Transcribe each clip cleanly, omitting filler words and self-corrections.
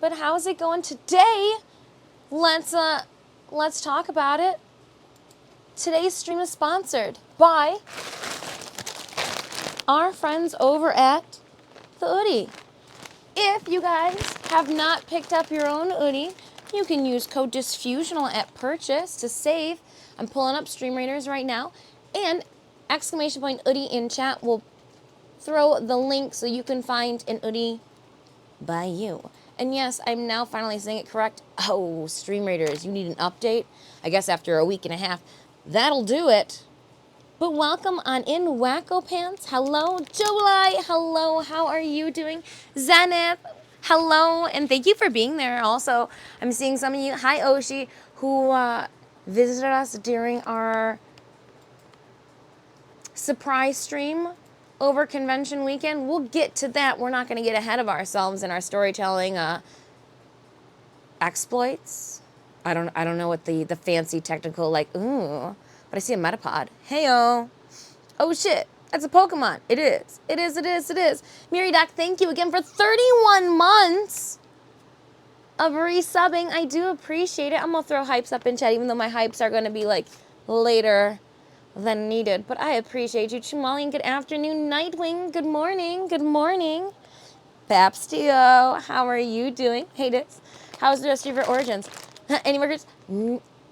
But how's it going today? Let's talk about it. Today's stream is sponsored by our friends over at the Oodie. If you guys have not picked up your own Oodie, you can use code Disfusional at purchase to save. I'm pulling up Stream Raiders right now, and !Oodie in chat will throw the link so you can find an Oodie by you. And yes, I'm now finally saying it correct. Oh, Stream Raiders, you need an update? I guess after a week and a half, that'll do it. But welcome on in, Wacko Pants. Hello, July. Hello, how are you doing? Zenith, hello, and thank you for being there. Also, I'm seeing some of you, hi Oshi, who visited us during our surprise stream over convention weekend. We'll get to that. We're not going to get ahead of ourselves in our storytelling exploits. I don't know what the fancy technical, like, ooh, but I see a Metapod. Heyo. Oh shit, that's a Pokemon. It is. It is, it is, it is. Miri Doc, thank you again for 31 months of resubbing. I do appreciate it. I'm going to throw hypes up in chat, even though my hypes are going to be like later than needed. But I appreciate you. Chumali, good afternoon. Nightwing, good morning. Good morning. Papstio, how are you doing? Hey, Dits. How's the rest of your origins? Any records?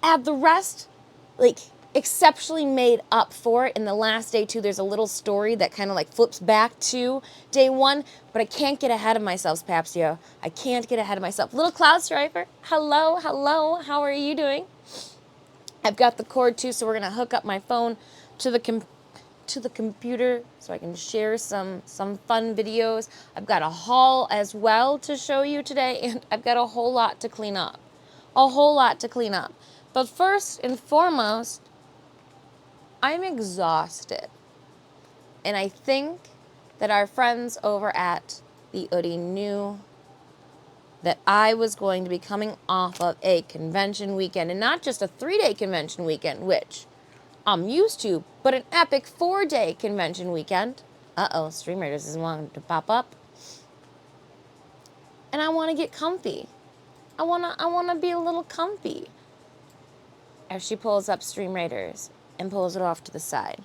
Add the rest, like, exceptionally made up for it. In the last day, too, there's a little story that kind of, like, flips back to day one. But I can't get ahead of myself, Papstio. I can't get ahead of myself. Little Cloud Striper, hello, hello. How are you doing? I've got the cord too, so we're gonna hook up my phone to the computer so I can share some fun videos. I've got a haul as well to show you today, and I've got a whole lot to clean up. A whole lot to clean up. But first and foremost, I'm exhausted. And I think that our friends over at the Oodie knew that I was going to be coming off of a convention weekend, and not just a 3-day convention weekend, which I'm used to, but an epic 4-day convention weekend. Uh-oh, Stream Raiders is wanting to pop up. And I want to get comfy. I want to be a little comfy. As she pulls up Stream Raiders and pulls it off to the side.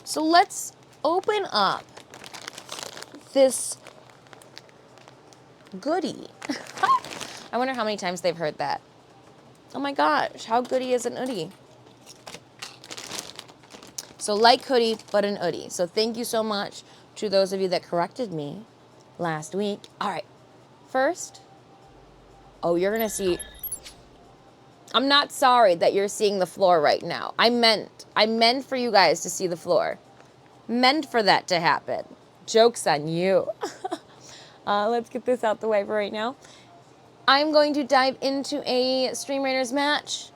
So let's open up this goodie. I wonder how many times they've heard that. Oh my gosh, how goodie is an Oodie? So like hoodie, but an Oodie. So thank you so much to those of you that corrected me last week. All right, first, oh, you're gonna see, I'm not sorry that you're seeing the floor right now. I meant for you guys to see the floor. Meant for that to happen. Joke's on you. Let's get this out the way for right now. I'm going to dive into a Stream Raiders match.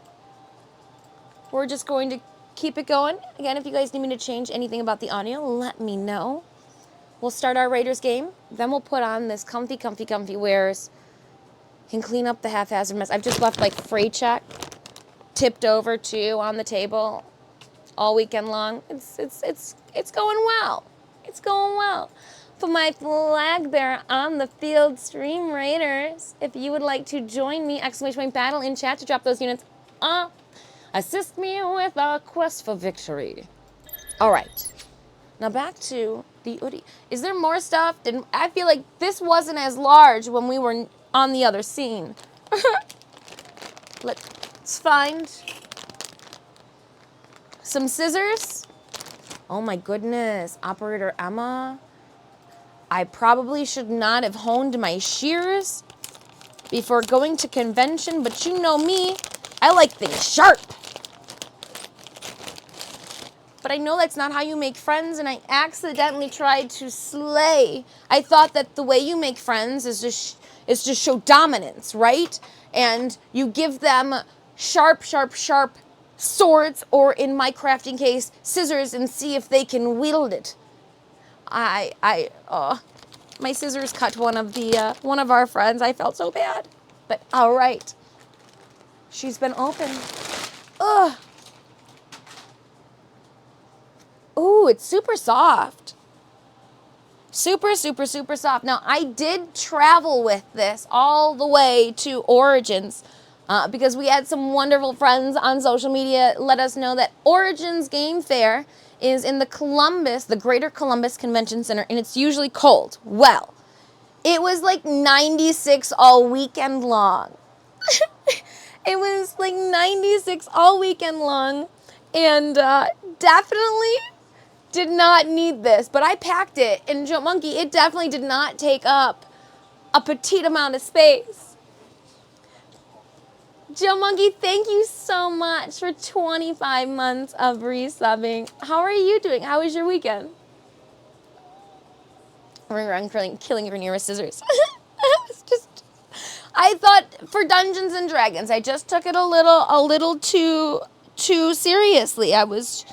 We're just going to keep it going. Again, if you guys need me to change anything about the audio, let me know. We'll start our Raiders game. Then we'll put on this comfy wears and clean up the haphazard mess. I've just left like freight check tipped over too on the table all weekend long. It's going well. It's going well. Put my flag there on the field, Stream Raiders. If you would like to join me, !Battle in chat to drop those units. Assist me with our quest for victory. All right. Now back to the Oodie. Is there more stuff? I feel like this wasn't as large when we were on the other scene. Let's find some scissors. Oh my goodness. Operator Emma. I probably should not have honed my shears before going to convention, but you know me. I like things sharp. But I know that's not how you make friends, and I accidentally tried to slay. I thought that the way you make friends is to show dominance, right? And you give them sharp swords, or in my crafting case, scissors, and see if they can wield it. My scissors cut one of our friends. I felt so bad. But all right. She's been open. Ugh. Ooh, it's super soft. Super, super, super soft. Now, I did travel with this all the way to Origins because we had some wonderful friends on social media let us know that Origins Game Fair is in the Greater Columbus Convention Center, and it's usually cold. Well, it was like 96 all weekend long. It was like 96 all weekend long, and definitely did not need this, but I packed it, and Joe Monkey, it definitely did not take up a petite amount of space. Joe Monkey, thank you so much for 25 months of resubbing. How are you doing? How was your weekend? I'm killing your with scissors. It's just, I thought for Dungeons and Dragons, I just took it a little too seriously. I was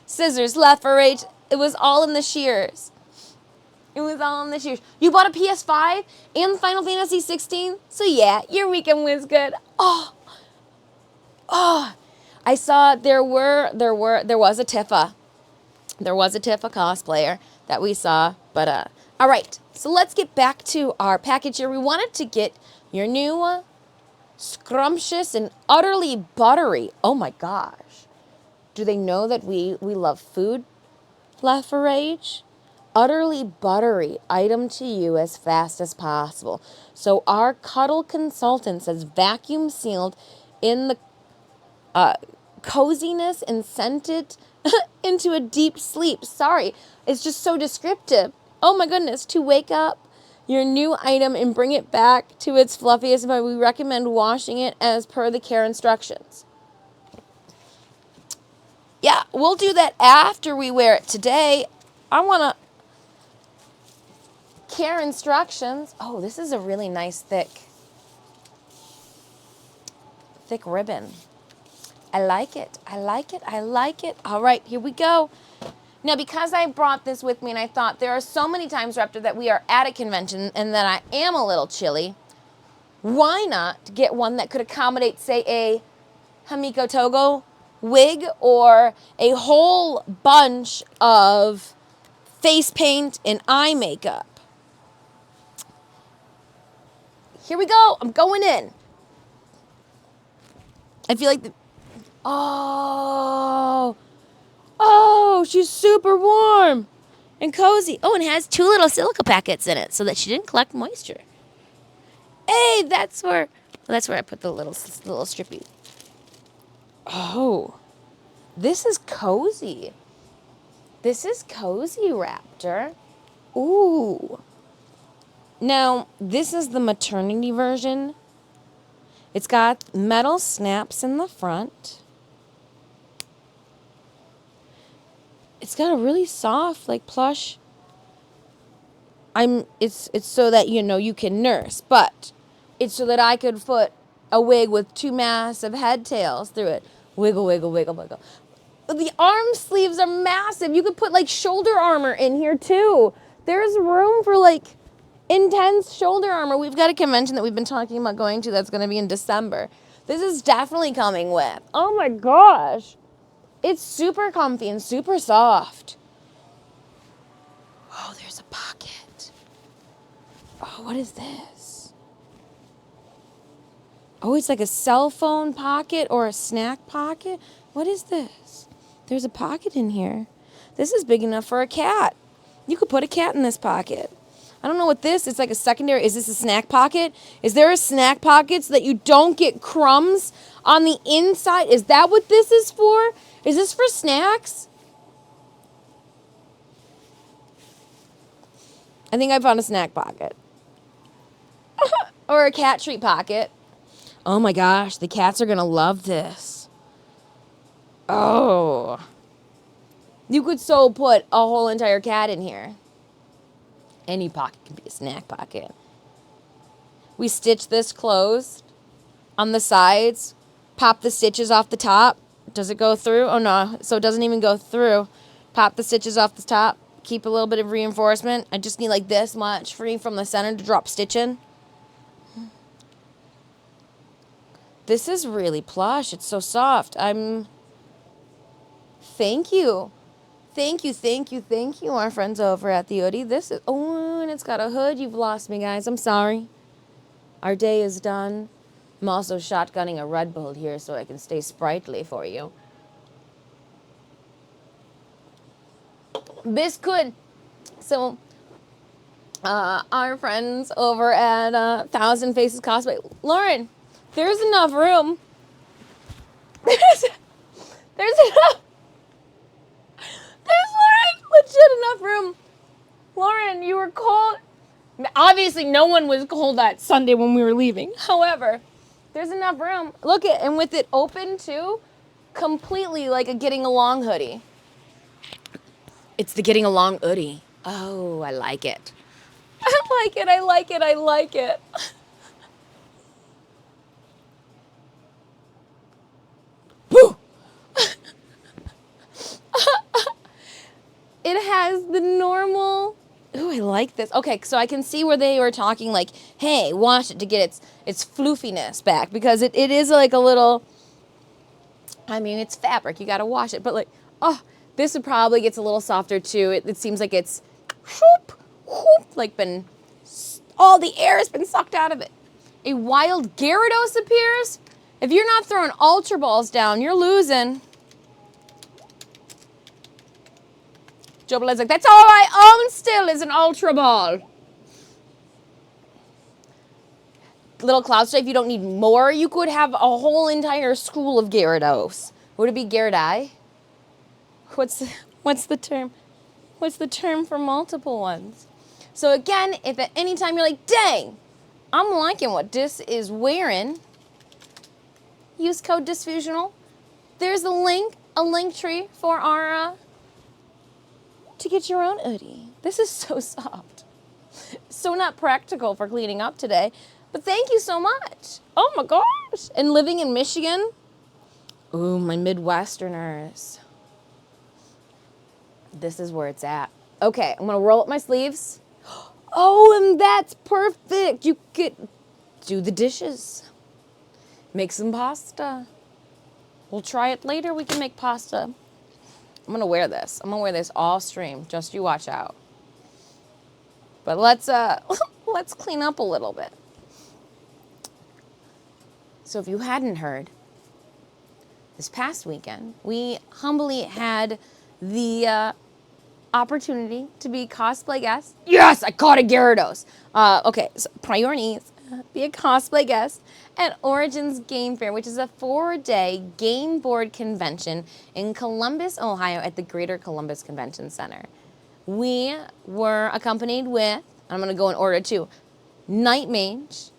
scissors, left for right. It was all in the shears. It was all in the shears. You bought a PS5 and Final Fantasy 16? So yeah, your weekend was good. Oh. I saw there was a Tifa. There was a Tifa cosplayer that we saw, but all right. So let's get back to our package here. We wanted to get your new scrumptious and utterly buttery. Oh my gosh. Do they know that we love food? Left for Rage? Utterly buttery item to you as fast as possible. So our cuddle consultant says vacuum sealed in the coziness and sent it into a deep sleep. Sorry, it's just so descriptive. Oh my goodness, to wake up your new item and bring it back to its fluffiest, but we recommend washing it as per the care instructions. Yeah, we'll do that after we wear it today. I want to care instructions. Oh, this is a really nice thick ribbon. I like it. I like it. I like it. All right, here we go. Now, because I brought this with me and I thought there are so many times, Raptor, that we are at a convention and that I am a little chilly, why not get one that could accommodate, say, a Hamiko Togo wig or a whole bunch of face paint and eye makeup? Here we go. I'm going in. I feel like oh, she's super warm and cozy. Oh, and it has 2 little silica packets in it so that she didn't collect moisture. Hey, that's where I put the little strippy. Oh, this is cozy. This is cozy, Raptor. Ooh. Now, this is the maternity version. It's got metal snaps in the front. It's got a really soft, like plush. It's so that you can nurse, but it's so that I could put a wig with 2 massive head tails through it. Wiggle, wiggle, wiggle, wiggle. The arm sleeves are massive. You could put like shoulder armor in here too. There's room for like intense shoulder armor. We've got a convention that we've been talking about going to that's going to be in December. This is definitely coming with. Oh my gosh. It's super comfy and super soft. Oh, there's a pocket. Oh, what is this? Oh, it's like a cell phone pocket or a snack pocket. What is this? There's a pocket in here. This is big enough for a cat. You could put a cat in this pocket. I don't know what this is. It's like a secondary. Is this a snack pocket? Is there a snack pocket so that you don't get crumbs on the inside? Is that what this is for? Is this for snacks? I think I found a snack pocket. Or a cat treat pocket. Oh my gosh, the cats are going to love this. Oh. You could so put a whole entire cat in here. Any pocket can be a snack pocket. We stitch this closed on the sides. Pop the stitches off the top. Does it go through? Oh no, so it doesn't even go through. Pop the stitches off the top. Keep a little bit of reinforcement. I just need like this much free from the center to drop stitch in. This is really plush. It's so soft. Thank you. Thank you, our friends over at the Oodie. This is, oh, and it's got a hood. You've lost me, guys. I'm sorry. Our day is done. I'm also shotgunning a Red Bull here so I can stay sprightly for you. Biscuit. So, our friends over at Thousand Faces Cosplay. Lauren, there's enough room. There's enough. There's legit enough room. Lauren, you were cold. Obviously, no one was cold that Sunday when we were leaving. However, there's enough room. Look at, and with it open too, completely like a getting along hoodie. It's the getting along hoodie. Oh, I like it. I like it. I like it. I like it. Woo! It has the normal. Ooh, I like this. Okay, so I can see where they were talking like, hey, wash it to get its floofiness back. Because it is like a little, I mean, it's fabric. You got to wash it. But like, oh, this would probably gets a little softer too. It seems like it's, whoop, whoop, like been, all the air has been sucked out of it. A wild Gyarados appears. If you're not throwing Ultra Balls down, you're losing. Joe Blade's like, that's all I own still is an Ultra Ball. Little Cloud Strife, you don't need more. You could have a whole entire school of Gyarados. Would it be Gyarados? What's the term? What's the term for multiple ones? So again, if at any time you're like, dang, I'm liking what Dis is wearing, use code Disfusional. There's a link tree for our to get your own Oodie. This is so soft. So not practical for cleaning up today. But thank you so much. Oh my gosh. And living in Michigan. Ooh, my Midwesterners. This is where it's at. Okay, I'm gonna roll up my sleeves. Oh, and that's perfect. You could do the dishes. Make some pasta. We'll try it later. We can make pasta. I'm gonna wear this. I'm gonna wear this all stream. Just you watch out. But let's let's clean up a little bit. So if you hadn't heard, this past weekend we humbly had the opportunity to be cosplay guests. Yes, I caught a Gyarados. Okay, so priorities. Be a cosplay guest at Origins Game Fair, which is a 4-day game board convention in Columbus, Ohio at the Greater Columbus Convention Center. We were accompanied with, I'm going to go in order too, Night Mage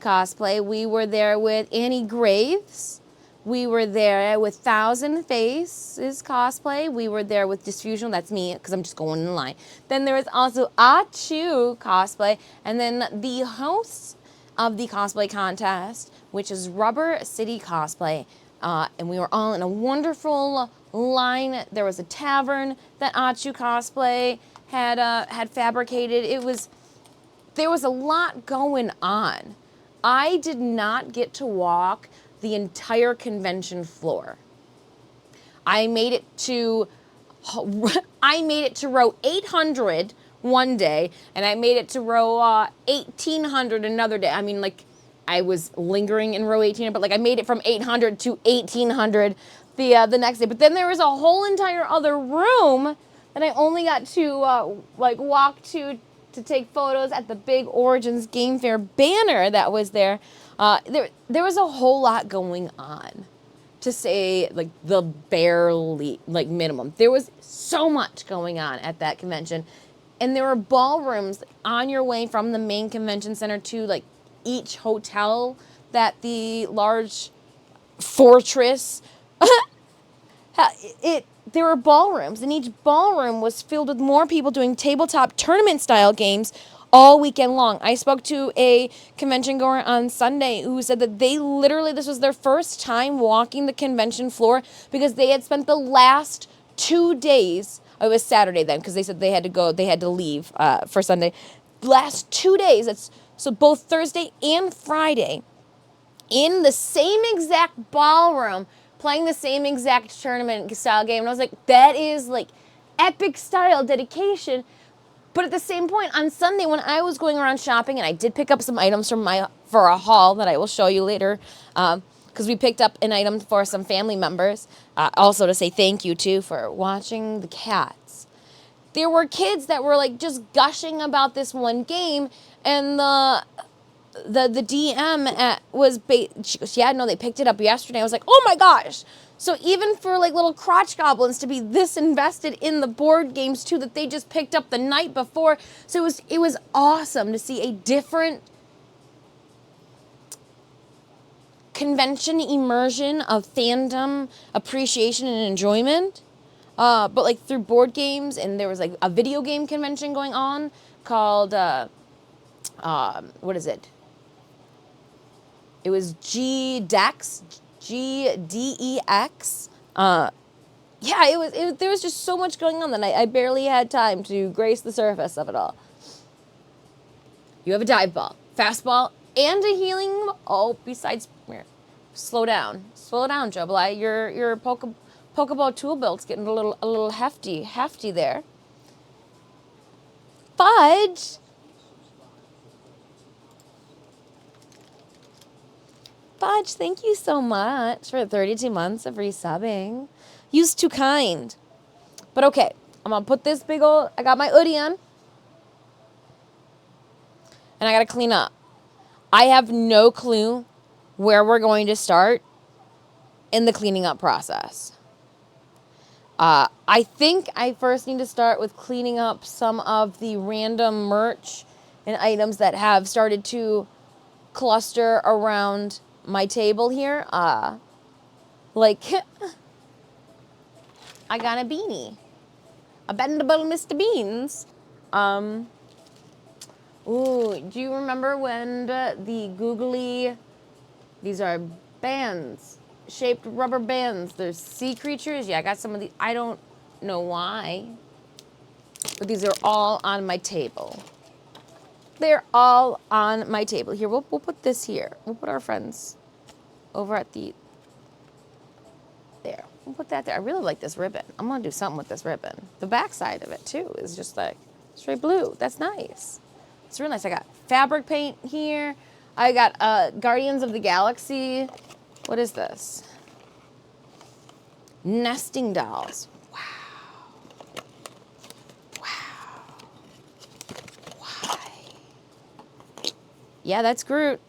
cosplay. We were there with Annie Graves. We were there with Thousand Faces cosplay. We were there with Disfusional. That's me, because I'm just going in line. Then there was also Achu cosplay. And then the hosts of the cosplay contest, which is Rubber City Cosplay. And we were all in a wonderful line. There was a tavern that Achu cosplay had fabricated. There was a lot going on. I did not get to walk the entire convention floor. I made it to row 800 one day, and I made it to row 1800 another day. I mean, like, I was lingering in row 1800, but like I made it from 800 to 1800 the next day. But then there was a whole entire other room that I only got to walk to take photos at the big Origins Game Fair banner that was there. There was a whole lot going on, to say like the barely like minimum. There was so much going on at that convention, and there were ballrooms on your way from the main convention center to like each hotel that the large fortress there were ballrooms, and each ballroom was filled with more people doing tabletop tournament style games all weekend long. I spoke to a convention goer on Sunday who said that this was their first time walking the convention floor because they had spent the last 2 days, it was Saturday then, because they said they had to leave for Sunday. Last 2 days, so both Thursday and Friday, in the same exact ballroom playing the same exact tournament style game. And I was like, that is like epic style dedication. But at the same point, on Sunday when I was going around shopping, and I did pick up some items for a haul that I will show you later, because we picked up an item for some family members, also to say thank you too for watching the cats. There were kids that were like just gushing about this one game, and the DM they picked it up yesterday. I was like, oh my gosh. So even for like little crotch goblins to be this invested in the board games too that they just picked up the night before. So it was awesome to see a different convention immersion of fandom, appreciation, and enjoyment. But like through board games, and there was like a video game convention going on called what is it? It was GDEX. There was just so much going on that I barely had time to grace the surface of it all. You have a dive ball, fastball, and a healing. Oh, besides, slow down, Joe Bly. Your Pokeball tool belt's getting a little hefty there. Fudge. Fudge, thank you so much for 32 months of resubbing. You's too kind. But okay, I'm going to put this I got my Oodie on. And I got to clean up. I have no clue where we're going to start in the cleaning up process. I think I first need to start with cleaning up some of the random merch and items that have started to cluster around my table here. Like, I got a beanie. A bendable Mr. Beans. Ooh, do you remember when the googly, these are bands, shaped rubber bands. They're sea creatures. Yeah, I got some of the, I don't know why, but these are all on my table. They're all on my table. Here, we'll put this here. We'll put our friends over at there. We'll put that there. I really like this ribbon. I'm going to do something with this ribbon. The back side of it, too, is just like straight blue. That's nice. It's real nice. I got fabric paint here. I got Guardians of the Galaxy. What is this? Nesting dolls. Wow. Why? Yeah, that's Groot.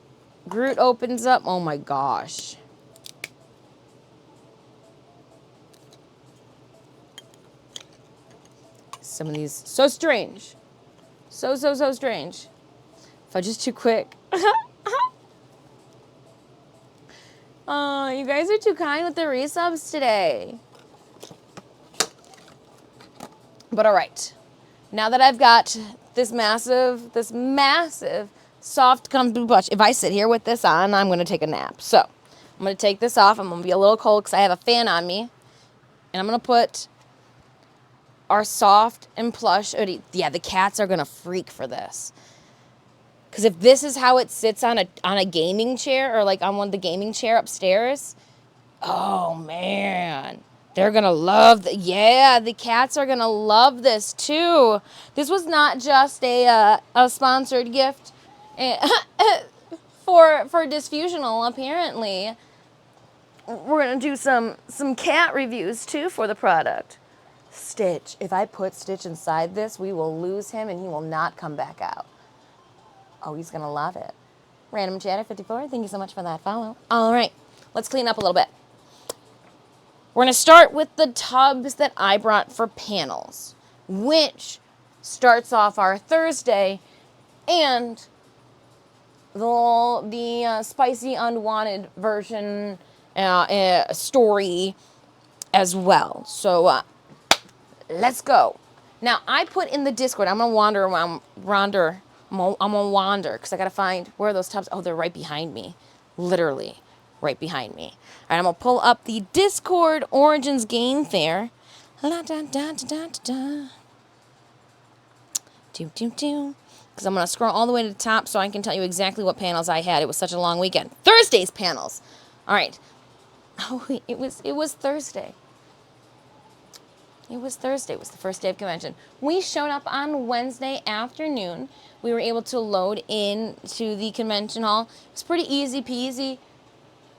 Groot opens up. Oh my gosh. Some of these, so strange. So strange. Fudge is too quick. Oh, you guys are too kind with the resubs today. But all right. Now that I've got this massive soft comfy plush, if I sit here with this on, I'm going to take a nap. So I'm going to take this off. I'm going to be a little cold because I have a fan on me. And I'm going to put our soft and plush Oodie. Yeah, the cats are going to freak for this. Because if this is how it sits on a gaming chair or like on one of the gaming chair upstairs, oh man, they're going to love the cats are going to love this too. This was not just a sponsored gift for Disfusional, apparently. We're going to do some cat reviews too for the product. Stitch. If I put Stitch inside this, we will lose him and he will not come back out. Oh, he's going to love it. Random Chatter 54, thank you so much for that follow. All right, let's clean up a little bit. We're going to start with the tubs that I brought for panels, which starts off our Thursday, and the spicy unwanted version story as well. So let's go. Now, I put in the Discord, I'm going to wander around, I'm gonna wander because I gotta find where are those tubs. Oh, they're right behind me, literally right behind me. All right, I'm gonna pull up the Discord Origins game fair. La da da da da da. Do do do. Because I'm gonna scroll all the way to the top so I can tell you exactly what panels I had. It was such a long weekend. Thursday's panels. All right. Oh, it was Thursday. It was Thursday. It was the first day of convention. We showed up on Wednesday afternoon. We were able to load into the convention hall. It's pretty easy peasy.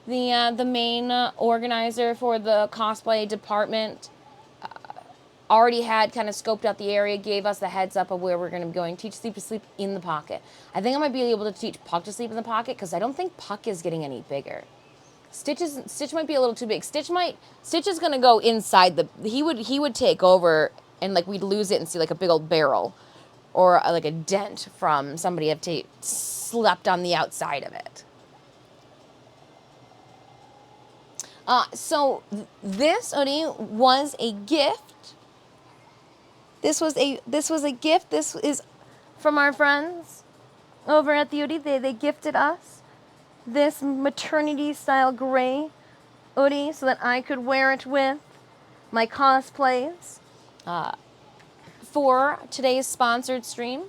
The main organizer for the cosplay department already had kind of scoped out the area, gave us the heads up of where we're going to be going. Teach Sleep to sleep in the pocket. I think I might be able to teach Puck to sleep in the pocket because I don't think Puck is getting any bigger. Stitch might be a little too big. Stitch is gonna go inside the. He would take over and like we'd lose it and see like a big old barrel, or like a dent from somebody have slept on the outside of it. So this Oodie was a gift. This was a gift. This is from our friends over at the Oodie. They gifted us this maternity style gray Oodie so that I could wear it with my cosplays for today's sponsored stream.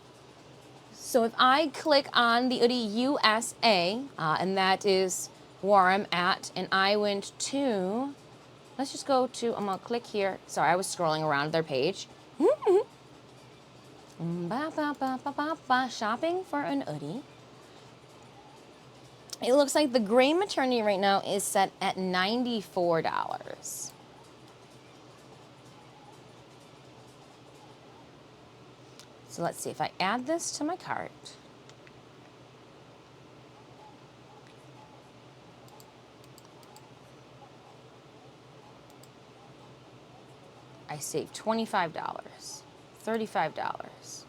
So if I click on the Oodie USA, and that is where I'm at, and I went to, let's just go to, I'm gonna click here. Sorry, I was scrolling around their page. Shopping for an Oodie. It looks like the gray maternity right now is set at $94. So let's see if I add this to my cart. I saved $25, $35.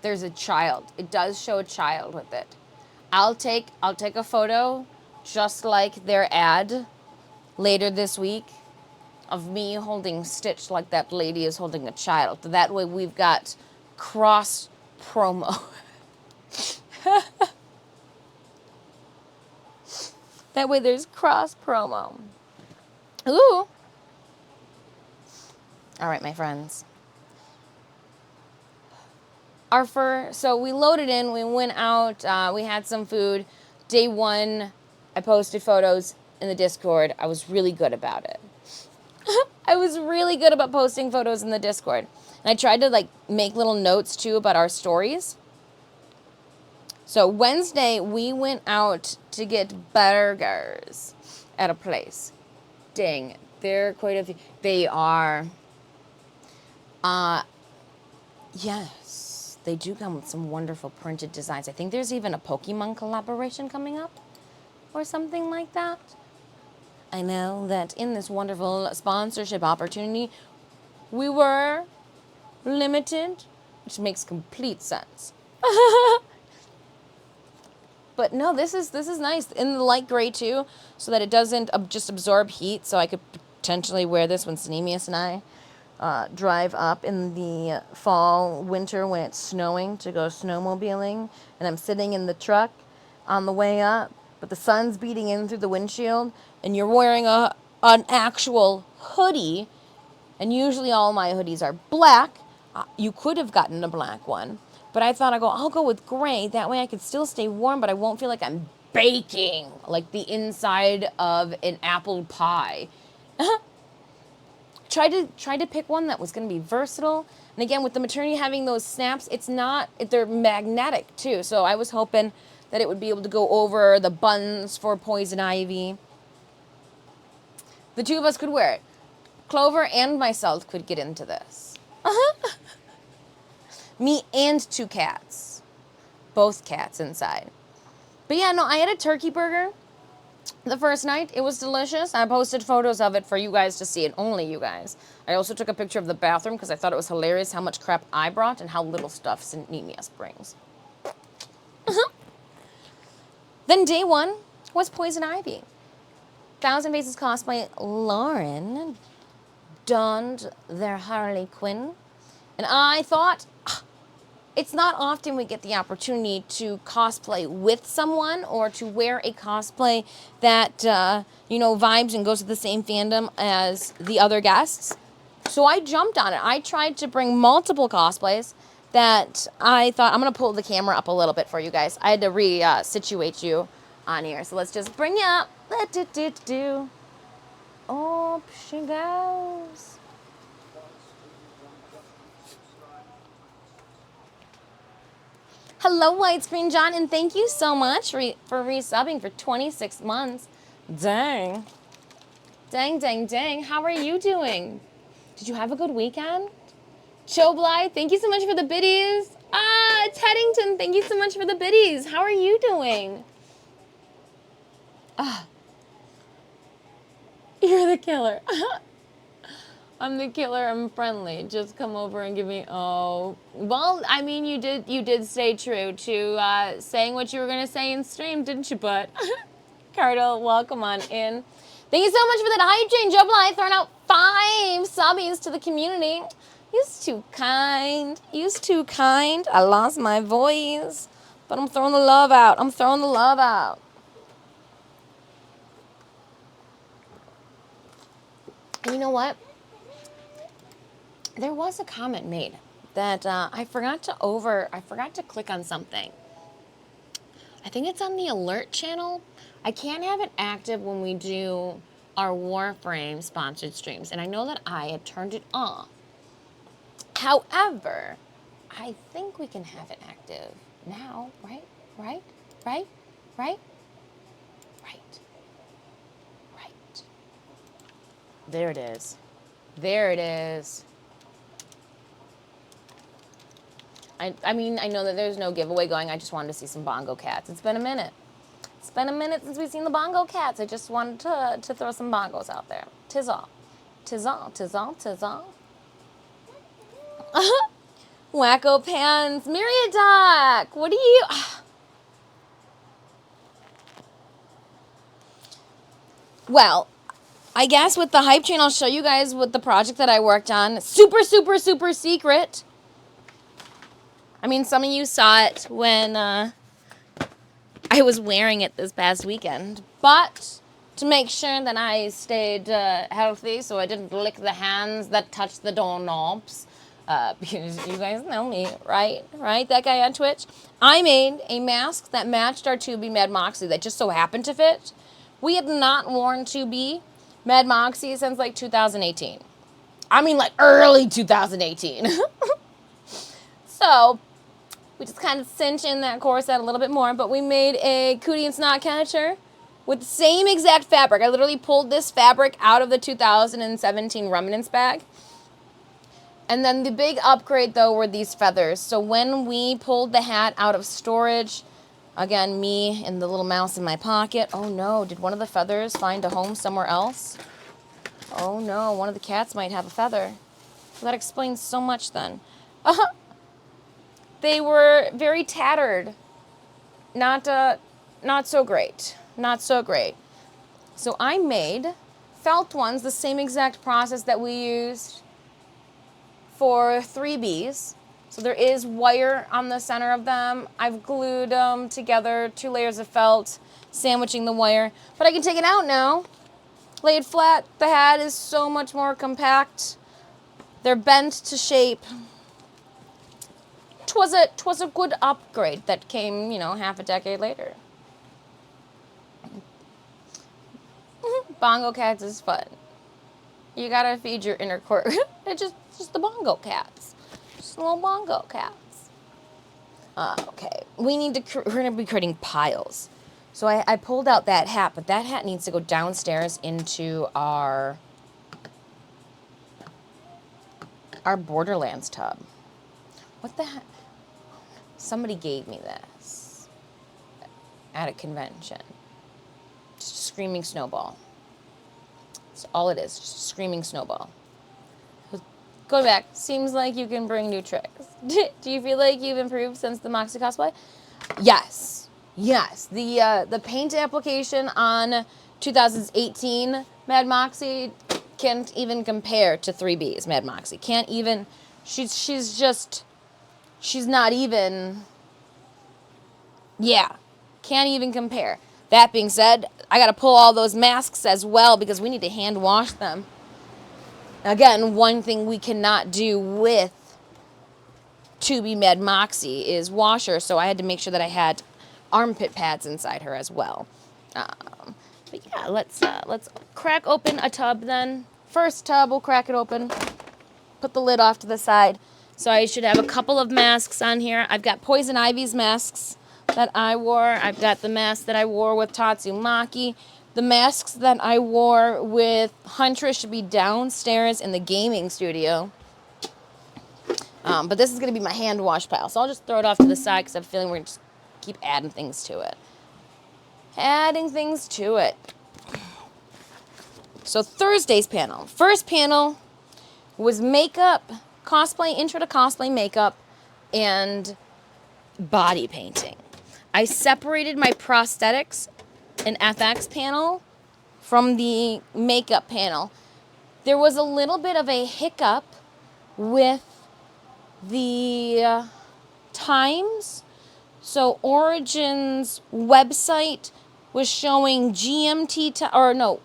There's a child. It does show a child with it. I'll take a photo just like their ad later this week of me holding Stitch like that lady is holding a child. That way we've got cross promo. That way there's cross promo. Ooh. All right, my friends. So we loaded in, we went out, we had some food. Day one, I posted photos in the Discord. I was really good about it. I was really good about posting photos in the Discord. And I tried to like make little notes too about our stories. So Wednesday, we went out to get burgers at a place. Dang, they're quite a few. They are, yes, they do come with some wonderful printed designs. I think there's even a Pokemon collaboration coming up or something like that. I know that in this wonderful sponsorship opportunity, we were limited, which makes complete sense. But no, this is nice in the light gray too, so that it doesn't just absorb heat. So I could potentially wear this when Sneemius and I drive up in the fall, winter when it's snowing to go snowmobiling, and I'm sitting in the truck on the way up, but the sun's beating in through the windshield, and you're wearing an actual hoodie, and usually all my hoodies are black. You could have gotten a black one. But I thought I'll go with gray. That way I could still stay warm, but I won't feel like I'm baking like the inside of an apple pie. Tried to pick one that was going to be versatile. And again, with the maternity having those snaps, they're magnetic too. So I was hoping that it would be able to go over the buttons for Poison Ivy. The two of us could wear it. Clover and myself could get into this. Me and two cats. Both cats inside. But yeah, no, I had a turkey burger the first night. It was delicious. I posted photos of it for you guys to see, and only you guys. I also took a picture of the bathroom because I thought it was hilarious how much crap I brought and how little stuff Nemias brings. Then day one was Poison Ivy. Thousand Faces Cosplay Lauren donned their Harley Quinn. And I thought, it's not often we get the opportunity to cosplay with someone or to wear a cosplay that, vibes and goes to the same fandom as the other guests. So I jumped on it. I tried to bring multiple cosplays, that I thought, I'm going to pull the camera up a little bit for you guys. I had to situate you on here. So let's just bring you up. Do. Up she goes. Hello, Widescreen John, and thank you so much for resubbing for 26 months. Dang. Dang, dang, dang. How are you doing? Did you have a good weekend? Joe Blythe, thank you so much for the biddies. Teddington, thank you so much for the biddies. How are you doing? You're the killer. I'm the killer. I'm friendly. Just come over and give me. Oh, well, I mean, you did stay true to saying what you were gonna say in stream, didn't you, bud? Cardo, welcome on in. Thank you so much for that hype train, Joe Blythe, throwing out 5 subbies to the community. You's too kind. You's too kind. I lost my voice, but I'm throwing the love out. I'm throwing the love out. And you know what? There was a comment made that I forgot to click on something. I think it's on the alert channel. I can't have it active when we do our Warframe sponsored streams, and I know that I had turned it off. However, I think we can have it active now, right? Right? Right? Right? Right. Right. There it is. There it is. I mean, I know that there's no giveaway going. I just wanted to see some bongo cats. It's been a minute. It's been a minute since we've seen the bongo cats. I just wanted to throw some bongos out there. Tis all. Tis all. Tis all. Tis all. Wacko Pants. Myriadoc. What do you... Well, I guess with the hype train, I'll show you guys what the project that I worked on. Super, super, super secret. I mean, some of you saw it when I was wearing it this past weekend. But to make sure that I stayed healthy so I didn't lick the hands that touched the doorknobs, because you guys know me, right? Right? That guy on Twitch. I made a mask that matched our 2B Mad Moxie that just so happened to fit. We had not worn 2B Mad Moxie since like 2018. I mean like early 2018. So we just kind of cinch in that corset a little bit more, but we made a cootie and snot catcher with the same exact fabric. I literally pulled this fabric out of the 2017 Remnants bag. And then the big upgrade, though, were these feathers. So when we pulled the hat out of storage, again, me and the little mouse in my pocket. Oh, no. Did one of the feathers find a home somewhere else? Oh, no. One of the cats might have a feather. Well, that explains so much, then. They were very tattered. Not so great. Not so great. So I made felt ones, the same exact process that we used for 3Bs. So there is wire on the center of them. I've glued them together, 2 layers of felt, sandwiching the wire. But I can take it out now. Lay it flat. The hat is so much more compact. They're bent to shape. 'Twas a good upgrade that came, half a decade later. Bongo cats is fun. You gotta feed your inner core. It's just the bongo cats. Just little bongo cats. Okay, we're gonna be creating piles. So I pulled out that hat, but that hat needs to go downstairs into our Borderlands tub. What the heck? Somebody gave me this at a convention. Just a screaming snowball. That's all it is, just a screaming snowball. Go back. Seems like you can bring new tricks. Do you feel like you've improved since the Moxie cosplay? Yes. Yes. The paint application on 2018 Mad Moxie can't even compare to 3B's Mad Moxie. Can't even. She's not even. Yeah. Can't even compare. That being said, I got to pull all those masks as well because we need to hand wash them. Again, one thing we cannot do with To Be Mad Moxie is washer, so I had to make sure that I had armpit pads inside her as well. But yeah, let's crack open a tub then. First tub, we'll crack it open. Put the lid off to the side. So I should have a couple of masks on here. I've got Poison Ivy's masks that I wore. I've got the mask that I wore with Tatsumaki. The masks that I wore with Huntress should be downstairs in the gaming studio. But this is going to be my hand wash pile. So I'll just throw it off to the side because I have a feeling we're going to just keep adding things to it. Adding things to it. So Thursday's panel. First panel was makeup, cosplay, intro to cosplay makeup, and body painting. I separated my prosthetics and FX panel from the makeup panel. There was a little bit of a hiccup with the times. So Origin's website was showing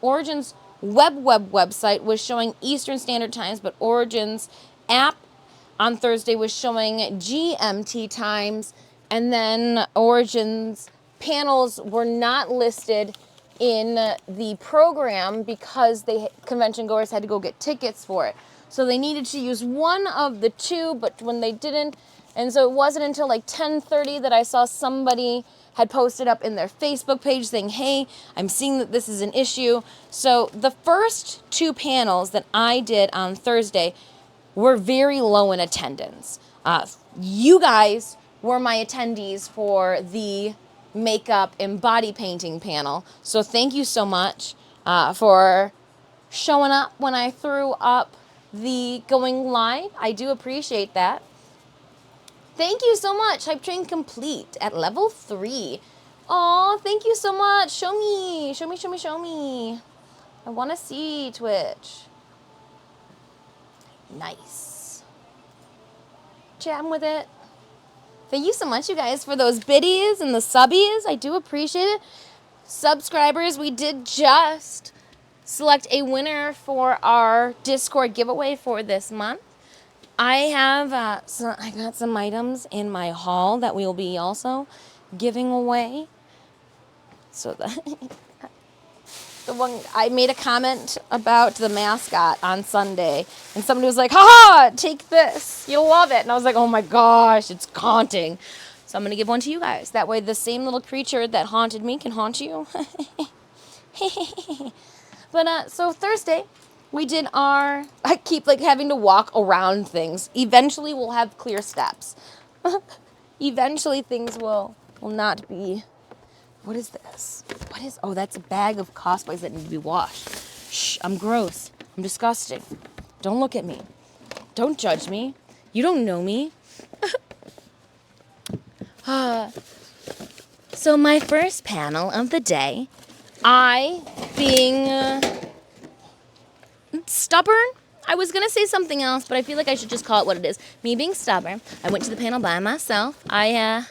Origin's website was showing Eastern Standard Times, but Origin's app on Thursday was showing GMT times, and then Origin's panels were not listed in the program because convention goers had to go get tickets for it. So they needed to use one of the two, but when they didn't, and so it wasn't until like 10:30 that I saw somebody had posted up in their Facebook page saying, hey, I'm seeing that this is an issue. So the first two panels that I did on Thursday were very low in attendance. You guys were my attendees for the makeup and body painting panel. So thank you so much for showing up when I threw up the going live. I do appreciate that. Thank you so much. Hype train complete at level 3. Aw, thank you so much. Show me. Show me, show me, show me. I want to see Twitch. Nice. Jam with it. Thank you so much, you guys, for those biddies and the subbies. I do appreciate it. Subscribers, we did just select a winner for our Discord giveaway for this month. I have I got some items in my haul that we will be also giving away. So the one I made a comment about the mascot on Sunday, and somebody was like, "Ha! Take this, you'll love it." And I was like, "Oh my gosh, it's haunting." So I'm gonna give one to you guys. That way, the same little creature that haunted me can haunt you. But so Thursday. We did I keep like having to walk around things. Eventually we'll have clear steps. Eventually things will not be. What is this? Oh, that's a bag of cosplays that need to be washed. Shh, I'm gross. I'm disgusting. Don't look at me. Don't judge me. You don't know me. So my first panel of the day, I being stubborn. I was going to say something else, but I feel like I should just call it what it is. Me being stubborn. I went to the panel by myself. I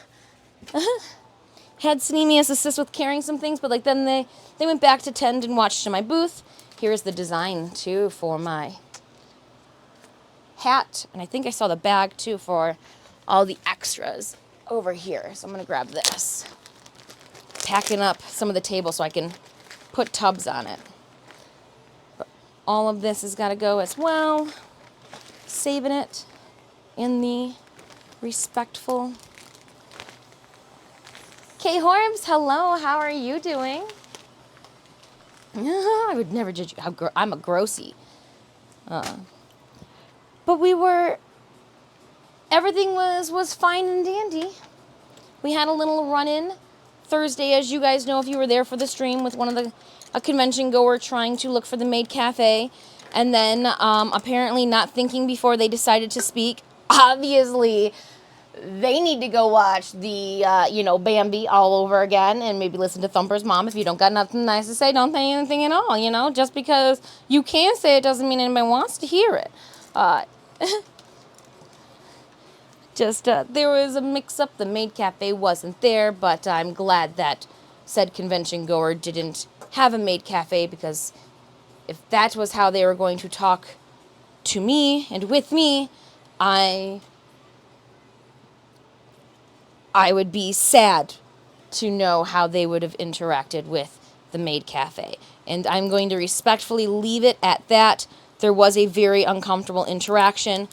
had Sneemius assist with carrying some things, but like then they went back to tend and watched in my booth. Here's the design, too, for my hat. And I think I saw the bag, too, for all the extras over here. So I'm going to grab this. Packing up some of the table so I can put tubs on it. All of this has got to go as well. Saving it in the respectful. K-Horbs, hello. How are you doing? I would never judge you. I'm a grossy. But everything was fine and dandy. We had a little run-in Thursday, as you guys know if you were there for the stream, with a convention goer trying to look for the maid cafe, and then apparently not thinking before they decided to speak. Obviously, they need to go watch the, Bambi all over again and maybe listen to Thumper's mom. If you don't got nothing nice to say, don't say anything at all, Just because you can say it doesn't mean anybody wants to hear it. There was a mix-up. The maid cafe wasn't there, but I'm glad that said convention goer didn't have a maid cafe, because if that was how they were going to talk to me and with me, I I would be sad to know how they would have interacted with the maid cafe. And I'm going to respectfully leave it at that. There was a very uncomfortable interaction.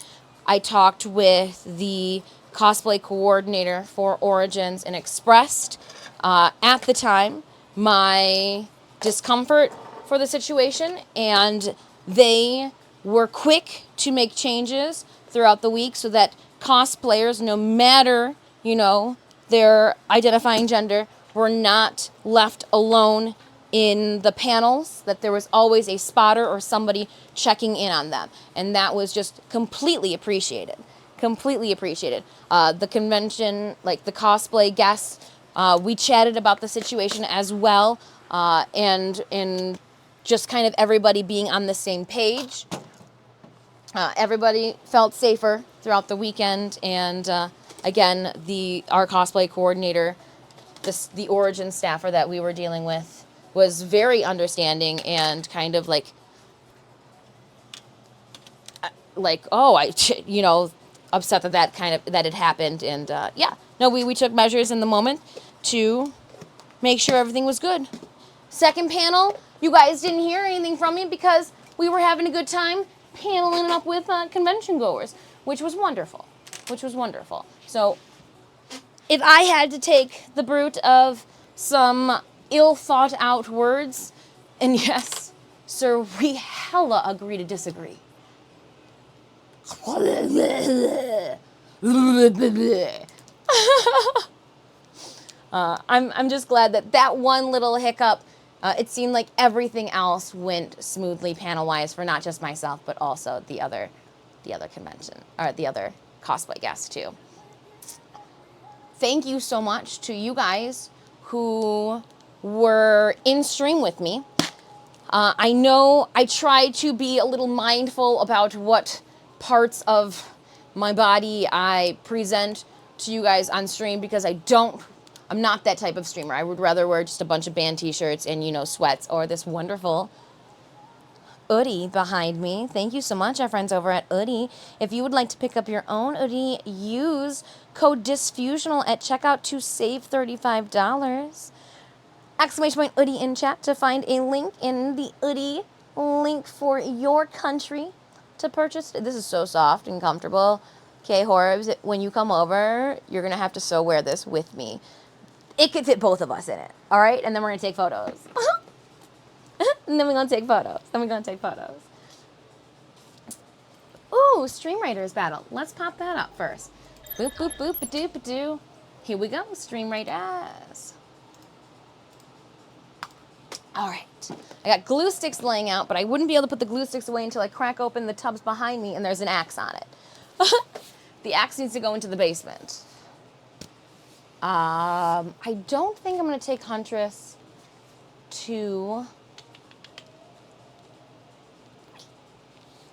I talked with the cosplay coordinator for Origins and expressed at the time my discomfort for the situation, and they were quick to make changes throughout the week so that cosplayers, no matter, their identifying gender, were not left alone in the panels, that there was always a spotter or somebody checking in on them. And that was just completely appreciated. Completely appreciated. The convention, like the cosplay guests, we chatted about the situation as well, and just kind of everybody being on the same page. Everybody felt safer throughout the weekend, and again, our cosplay coordinator, the Origin staffer that we were dealing with, was very understanding and kind of like upset that it happened, and we took measures in the moment to make sure everything was good. Second panel, you guys didn't hear anything from me because we were having a good time paneling up with convention goers, which was wonderful. So if I had to take the brunt of some ill thought out words, and yes, sir, we hella agree to disagree. I'm just glad that one little hiccup, it seemed like everything else went smoothly panel-wise for not just myself, but also the other convention, or the other cosplay guests too. Thank you so much to you guys who were in stream with me. I know I try to be a little mindful about what parts of my body I present to you guys on stream, because I'm not that type of streamer. I would rather wear just a bunch of band t-shirts and, sweats, or this wonderful Oodie behind me. Thank you so much, our friends over at Oodie. If you would like to pick up your own Oodie, use code Disfusional at checkout to save $35. Exclamation point Oodie in chat to find a link in the Oodie link for your country to purchase. This is so soft and comfortable. Okay, Horbs, when you come over, you're going to have to so wear this with me. It could fit both of us in it, all right? And then we're going to take photos. And then we're going to take photos. Ooh, Stream Raiders battle. Let's pop that up first. Boop, boop, boop, ba-doo, ba-doo. Here we go, Stream Raiders. All right. I got glue sticks laying out, but I wouldn't be able to put the glue sticks away until I crack open the tubs behind me and there's an axe on it. The axe needs to go into the basement. I don't think I'm going to take Huntress to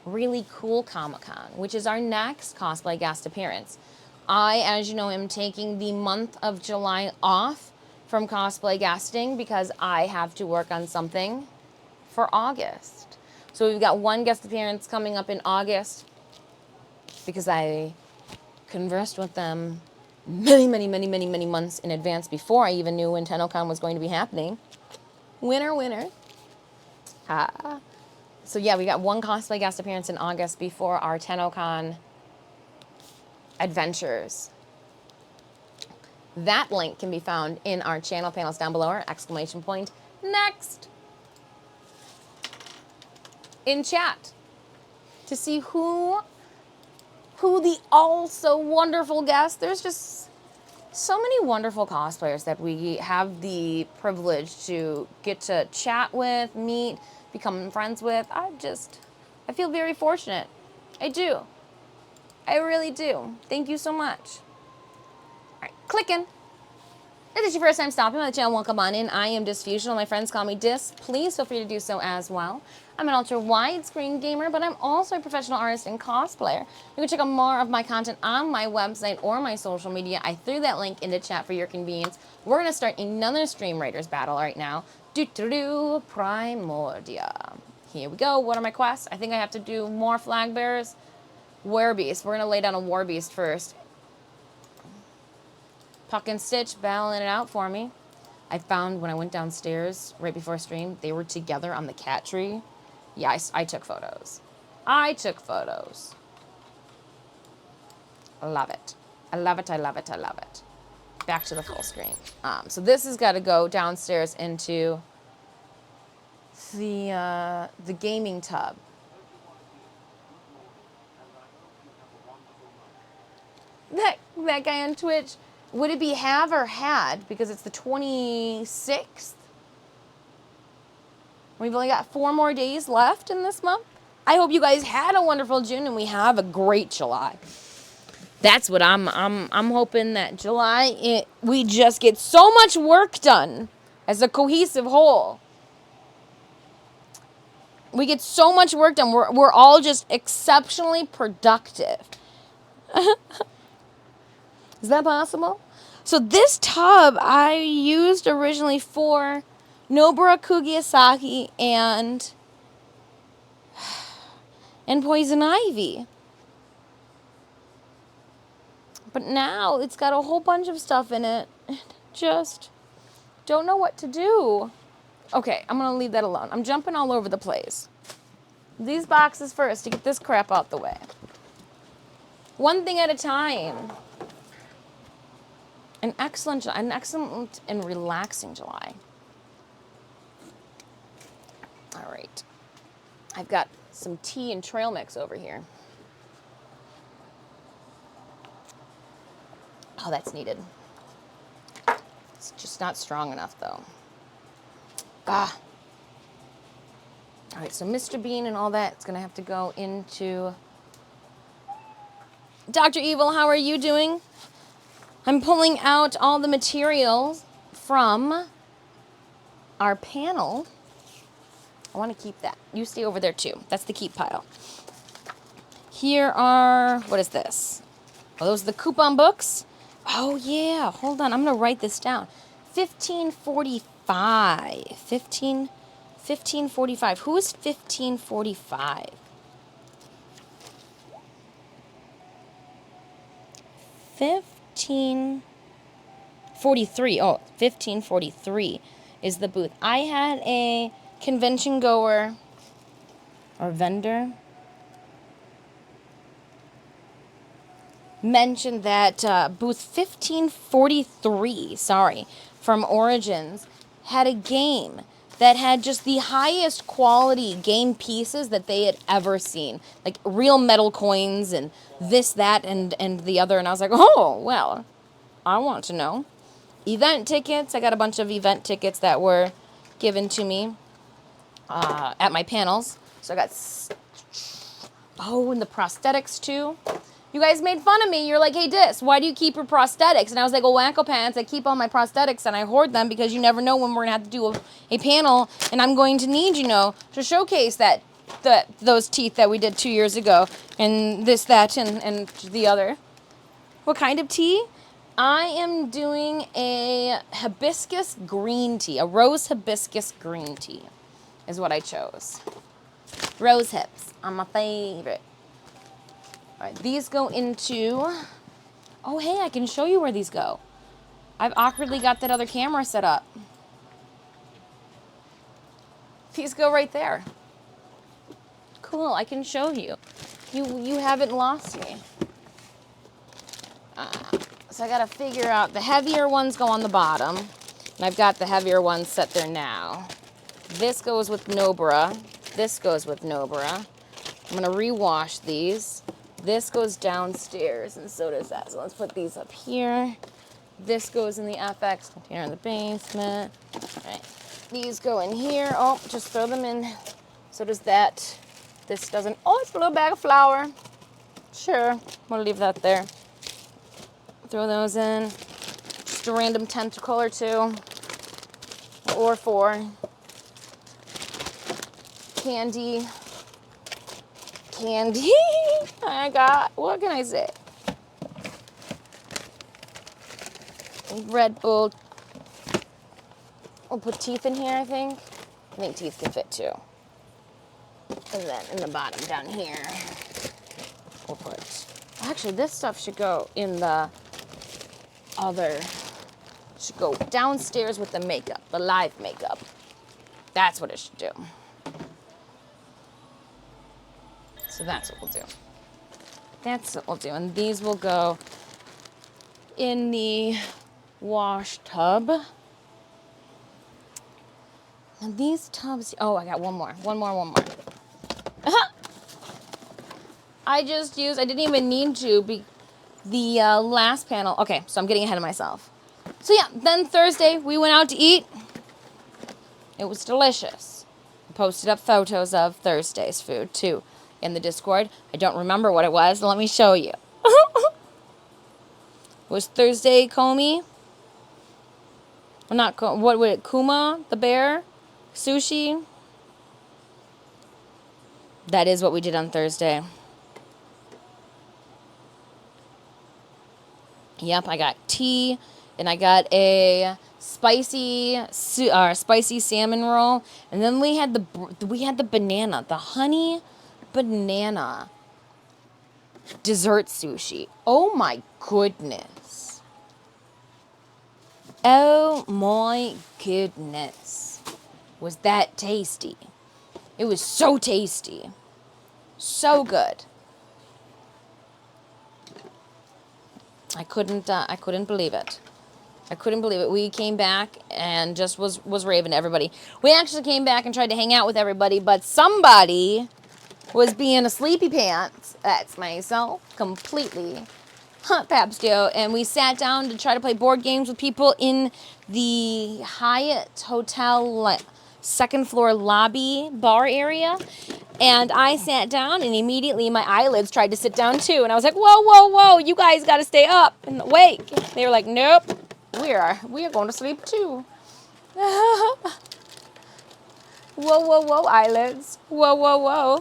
Really Cool Comic-Con, which is our next cosplay guest appearance. I, as you know, am taking the month of July off from cosplay guesting because I have to work on something for August. So we've got one guest appearance coming up in August because I conversed with them many months in advance before I even knew when TennoCon was going to be happening. Winner, winner. So yeah, we got one cosplay guest appearance in August before our TennoCon adventures. That link can be found in our channel panels down below, or exclamation point next in chat to see who the also wonderful guests. There's just so many wonderful cosplayers that we have the privilege to get to chat with, meet, become friends with. I feel very fortunate. I do. I really do. Thank you so much. All right, clicking. If this is your first time stopping by the channel, welcome on in. I am Disfusional. My friends call me Dis. Please feel free to do so as well. I'm an ultra widescreen gamer, but I'm also a professional artist and cosplayer. You can check out more of my content on my website or my social media. I threw that link into chat for your convenience. We're going to start another Stream Raiders battle right now. Primordia. Here we go. What are my quests? I think I have to do more flag bearers. Warbeast. We're going to lay down a Warbeast first. Puck and Stitch battling it out for me. I found when I went downstairs right before stream, they were together on the cat tree. Yeah, I took photos. I took photos. I love it. I love it, I love it, I love it. Back to the full screen. So this has got to go downstairs into the gaming tub. That guy on Twitch, would it be have or had? Because it's the 26th. We've only got 4 more days left in this month. I hope you guys had a wonderful June and we have a great July. That's what I'm hoping that July, we just get so much work done as a cohesive whole. We get so much work done. We're all just exceptionally productive. Is that possible? So this tub I used originally for Nobara Kugisaki and Poison Ivy. But now it's got a whole bunch of stuff in it. Just don't know what to do. Okay, I'm going to leave that alone. I'm jumping all over the place. These boxes first to get this crap out the way. One thing at a time. An excellent and relaxing July. All right. I've got some tea and trail mix over here. Oh, that's needed. It's just not strong enough, though. All right, so Mr. Bean and all that, it's going to have to go into... Dr. Evil, how are you doing? I'm pulling out all the materials from our panel. I want to keep that. You stay over there, too. That's the keep pile. Here are... What is this? Oh, those are the coupon books. Oh, yeah. Hold on. I'm going to write this down. 1545. 1545. Who is 1545? 1543. Oh, 1543 is the booth. I had a convention goer or vendor mentioned that booth 1543, from Origins, had a game that had just the highest quality game pieces that they had ever seen. Like real metal coins and this, that, and the other. And I was like, oh, well, I want to know. Event tickets. I got a bunch of event tickets that were given to me at my panels. So I got... Oh, and the prosthetics, too. You guys made fun of me. You're like, hey, Dis, why do you keep your prosthetics? And I was like, well, Wacko Pants, I keep all my prosthetics and I hoard them because you never know when we're going to have to do a panel and I'm going to need, to showcase those teeth that we did 2 years ago and this, that, and the other. What kind of tea? I am doing a hibiscus green tea, a rose hibiscus green tea is what I chose. Rose hips are my favorite. All right, these go into... Oh, hey, I can show you where these go. I've awkwardly got that other camera set up. These go right there. Cool, I can show you. You haven't lost me. So I got to figure out... The heavier ones go on the bottom. And I've got the heavier ones set there now. This goes with Nobara. This goes with Nobara. I'm going to rewash these. This goes downstairs, and so does that. So let's put these up here. This goes in the FX container in the basement. All right. These go in here. Oh, just throw them in. So does that. This doesn't. Oh, it's a little bag of flour. Sure. We'll leave that there. Throw those in. Just a random tentacle or 2. Or 4. Candy. I got, what can I say? Red Bull. We'll put teeth in here, I think. I think teeth can fit too. And then in the bottom down here, we'll put, actually this stuff should go in the other. Should go downstairs with the makeup, the live makeup. That's what it should do. So that's what we'll do. That's what we'll do. And these will go in the wash tub. And these tubs, oh, I got one more. I didn't even need to be the last panel. Okay, so I'm getting ahead of myself. So yeah, then Thursday we went out to eat. It was delicious. I posted up photos of Thursday's food too in the Discord. I don't remember what it was. Let me show you. It was Thursday Comey. Well, not what would it? Kuma the bear, sushi. That is what we did on Thursday. Yep, I got tea, and I got a spicy salmon roll, and then we had the banana, the honey banana dessert sushi. Oh my goodness. Oh my goodness. Was that tasty? It was so tasty. So good. I couldn't believe it. I couldn't believe it. We came back and just was raving to everybody. We actually came back and tried to hang out with everybody, but somebody was being a sleepy pants. That's myself, completely. Papstio. And we sat down to try to play board games with people in the Hyatt Hotel second floor lobby bar area. And I sat down, and immediately my eyelids tried to sit down too. And I was like, whoa, whoa, whoa, you guys got to stay up and awake. They were like, nope, we are going to sleep too. Whoa, whoa, whoa, eyelids. Whoa, whoa, whoa.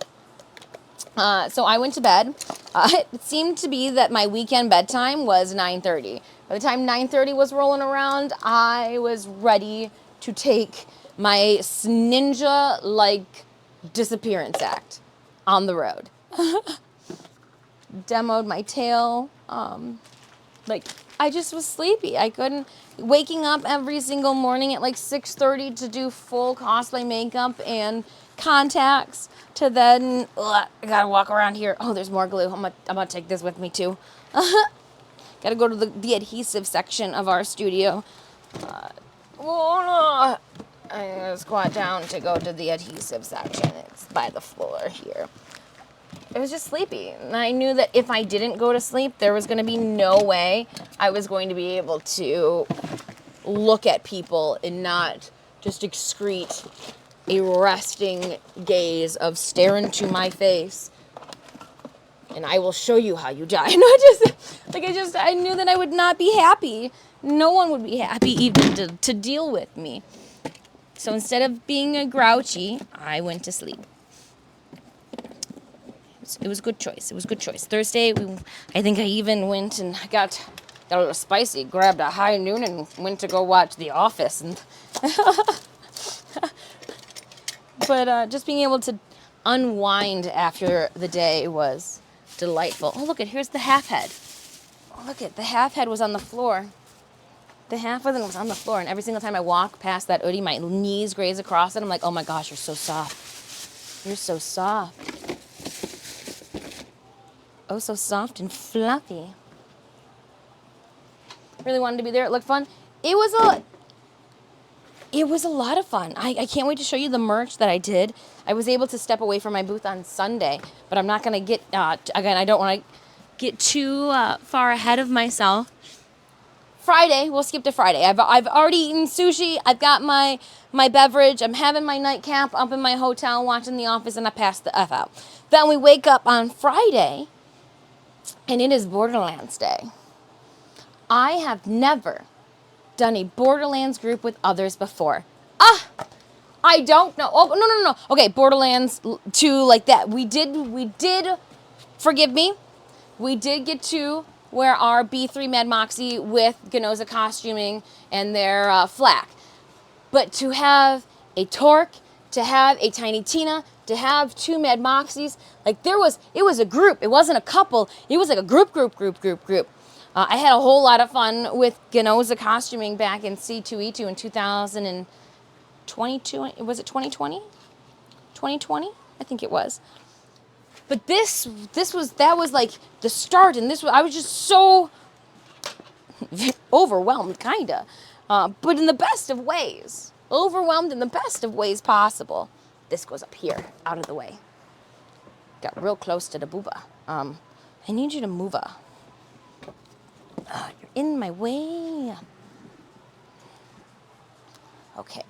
So I went to bed. It seemed to be that my weekend bedtime was 9:30. By the time 9:30 was rolling around, I was ready to take my ninja-like disappearance act on the road. Demoed my tail. I just was sleepy. I couldn't. Waking up every single morning at like 6:30 to do full cosplay makeup and contacts to then I gotta walk around here. Oh, there's more glue. I'm gonna take this with me too. Gotta go to the adhesive section of our studio. I gotta squat down to go to the adhesive section. It's by the floor here. I was just sleepy. And I knew that if I didn't go to sleep, there was going to be no way I was going to be able to look at people and not just excrete a resting gaze of stare into my face. And I will show you how you die. I knew that I would not be happy. No one would be happy even to deal with me. So instead of being a grouchy, I went to sleep. It was a good choice. Thursday, I think I even went and got a little spicy, grabbed a high noon and went to go watch The Office. And but just being able to unwind after the day was delightful. Oh, here's the half head. Oh, the half head was on the floor. The half of it was on the floor, and every single time I walk past that Oodie, my knees graze across it. I'm like, oh my gosh, you're so soft. You're so soft. Oh, so soft and fluffy. Really wanted to be there. It looked fun. It was a lot of fun. I can't wait to show you the merch that I did. I was able to step away from my booth on Sunday, but I'm not going to get, again, I don't want to get too far ahead of myself. Friday, we'll skip to Friday. I've already eaten sushi. I've got my beverage. I'm having my nightcap up in my hotel watching The Office, and I passed the F out. Then we wake up on Friday, and it is Borderlands Day. I have never done a Borderlands group with others before. I don't know. Oh, no. Okay, Borderlands 2 like that. We did, forgive me, we did get to where our B3 Mad Moxie with Ganoza costuming and their flak. But to have a Torque, to have a Tiny Tina, to have two Mad Moxies, it was a group. It wasn't a couple. It was like a group. I had a whole lot of fun with Ganoza costuming back in C2E2 in 2022. Was it 2020? 2020? I think it was. But that was like the start, and I was just so overwhelmed, kinda, but in the best of ways. Overwhelmed in the best of ways possible. This goes up here, out of the way. Got real close to the booba. I need you to move up. You're in my way. Okay,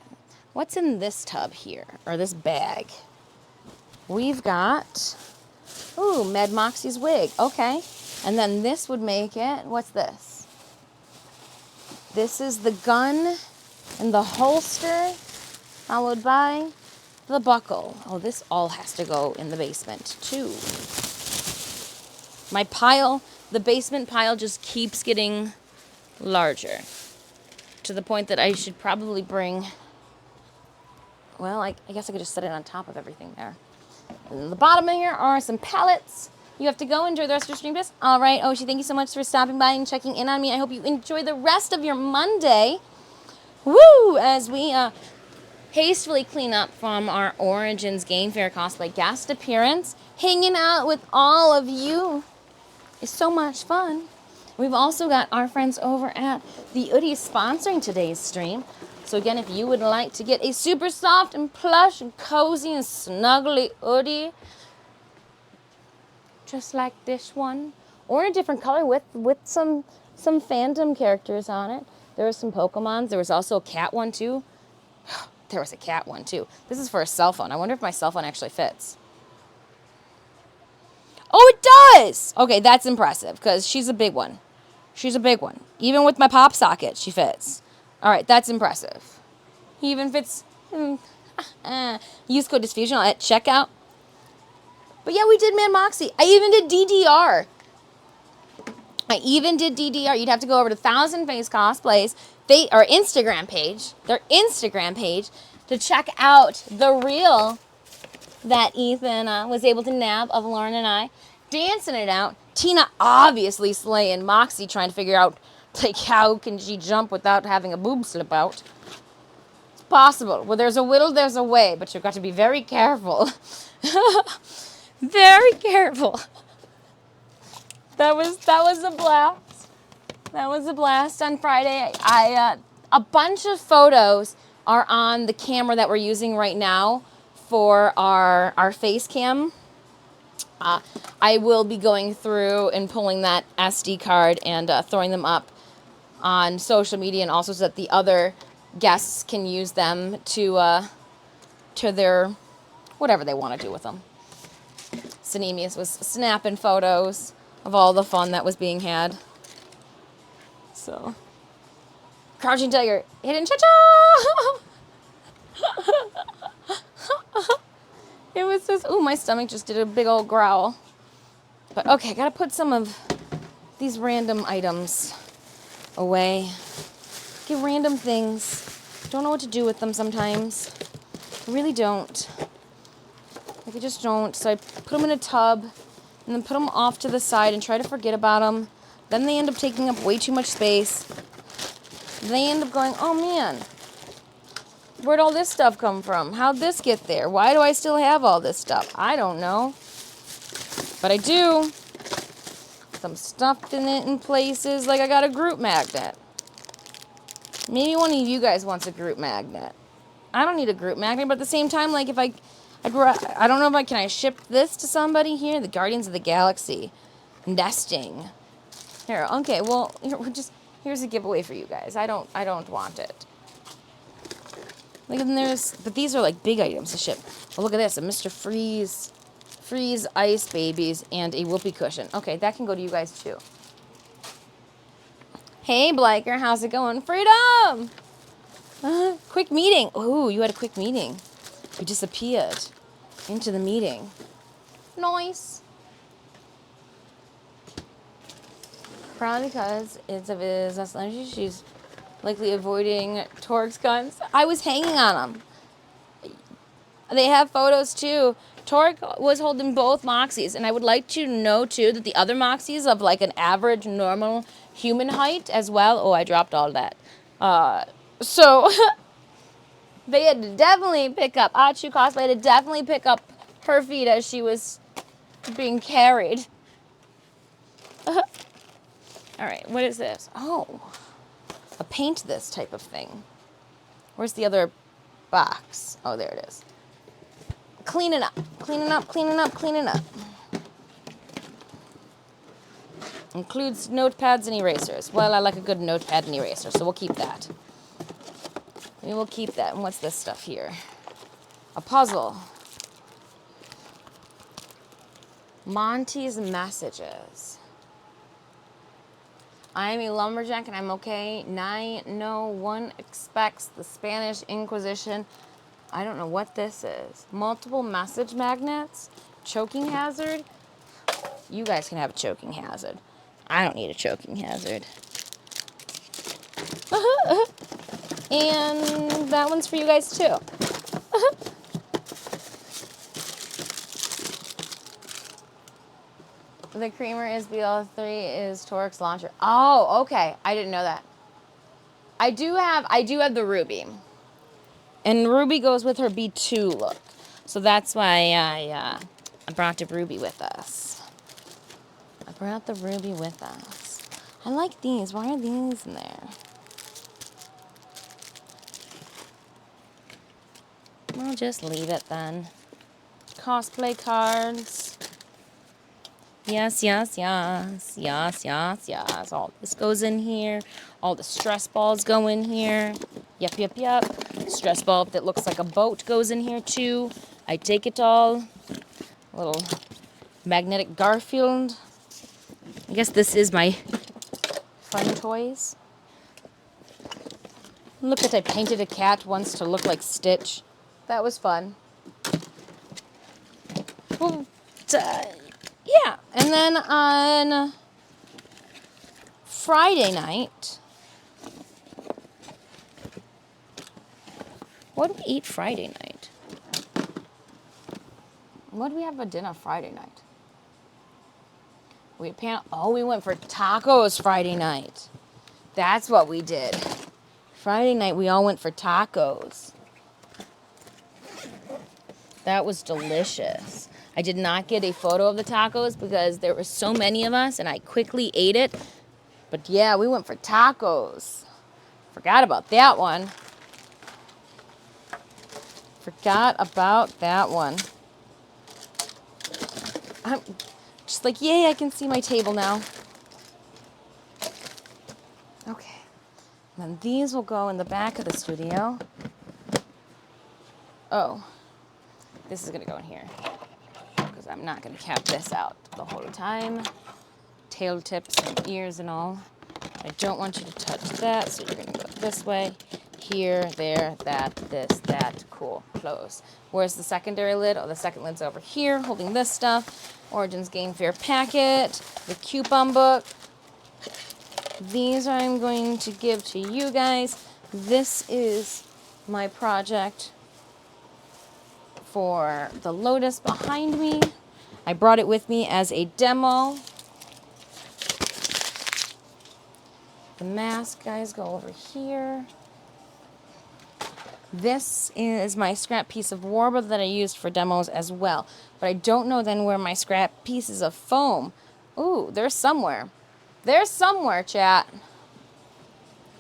what's in this tub here, or this bag? We've got, ooh, Mad Moxie's wig. Okay, and then this would make it, what's this? This is the gun and the holster, followed by the buckle. Oh, this all has to go in the basement, too. My pile, the basement pile just keeps getting larger to the point that I should probably bring, well, I guess I could just set it on top of everything there. And in the bottom here are some pallets. You have to go enjoy the rest of your stream, Chris. All right, Oshi, thank you so much for stopping by and checking in on me. I hope you enjoy the rest of your Monday. Woo! As we hastily clean up from our Origins Game Fair cosplay guest appearance. Hanging out with all of you is so much fun. We've also got our friends over at the Oodie sponsoring today's stream. So again, if you would like to get a super soft and plush and cozy and snuggly Oodie, just like this one, or in a different color with some fandom characters on it. There were some Pokemons. There was also a cat one too. There was a cat one too. This is for a cell phone. I wonder if my cell phone actually fits. Oh, it does! Okay, that's impressive because she's a big one. She's a big one. Even with my pop socket, she fits. All right, that's impressive. He even fits. Use code Disfusional at checkout. But yeah, we did Man Moxie. I even did DDR. You'd have to go over to Thousand Face Cosplays, or Instagram page, their Instagram page, to check out the reel that Ethan was able to nab of Lauren and I, dancing it out. Tina obviously slaying Moxie, trying to figure out, like, how can she jump without having a boob slip out. It's possible. Well, there's a will, there's a way, but you've got to be very careful. Very careful. That was a blast. That was a blast on Friday. A bunch of photos are on the camera that we're using right now for our face cam. I will be going through and pulling that SD card and throwing them up on social media, and also so that the other guests can use them to their whatever they want to do with them. Sinemius was snapping photos of all the fun that was being had. So, Crouching Tiger, Hidden Cha-Cha! It was just, ooh, my stomach just did a big old growl. But okay, gotta put some of these random items away. Get random things. Don't know what to do with them sometimes. I really don't. Like, I just don't. So I put them in a tub and then put them off to the side and try to forget about them. Then they end up taking up way too much space. They end up going, oh man, where'd all this stuff come from? How'd this get there? Why do I still have all this stuff? I don't know. But I do. Some stuff in it in places. Like I got a group magnet. Maybe one of you guys wants a group magnet. I don't need a group magnet, but at the same time, like if I don't know if can I ship this to somebody here? The Guardians of the Galaxy. Nesting. Here, okay, well, here's a giveaway for you guys. I don't want it. Like, and but these are like big items to ship. Oh, look at this, a Mr. Freeze Ice Babies and a whoopee cushion. Okay, that can go to you guys too. Hey, Bliker, how's it going? Freedom! Quick meeting. Ooh, you had a quick meeting. You disappeared into the meeting. Nice. Probably because it's of his energy. She's likely avoiding Torx guns. I was hanging on them. They have photos too. Torque was holding both Moxies, and I would like to know too that the other Moxies of like an average, normal human height as well. Oh, I dropped all that. So they had to definitely pick up, Achu Cosplay had to definitely pick up her feet as she was being carried. All right, what is this? Oh, a paint this type of thing. Where's the other box? Oh, there it is. Cleaning up, cleaning up, cleaning up, cleaning up. Includes notepads and erasers. Well, I like a good notepad and eraser, so we'll keep that. We will keep that. And what's this stuff here? A puzzle. Monty's messages. I am a lumberjack and I'm okay. No one expects the Spanish Inquisition. I don't know what this is. Multiple message magnets. Choking hazard. You guys can have a choking hazard. I don't need a choking hazard. And that one's for you guys too. The creamer is BL3 is Torque's launcher. Oh, okay. I didn't know that. I do have the ruby. And ruby goes with her B2 look. So that's why I brought the ruby with us. I brought the ruby with us. I like these. Why are these in there? I'll just leave it then. Cosplay cards. Yes, yes, yes. Yes, yes, yes. All this goes in here. All the stress balls go in here. Yep, yep, yep. Stress ball that looks like a boat goes in here too. I take it all. A little magnetic Garfield. I guess this is my fun toys. Look at, I painted a cat once to look like Stitch. That was fun. Well, yeah. And then on Friday night, what did we eat Friday night? What did we have for dinner Friday night? We went for tacos Friday night. That's what we did. Friday night, we all went for tacos. That was delicious. I did not get a photo of the tacos because there were so many of us and I quickly ate it. But yeah, we went for tacos. Forgot about that one. Forgot about that one. I'm just like, yay, I can see my table now. Okay. And then these will go in the back of the studio. Oh. This is going to go in here. Because I'm not going to cap this out the whole time. Tail tips and ears and all. I don't want you to touch that, so you're going to go this way. Here, there, that, this, that. Cool. Close. Where's the secondary lid? Oh, the second lid's over here, holding this stuff. Origins Game Fair packet. The coupon book. These I'm going to give to you guys. This is my project for the Lotus behind me. I brought it with me as a demo. The mask, guys, go over here. This is my scrap piece of Warble that I used for demos as well. But I don't know then where my scrap pieces of foam. Ooh, they're somewhere. They're somewhere, chat.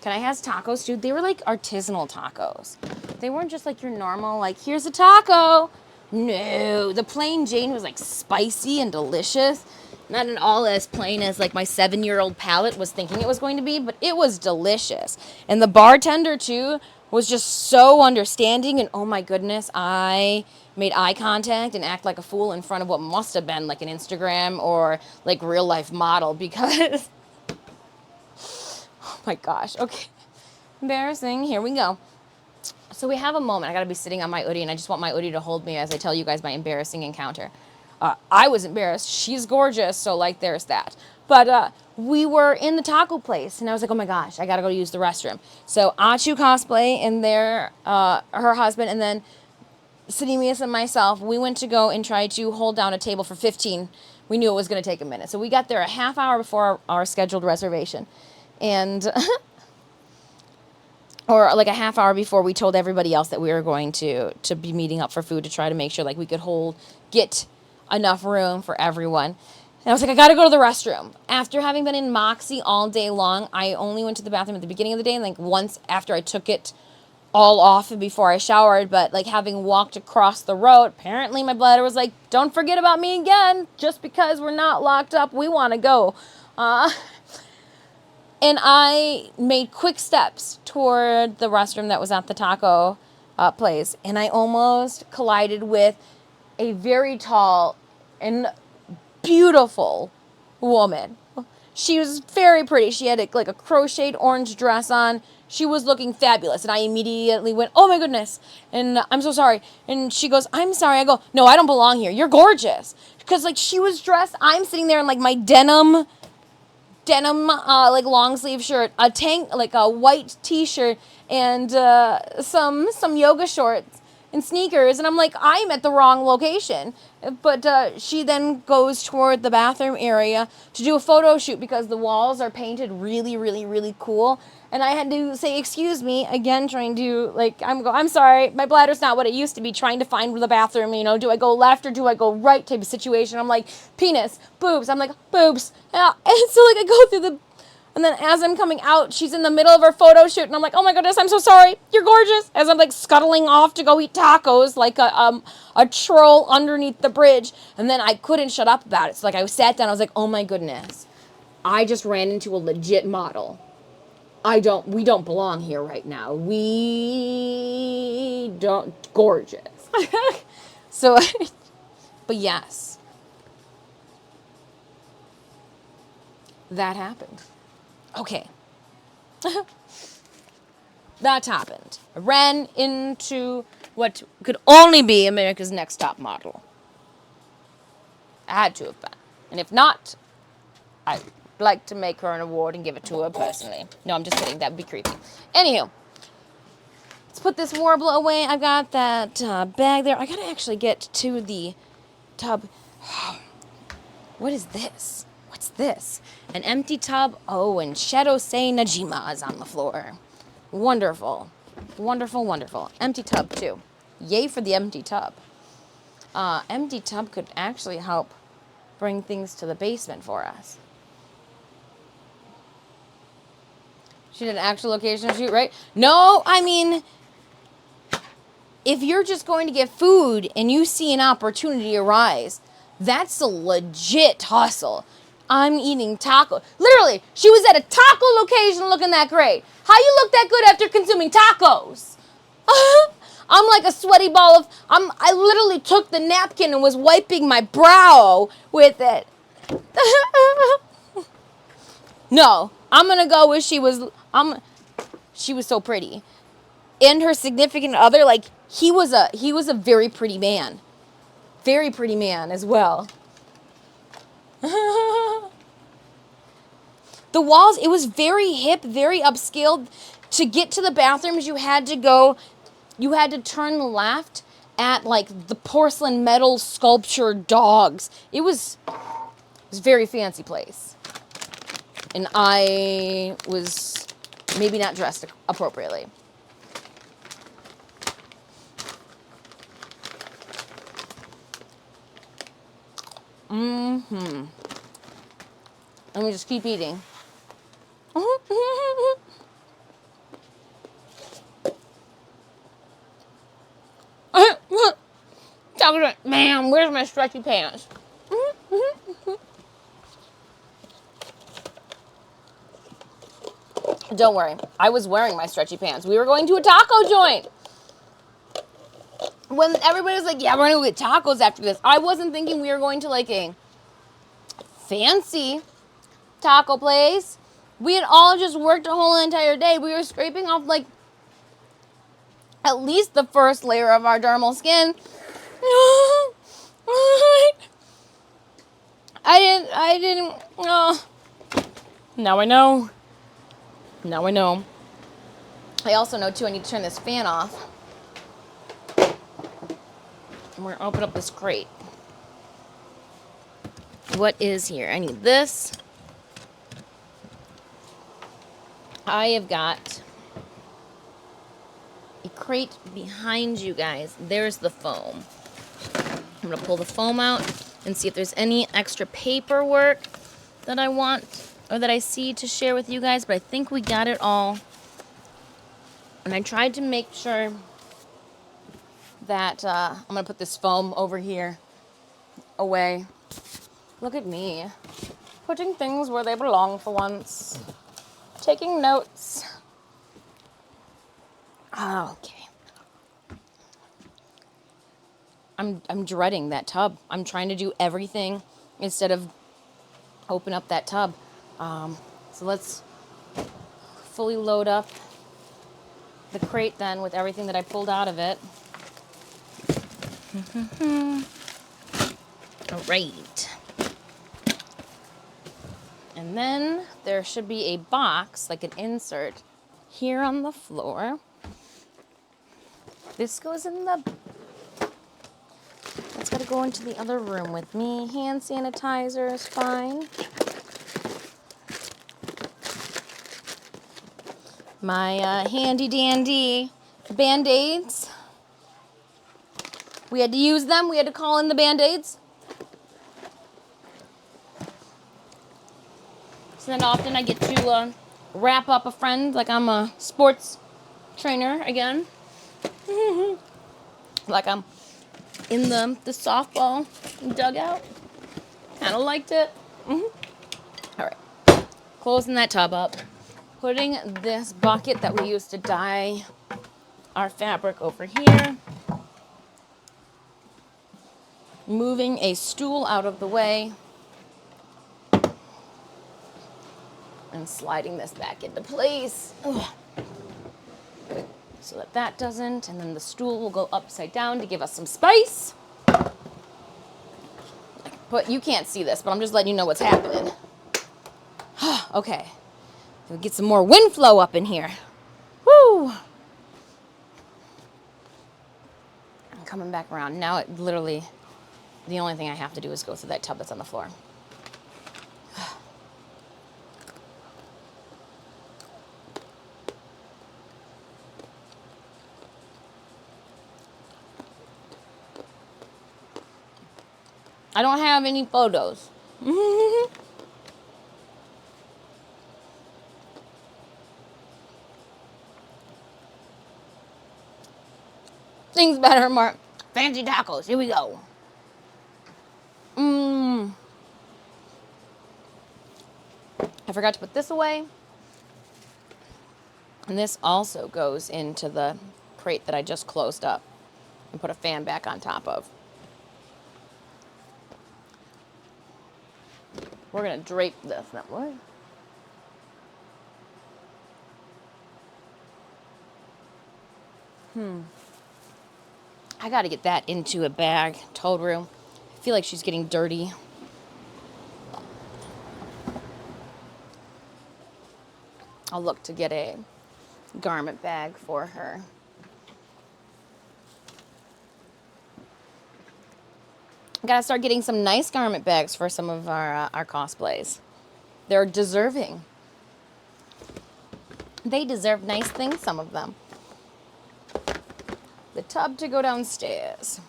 Can I have tacos, dude? They were like artisanal tacos. They weren't just like your normal, like, here's a taco. No, the plain Jane was like spicy and delicious. Not at all as plain as like my 7-year-old palate was thinking it was going to be, but it was delicious. And the bartender too was just so understanding, and oh my goodness, I made eye contact and act like a fool in front of what must have been like an Instagram or like real life model because, oh my gosh, okay, embarrassing, here we go. So we have a moment. I gotta be sitting on my Oodie, and I just want my Oodie to hold me as I tell you guys my embarrassing encounter. I was embarrassed. She's gorgeous, so like there's that. But we were in the taco place, and I was like, oh my gosh, I gotta go use the restroom. So Achu Cosplay and her husband, and then Sidemius and myself, we went to go and try to hold down a table for 15. We knew it was going to take a minute. So we got there a half hour before our scheduled reservation. And, or like a half hour before we told everybody else that we were going to be meeting up for food to try to make sure like we could get enough room for everyone. And I was like, I got to go to the restroom. After having been in Moxie all day long, I only went to the bathroom at the beginning of the day and like once after I took it all off and before I showered, but like having walked across the road, apparently my bladder was like, don't forget about me again. Just because we're not locked up, we want to go. And I made quick steps toward the restroom that was at the taco place, and I almost collided with a very tall and beautiful woman. She was very pretty. She had like a crocheted orange dress on. She was looking fabulous. And I immediately went, oh my goodness. And I'm so sorry. And she goes, I'm sorry. I go, no, I don't belong here. You're gorgeous. Because like she was dressed, I'm sitting there in like my denim like long sleeve shirt, a tank, like a white t-shirt and some yoga shorts and sneakers. And I'm like, I'm at the wrong location. But she then goes toward the bathroom area to do a photo shoot because the walls are painted really, really, really cool. And I had to say, excuse me, again, trying to, like, I'm sorry, my bladder's not what it used to be, trying to find the bathroom, you know, do I go left or do I go right type of situation. I'm like, penis, boobs. I'm like, boobs. Yeah. And so, like, I go through and then as I'm coming out, she's in the middle of her photo shoot, and I'm like, oh my goodness, I'm so sorry, you're gorgeous. As I'm, like, scuttling off to go eat tacos like a troll underneath the bridge. And then I couldn't shut up about it. So, like, I sat down, I was like, oh my goodness, I just ran into a legit model. We don't belong here right now. We don't, gorgeous. So, but yes, that happened. Okay. That happened. I ran into what could only be America's Next Top Model. I had to have been. And if not, I'd like to make her an award and give it to her personally. No, I'm just kidding. That would be creepy. Anywho, let's put this warble away. I've got that bag there. I got to actually get to the tub. What is this? What's this? An empty tub. Oh, and Shadosei Najima is on the floor. Wonderful. Wonderful, wonderful. Empty tub, too. Yay for the empty tub. Empty tub could actually help bring things to the basement for us. She did an actual location shoot, right? No, I mean, if you're just going to get food and you see an opportunity arise, that's a legit hustle. I'm eating taco. Literally, she was at a taco location looking that great. How you look that good after consuming tacos? I'm like a sweaty ball of... I literally took the napkin and was wiping my brow with it. No, I'm going to go with she was so pretty. And her significant other, like, he was a very pretty man. Very pretty man as well. The walls, it was very hip, very upscale. To get to the bathrooms, you had to turn left at, like, the porcelain metal sculptured dogs. It was a very fancy place. And I was maybe not dressed appropriately. Mm-hmm. Let me just keep eating. Ma'am, where's my stretchy pants? Don't worry. I was wearing my stretchy pants. We were going to a taco joint. When everybody was like, yeah, we're going to go get tacos after this, I wasn't thinking we were going to, like, a fancy taco place. We had all just worked a whole entire day. We were scraping off, like, at least the first layer of our dermal skin. I didn't, now I know. Now I know. I also know, too, I need to turn this fan off. we're gonna open up this crate. What is here? I need this. I have got a crate behind you guys. There's the foam. I'm gonna pull the foam out and see if there's any extra paperwork that I want or that I see to share with you guys, but I think we got it all. And I tried to make sure that I'm gonna put this foam over here away. Look at me, putting things where they belong for once. Taking notes. Okay. I'm dreading that tub. I'm trying to do everything instead of open up that tub. So let's fully load up the crate then with everything that I pulled out of it. All right. And then there should be a box, like an insert, here on the floor. This goes in the... It's got to go into the other room with me. Hand sanitizer is fine. My handy dandy Band-Aids. We had to use them. We had to call in the Band-Aids. So then often I get to wrap up a friend like I'm a sports trainer again. Like I'm in the softball dugout. Kind of liked it. All right. Closing that tub up. Putting this bucket that we used to dye our fabric over here. Moving a stool out of the way. And sliding this back into place. Ugh. So that that doesn't, and then the stool will go upside down to give us some space. But you can't see this, but I'm just letting you know what's happening. Okay. We'll get some more wind flow up in here. Woo! I'm coming back around. Now it literally, the only thing I have to do is go through that tub that's on the floor. I don't have any photos. Things better, Mark. Fancy tacos. Here we go. I forgot to put this away. And this also goes into the crate that I just closed up and put a fan back on top of. We're going to drape this. What? I got to get that into a bag. Toadru. I feel like she's getting dirty. I'll look to get a garment bag for her. Gotta start getting some nice garment bags for some of our cosplays. They're deserving. They deserve nice things, some of them. The tub to go downstairs.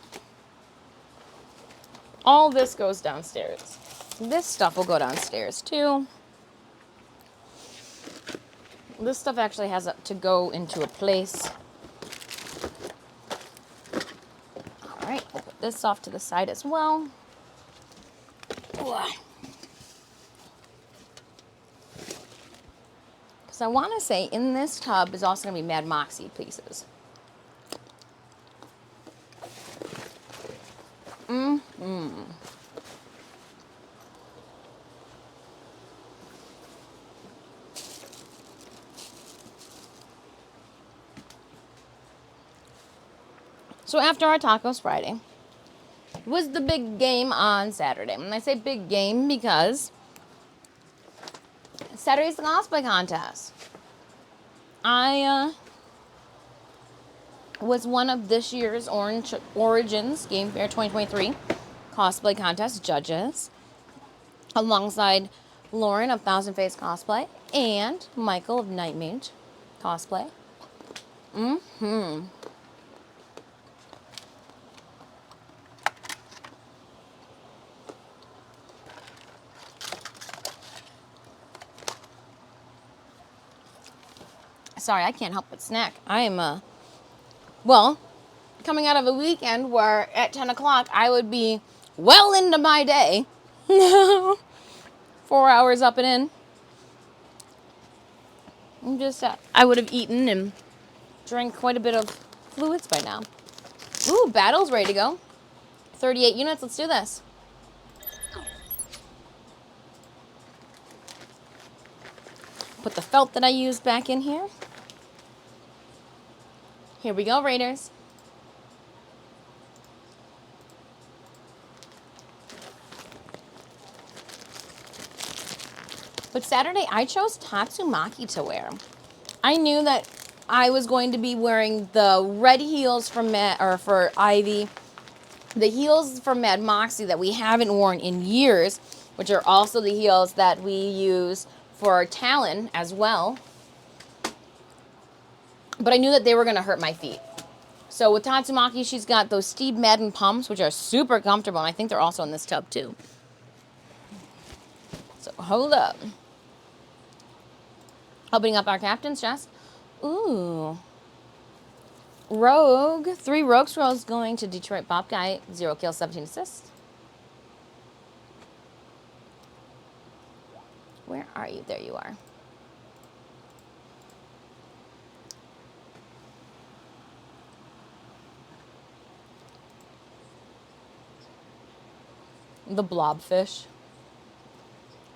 All this goes downstairs. This stuff will go downstairs too. This stuff actually has to go into a place. All right, we'll put this off to the side as well. Because I want to say in this tub is also going to be Mad Moxie pieces. So after our Tacos Friday was the big game on Saturday. And I say big game because Saturday's the cosplay contest. I was one of this year's Origins Game Fair 2023 cosplay contest judges, alongside Lauren of Thousand Face Cosplay and Michael of Night Mage Cosplay. Sorry, I can't help but snack. I am, well, coming out of a weekend where at 10 o'clock I would be well into my day. 4 hours up and in. I'm just, I would have eaten and drank quite a bit of fluids by now. Ooh, battle's ready to go. 38 units, let's do this. Put the felt that I used back in here. Here we go, Raiders. But Saturday, I chose Tatsumaki to wear. I knew that I was going to be wearing the red heels from for Ivy, the heels from Mad Moxie that we haven't worn in years, which are also the heels that we use for Talon as well. But I knew that they were going to hurt my feet. So with Tatsumaki, she's got those Steve Madden pumps, which are super comfortable, and I think they're also in this tub too. So hold up. Opening up our captain's chest. Ooh. Rogue. 3 Rogue Scrolls going to Detroit Pop Guy. 0 kills, 17 assists. Where are you? There you are. The blobfish.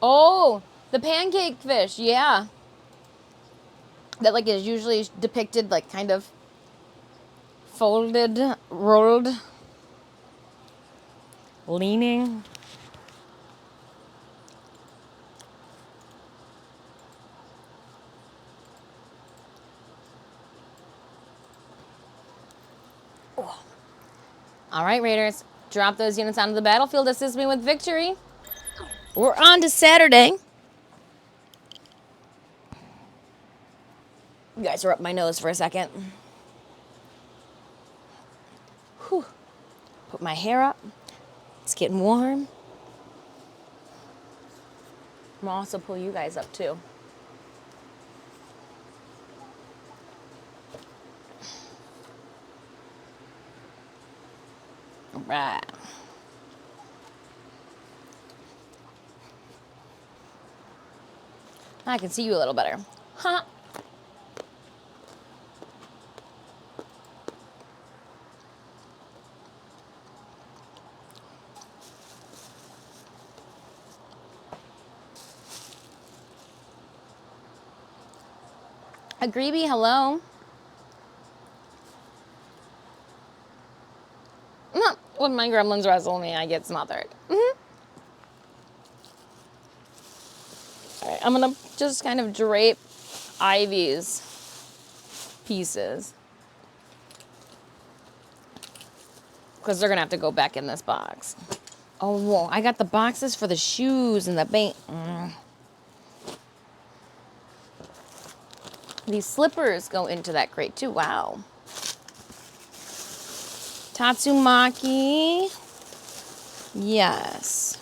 Oh, the pancake fish. Yeah. That like is usually depicted like kind of folded, rolled, leaning. Oh. All right, Raiders. Drop those units onto the battlefield. Assist me with victory. We're on to Saturday. You guys are up my nose for a second. Whew. Put my hair up. It's getting warm. I'm gonna also pull you guys up too. All right. I can see you a little better. Huh? Agreeby, hello. When my gremlins wrestle me, I get smothered. All right, I'm gonna just kind of drape Ivy's pieces because they're gonna have to go back in this box. Oh, whoa, I got the boxes for the shoes and the paint. These slippers go into that crate too. Wow. Tatsumaki. Yes.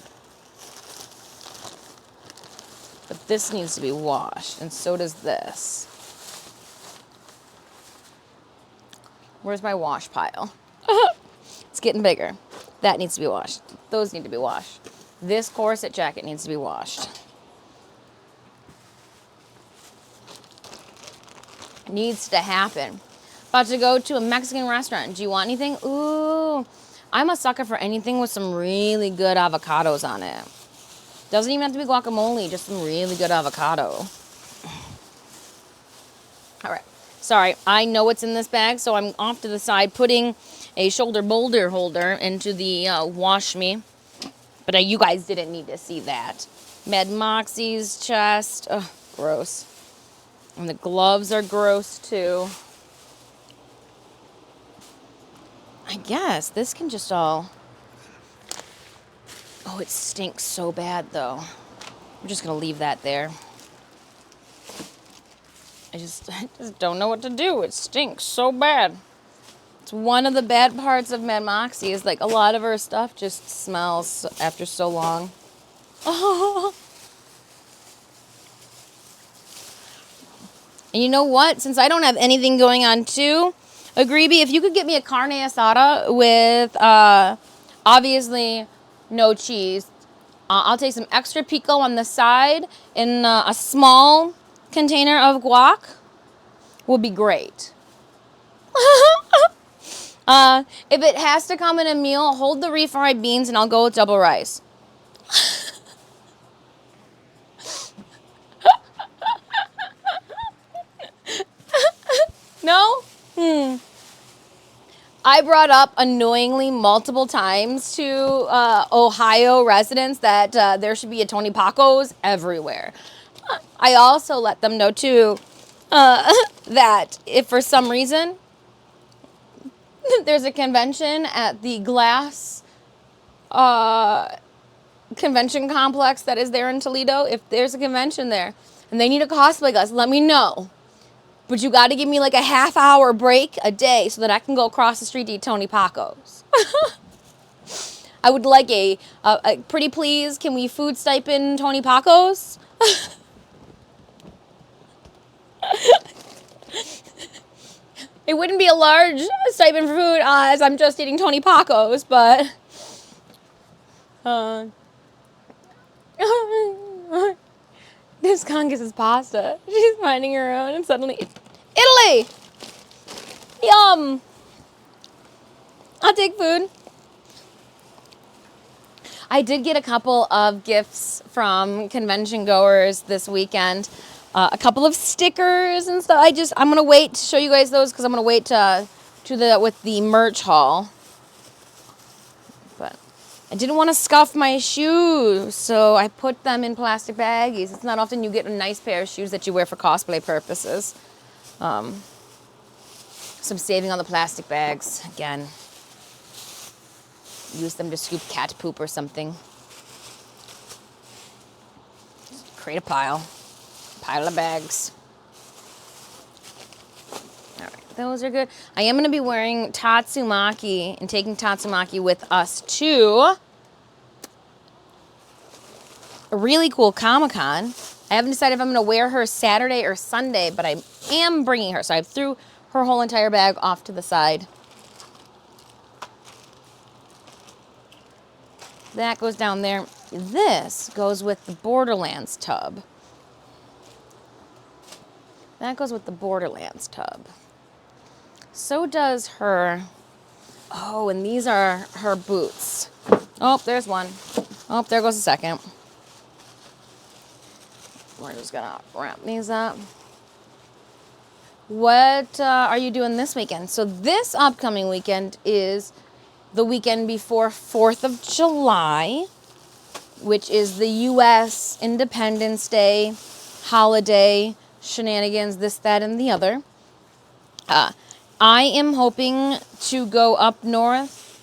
But this needs to be washed, and so does this. Where's my wash pile? It's getting bigger. That needs to be washed. Those need to be washed. This corset jacket needs to be washed. Needs to happen. About to go to a Mexican restaurant. Do you want anything? Ooh, I'm a sucker for anything with some really good avocados on it. Doesn't even have to be guacamole, just some really good avocado. All right. Sorry, I know what's in this bag, so I'm off to the side putting a shoulder boulder holder into the wash me. But you guys didn't need to see that. Mad Moxie's chest. Ugh, gross. And the gloves are gross too. I guess this can just all... Oh, it stinks so bad, though. I'm just going to leave that there. I just don't know what to do. It stinks so bad. It's one of the bad parts of Mad Moxie is like a lot of her stuff just smells after so long. Oh. And you know what? Since I don't have anything going on too, Agreeby, if you could get me a carne asada with obviously no cheese. I'll take some extra pico on the side and a small container of guac would be great. If it has to come in a meal, hold the refried beans and I'll go with double rice. No? I brought up annoyingly multiple times to Ohio residents that there should be a Tony Paco's everywhere. I also let them know too that if for some reason there's a convention at the Glass convention complex that is there in Toledo, if there's a convention there and they need a cosplay guest, let me know. But you got to give me like a half-hour break a day so that I can go across the street to eat Tony Paco's. I would like a pretty please, can we food stipend Tony Paco's? It wouldn't be a large stipend for food as I'm just eating Tony Paco's, but... This Congus is pasta. She's minding her own and suddenly... Italy! Yum! I'll take food. I did get a couple of gifts from convention goers this weekend. A couple of stickers and stuff. I'm going to wait to show you guys those because I'm going to wait with the merch haul. But I didn't want to scuff my shoes, so I put them in plastic baggies. It's not often you get a nice pair of shoes that you wear for cosplay purposes. So I'm saving on the plastic bags again. Use them to scoop cat poop or something. Just create a pile of bags. All right, those are good. I am going to be wearing Tatsumaki and taking Tatsumaki with us to a really cool Comic-Con. I haven't decided if I'm going to wear her Saturday or Sunday, but I am bringing her. So I threw her whole entire bag off to the side. That goes down there. This goes with the Borderlands tub. That goes with the Borderlands tub. So does her... Oh, and these are her boots. Oh, there's one. Oh, there goes the second. We're just gonna wrap these up. What are you doing this weekend? So this upcoming weekend is the weekend before 4th of July, which is the U.S. Independence Day holiday shenanigans, this, that, and the other. I am hoping to go up north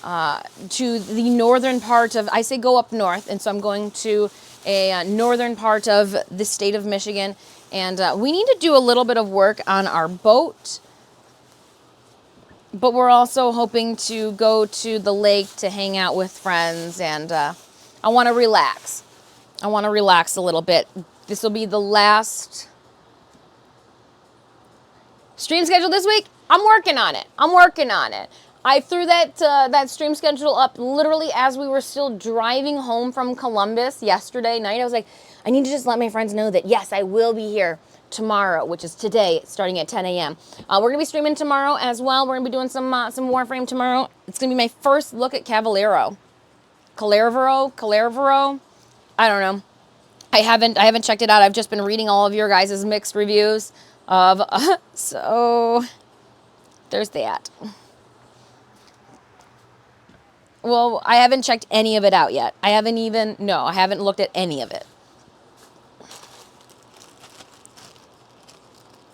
to the northern part of, I say go up north, and so I'm going to a northern part of the state of Michigan, and we need to do a little bit of work on our boat, but we're also hoping to go to the lake to hang out with friends, and I want to relax. I want to relax a little bit. This will be the last stream schedule this week. I'm working on it. I threw that stream schedule up literally as we were still driving home from Columbus yesterday night. I was like, I need to just let my friends know that, yes, I will be here tomorrow, which is today, starting at 10 a.m. We're going to be streaming tomorrow as well. We're going to be doing some Warframe tomorrow. It's going to be my first look at Cavalero. Calavero? I don't know. I haven't checked it out. I've just been reading all of your guys' mixed reviews of, so there's that. Well, I haven't checked any of it out yet. I haven't looked at any of it.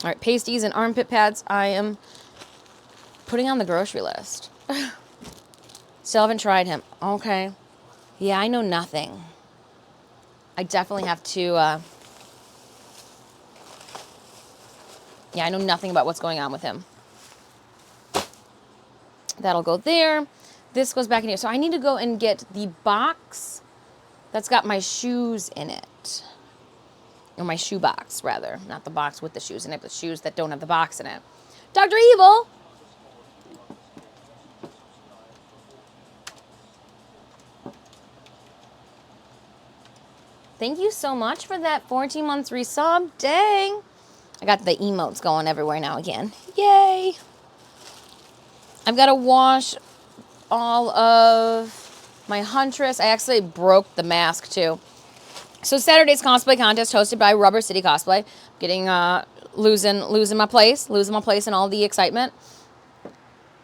All right, pasties and armpit pads I am putting on the grocery list. Still haven't tried him. Okay. Yeah, I know nothing. I definitely have to, yeah, I know nothing about what's going on with him. That'll go there. This goes back in here. So I need to go and get the box that's got my shoes in it. Or my shoe box, rather. Not the box with the shoes in it, but shoes that don't have the box in it. Dr. Evil! Thank you so much for that 14 months resub. Dang! I got the emotes going everywhere now again. Yay! I've got to wash all of my Huntress. I actually broke the mask, too. So Saturday's cosplay contest hosted by Rubber City Cosplay. Getting, losing my place in all the excitement.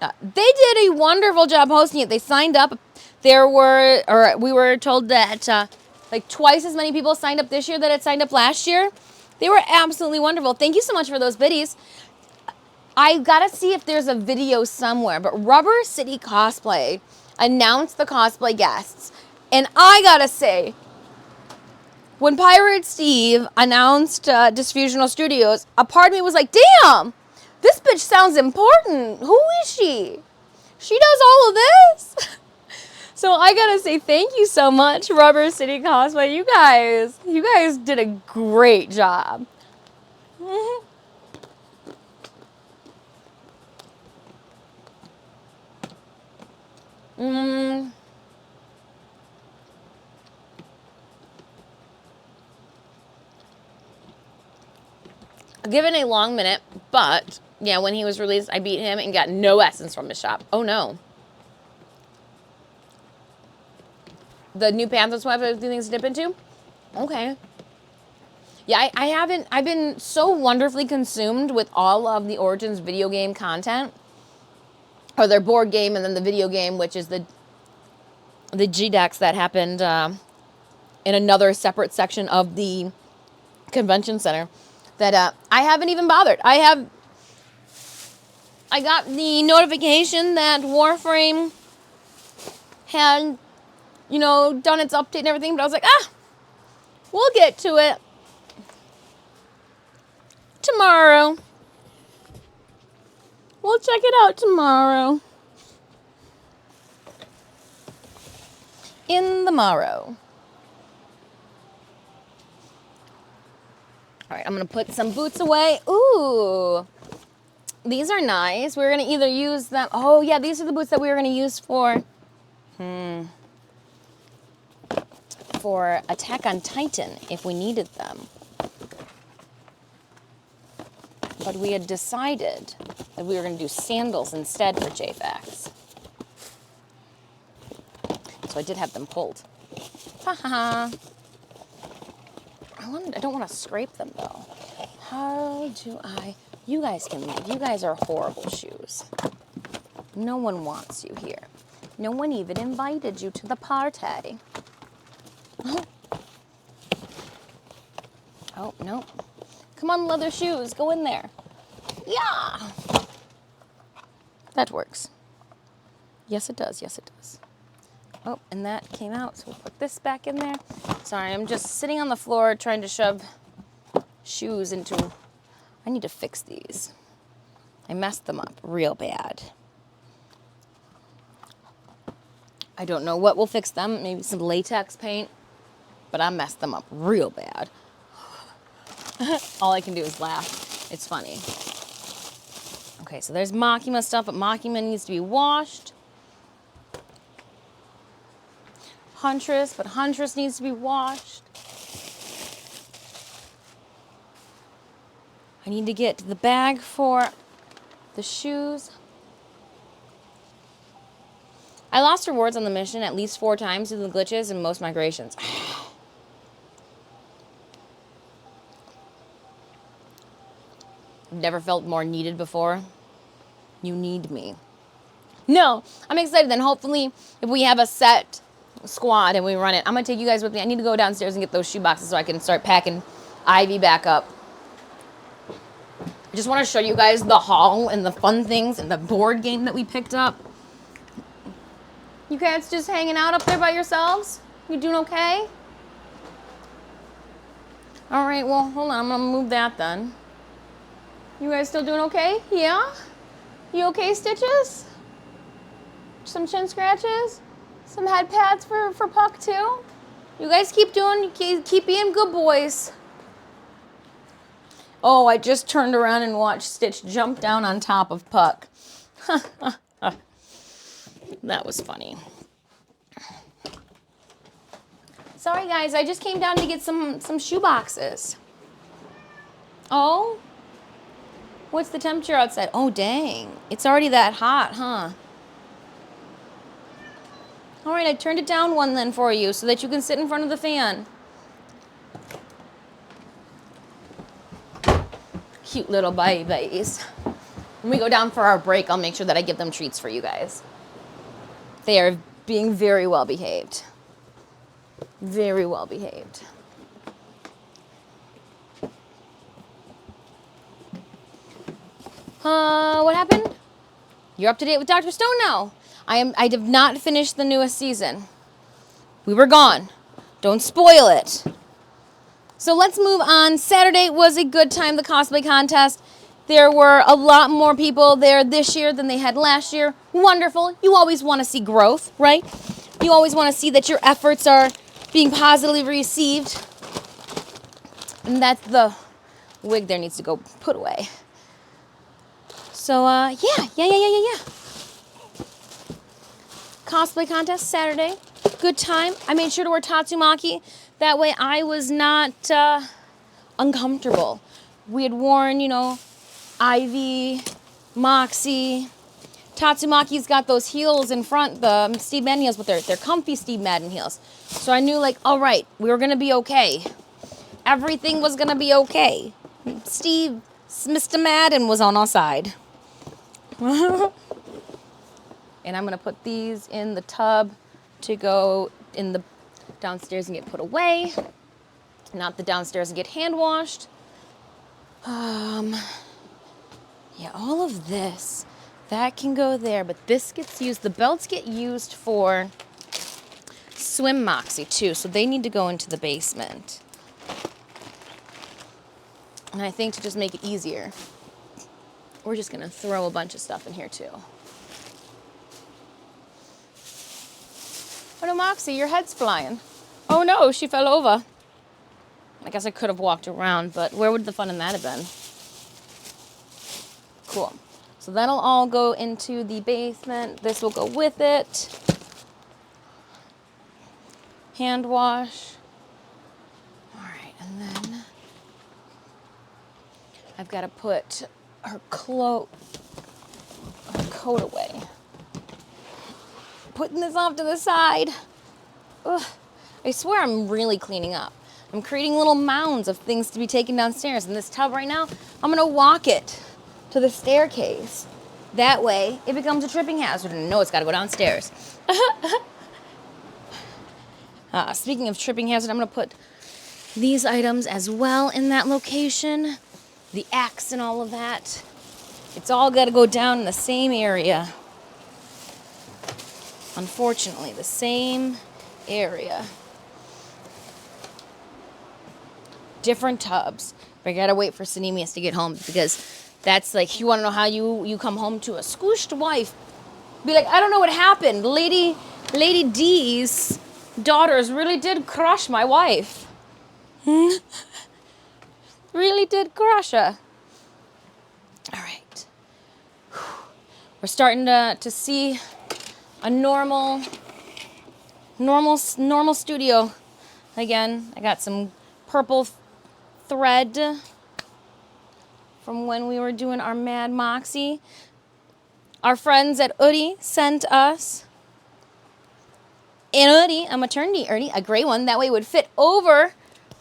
They did a wonderful job hosting it. They signed up. We were told that like twice as many people signed up this year that had signed up last year. They were absolutely wonderful. Thank you so much for those biddies. I gotta see if there's a video somewhere, but Rubber City Cosplay announced the cosplay guests. And I gotta say, when Pirate Steve announced Disfusional Studios, a part of me was like, damn, this bitch sounds important. Who is she? She does all of this? So I gotta say thank you so much, Rubber City Cosplay. You guys did a great job. Given a long minute, but yeah, when he was released, I beat him and got no essence from his shop. Oh no. The new Panthers will have things to dip into? Okay. Yeah, I've been so wonderfully consumed with all of the Origins video game content. Or their board game and then the video game, which is the GDEX that happened in another separate section of the convention center. That I haven't even bothered. I got the notification that Warframe had, done its update and everything, but I was like, we'll get to it tomorrow. We'll check it out tomorrow. In the morrow. All right, I'm going to put some boots away. Ooh, these are nice. We're going to either use them. Oh, yeah, these are the boots that we were going to use for Attack on Titan if we needed them. But we had decided that we were going to do sandals instead for JFAX. So I did have them pulled. Ha-ha. I don't want to scrape them, though. How do I... You guys can leave. You guys are horrible shoes. No one wants you here. No one even invited you to the party. Oh, no. Come on, leather shoes. Go in there. Yeah! That works. Yes, it does. Yes, it does. Oh, and that came out, so we'll put this back in there. Sorry, I'm just sitting on the floor trying to shove shoes into... I need to fix these. I messed them up real bad. I don't know what will fix them. Maybe some latex paint. But I messed them up real bad. All I can do is laugh. It's funny. Okay, so there's Makima stuff, but Makima needs to be washed. Huntress, but Huntress needs to be washed. I need to get the bag for the shoes. I lost rewards on the mission at least 4 times due to the glitches in most migrations. Never felt more needed before. You need me. No, I'm excited. Then hopefully if we have a set squad and we run it, I'm going to take you guys with me. I need to go downstairs and get those shoe boxes so I can start packing Ivy back up. I just want to show you guys the haul and the fun things and the board game that we picked up. You cats just hanging out up there by yourselves? You doing okay? All right, well, hold on. I'm going to move that then. You guys still doing okay? Yeah? You okay, Stitches? Some chin scratches? Some head pats for Puck, too? You guys keep being good boys. Oh, I just turned around and watched Stitch jump down on top of Puck. That was funny. Sorry, guys. I just came down to get some shoe boxes. Oh? What's the temperature outside? Oh, dang. It's already that hot, huh? All right, I turned it down one then for you so that you can sit in front of the fan. Cute little babies. When we go down for our break, I'll make sure that I give them treats for you guys. They are being very well behaved. Very well behaved. What happened? You're up to date with Dr. Stone now. I have not finished the newest season. We were gone. Don't spoil it. So let's move on. Saturday was a good time, the cosplay contest. There were a lot more people there this year than they had last year. Wonderful. You always want to see growth, right? You always want to see that your efforts are being positively received. And that's the wig there needs to go put away. So, yeah. Cosplay contest Saturday. Good time. I made sure to wear Tatsumaki. That way I was not uncomfortable. We had worn, Ivy, Moxie. Tatsumaki's got those heels in front, the Steve Madden heels, but they're comfy Steve Madden heels. So I knew, all right, we were going to be okay. Everything was going to be okay. Mr. Madden was on our side. And I'm going to put these in the tub to go in the downstairs and get put away. Not the downstairs and get hand washed. Yeah, all of this, that can go there, but this gets used, the belts get used for swim Moxie too, so they need to go into the basement. And I think to just make it easier, we're just gonna throw a bunch of stuff in here too. Oh no, Moxie, your head's flying. Oh no, she fell over. I guess I could have walked around, but where would the fun in that have been? Cool. So that'll all go into the basement. This will go with it. Hand wash. All right, and then I've got to put her coat away. Putting this off to the side. Ugh. I swear I'm really cleaning up. I'm creating little mounds of things to be taken downstairs. In this tub right now, I'm going to walk it to the staircase. That way, it becomes a tripping hazard. And no, it's got to go downstairs. Speaking of tripping hazard, I'm going to put these items as well in that location. The axe and all of that. It's all got to go down in the same area. Unfortunately, the same area. Different tubs. But I gotta wait for Sinemius to get home because that's you want to know how you come home to a squished wife. Be like, I don't know what happened. Lady D's daughters really did crush my wife. Really did crush her. All right. We're starting to see a normal studio again. I got some purple thread from when we were doing our Mad Moxie. Our friends at Oodie sent us an Oodie, a maternity Oodie, a gray one. That way it would fit over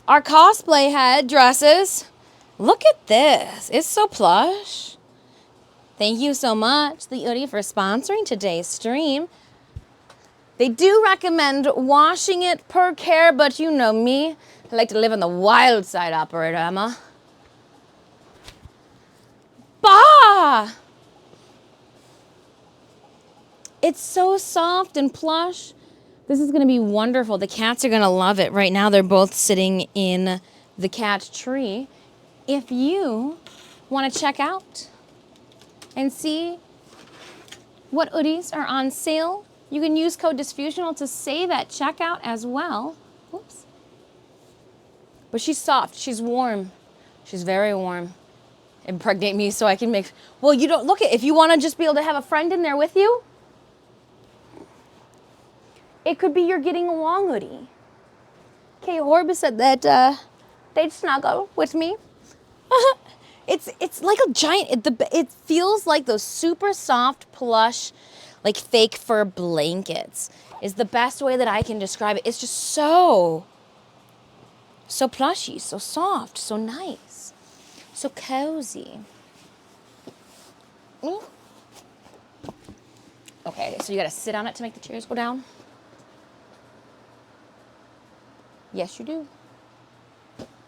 our cosplay head dresses. Look at this. It's so plush. Thank you so much, the Oodie, for sponsoring today's stream. They do recommend washing it per care, but you know me. I like to live on the wild side, Operator Emma. Bah! It's so soft and plush. This is going to be wonderful. The cats are going to love it. Right now, they're both sitting in the cat tree. If you want to check out and see what Oodies are on sale, you can use code Disfusional to save at checkout as well. Oops. But she's soft. She's warm. She's very warm. Impregnate me so I can make... Well, you don't... Look, if you want to just be able to have a friend in there with you, it could be your getting along Oodie. Kay Horb said that they'd snuggle with me. It's like a giant... It feels like those super soft, plush, like fake fur blankets is the best way that I can describe it. It's just so plushy, so soft, so nice, so cozy. Mm. Okay, so you gotta sit on it to make the chairs go down? Yes, you do.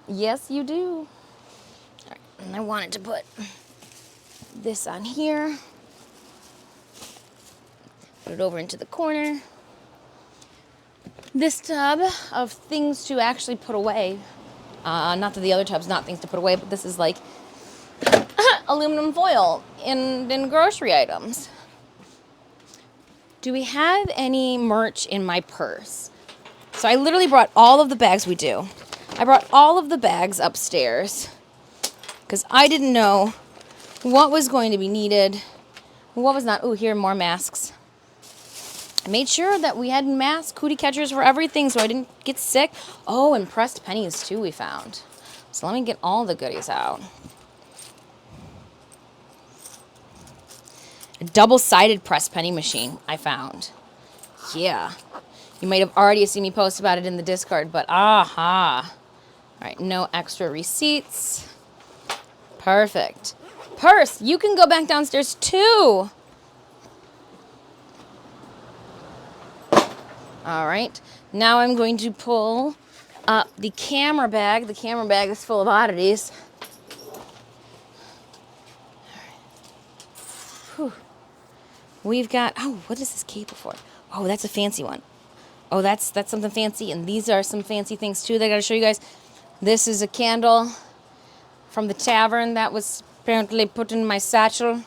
Yes, you do. All right, and I wanted to put this on here. Put it over into the corner. This tub of things to actually put away. Not that the other tub's not things to put away, but this is like aluminum foil in grocery items. Do we have any merch in my purse? So I literally brought all of the bags we do. I brought all of the bags upstairs because I didn't know what was going to be needed, what was not. Oh, here are more masks. I made sure that we had mask cootie catchers for everything so I didn't get sick. Oh, and pressed pennies too we found. So let me get all the goodies out. A double-sided pressed penny machine I found. Yeah. You might have already seen me post about it in the Discord, but aha. All right, no extra receipts. Perfect. Purse, you can go back downstairs too. All right, now I'm going to pull up the camera bag. The camera bag is full of oddities. Whew. We've got, oh, what is this cable for? Oh, that's a fancy one. Oh, that's something fancy, and these are some fancy things too that I gotta show you guys. This is a candle from the tavern that was apparently put in my satchel.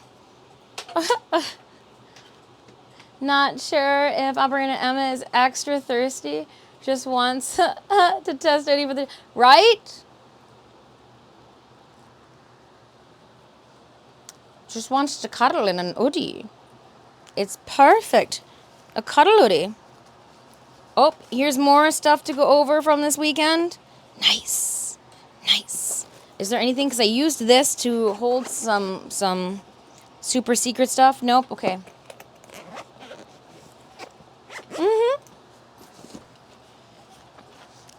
Not sure if Operator Emma is extra thirsty. Just wants to test any for the... Right? Just wants to cuddle in an Oodie. It's perfect. A cuddle Oodie. Oh, here's more stuff to go over from this weekend. Nice. Nice. Is there anything? Because I used this to hold some super secret stuff. Nope. Okay.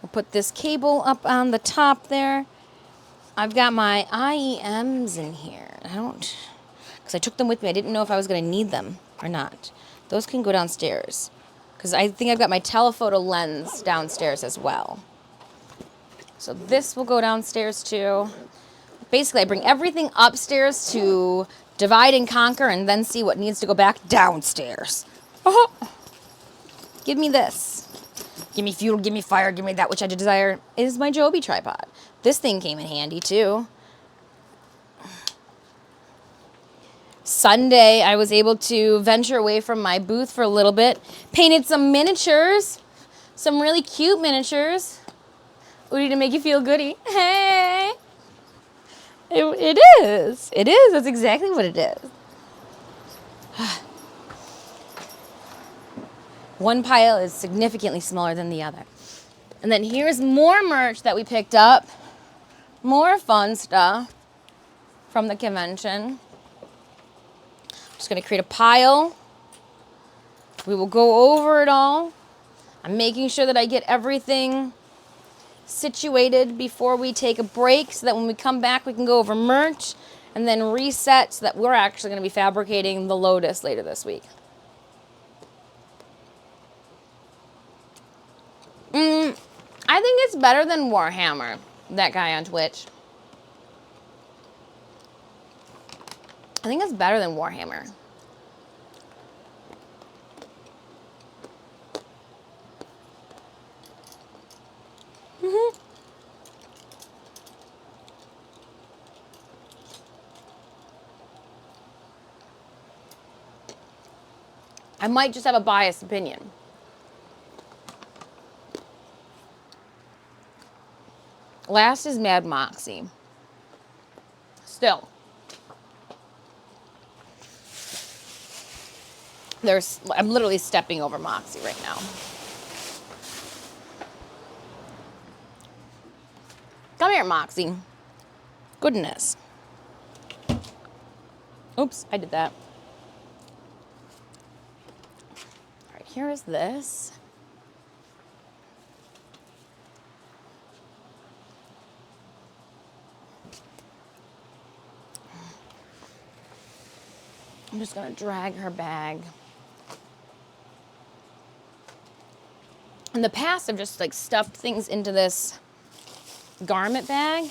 I'll put this cable up on the top there. I've got my IEMs in here. Because I took them with me. I didn't know if I was going to need them or not. Those can go downstairs. Because I think I've got my telephoto lens downstairs as well. So this will go downstairs too. Basically, I bring everything upstairs to divide and conquer and then see what needs to go back downstairs. Oh. Give me this. Give me fuel, give me fire, give me that which I desire. It is my Joby tripod. This thing came in handy too. Sunday, I was able to venture away from my booth for a little bit. Painted some miniatures. Some really cute miniatures. Oodie to make you feel goody. Hey! It is. It is. That's exactly what it is. One pile is significantly smaller than the other. And then here's more merch that we picked up. More fun stuff from the convention. Just going to create a pile. We will go over it all. I'm making sure that I get everything situated before we take a break so that when we come back we can go over merch and then reset so that we're actually going to be fabricating the Lotus later this week. I think it's better than Warhammer, that guy on Twitch. I think it's better than Warhammer. I might just have a biased opinion. Last is Mad Moxie. Still. I'm literally stepping over Moxie right now. Come here, Moxie. Goodness. Oops, I did that. All right, here is this. I'm just gonna drag her bag. In the past, I've just like stuffed things into this garment bag.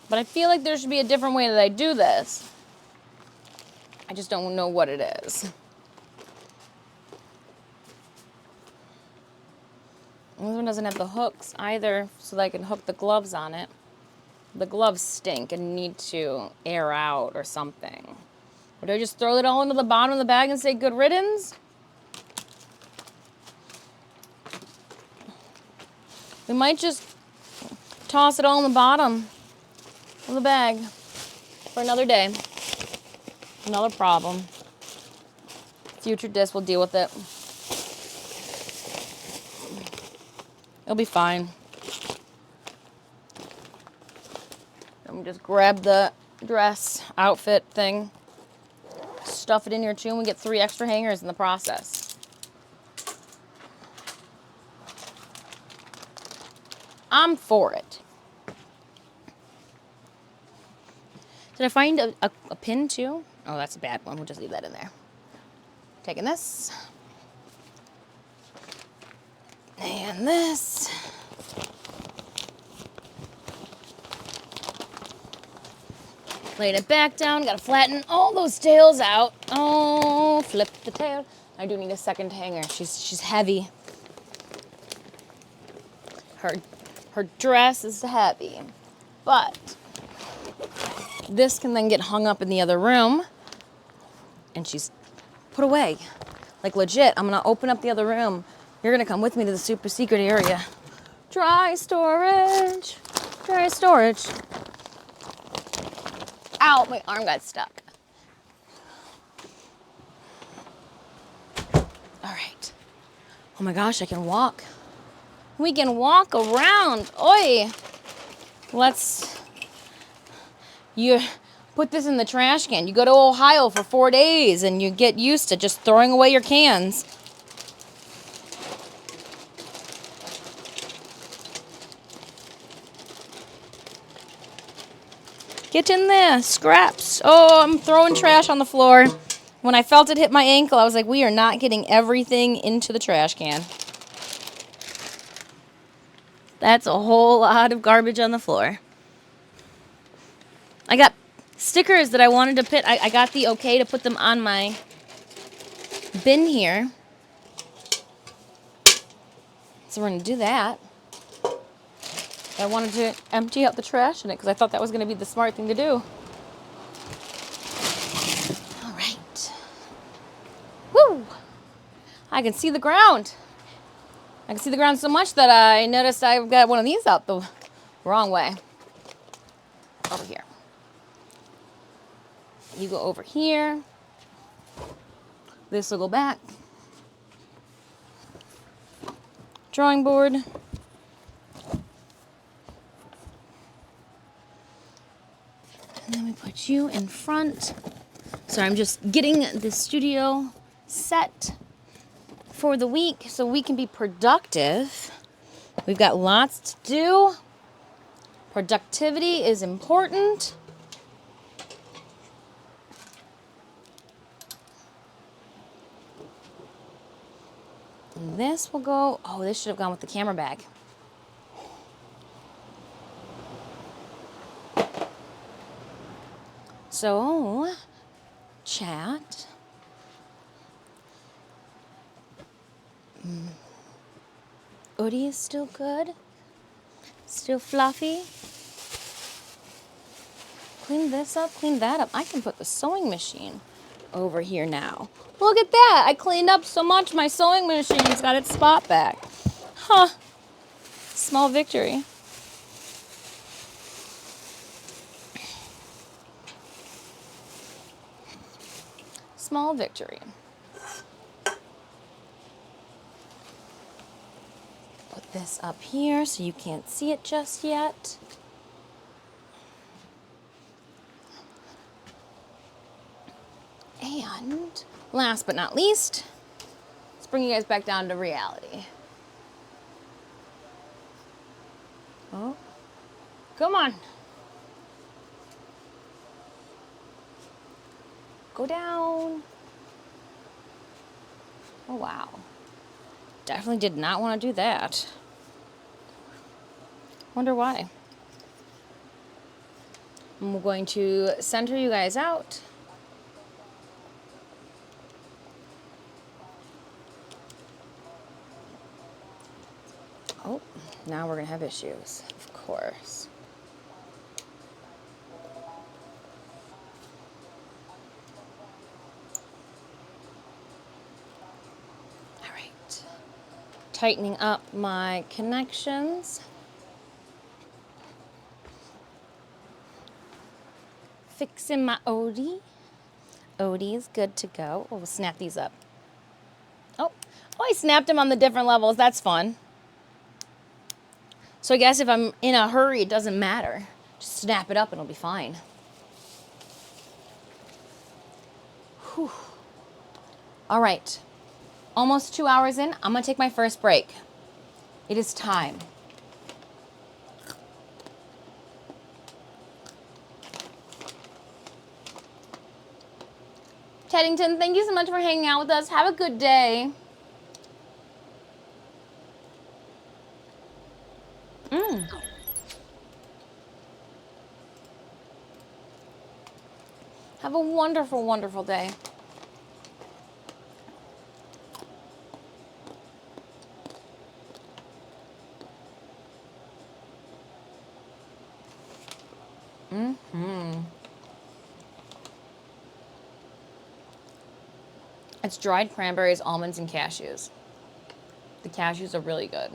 But I feel like there should be a different way that I do this. I just don't know what it is. This one doesn't have the hooks either, so that I can hook the gloves on it. The gloves stink and need to air out or something. Or do I just throw it all into the bottom of the bag and say good riddance? We might just toss it all in the bottom of the bag for another day. Another problem. Future disc will deal with it. It'll be fine. Let me just grab the dress outfit thing, stuff it in here too, and we get 3 extra hangers in the process. I'm for it. Did I find a pin too? Oh, that's a bad one. We'll just leave that in there. Taking this. And this. Laying it back down. Gotta flatten all those tails out. Oh, flip the tail. I do need a second hanger. She's heavy. Her dress is heavy. But this can then get hung up in the other room. And she's put away. Like legit, I'm gonna open up the other room. You're gonna come with me to the super secret area. Dry storage. Dry storage. Ow, my arm got stuck. All right. Oh my gosh, I can walk. We can walk around. Oi. You put this in the trash can. You go to Ohio for 4 days and you get used to just throwing away your cans. Get in there, scraps. Oh, I'm throwing trash on the floor. When I felt it hit my ankle, I was like, we are not getting everything into the trash can. That's a whole lot of garbage on the floor. I got stickers that I wanted to put. I got the okay to put them on my bin here. So we're going to do that. I wanted to empty out the trash in it because I thought that was going to be the smart thing to do. All right. Woo! I can see the ground. I can see the ground so much that I noticed I've got one of these out the wrong way. Over here. You go over here. This will go back. Drawing board. And then we put you in front. So I'm just getting the studio set for the week so we can be productive. We've got lots to do. Productivity is important. And this will go, oh, this should have gone with the camera bag. So, chat. Oodie is still good. Still fluffy. Clean this up, clean that up. I can put the sewing machine over here now. Look at that. I cleaned up so much, my sewing machine's got its spot back. Huh. Small victory. Small victory. Put this up here so you can't see it just yet. And last but not least, let's bring you guys back down to reality. Oh, come on. Go down. Oh, wow. Definitely did not want to do that. Wonder why. I'm going to center you guys out. Oh, now we're going to have issues, of course. All right. Tightening up my connections. Fixing my Oodie. Oodie is good to go. Oh, we'll snap these up. Oh, I snapped them on the different levels. That's fun. So I guess if I'm in a hurry, it doesn't matter. Just snap it up and it'll be fine. Whew. All right. Almost 2 hours in. I'm going to take my first break. It is time. Teddington, thank you so much for hanging out with us. Have a good day. Have a wonderful, wonderful day. It's dried cranberries, almonds, and cashews. The cashews are really good.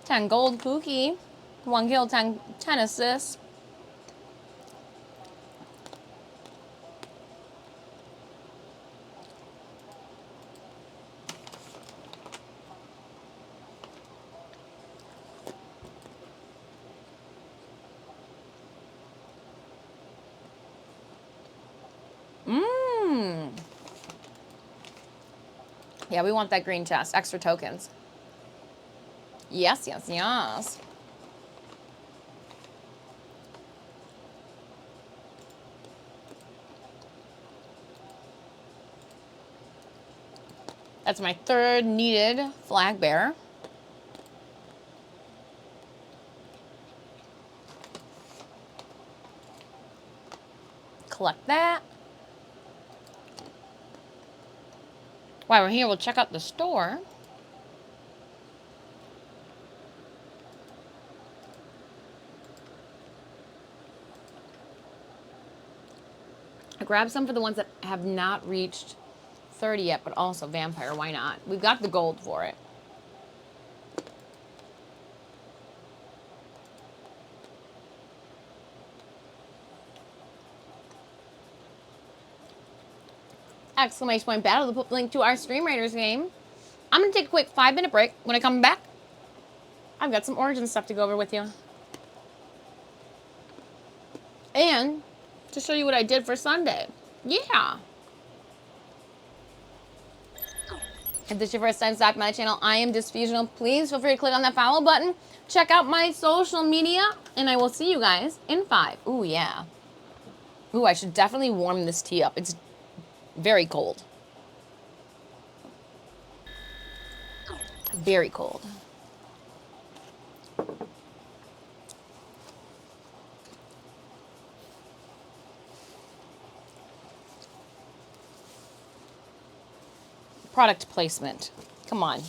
$10 gold Pookie. 1 kill, 10 assists. Yeah, we want that green chest. Extra tokens. Yes, yes, yes. That's my third needed flag bearer. Collect that. While we're here, we'll check out the store. I grabbed some for the ones that have not reached 30 yet, but also vampire. Why not? We've got the gold for it. Exclamation point battle to put the link to our Stream Raiders game. I'm going to take a quick 5-minute break. When I come back, I've got some Origin stuff to go over with you. And to show you what I did for Sunday. Yeah. If this is your first time stopping my channel, I am Disfusional. Please feel free to click on that follow button. Check out my social media, and I will see you guys in 5. Ooh, yeah. Ooh, I should definitely warm this tea up. It's very cold. Very cold. Product placement. Come on.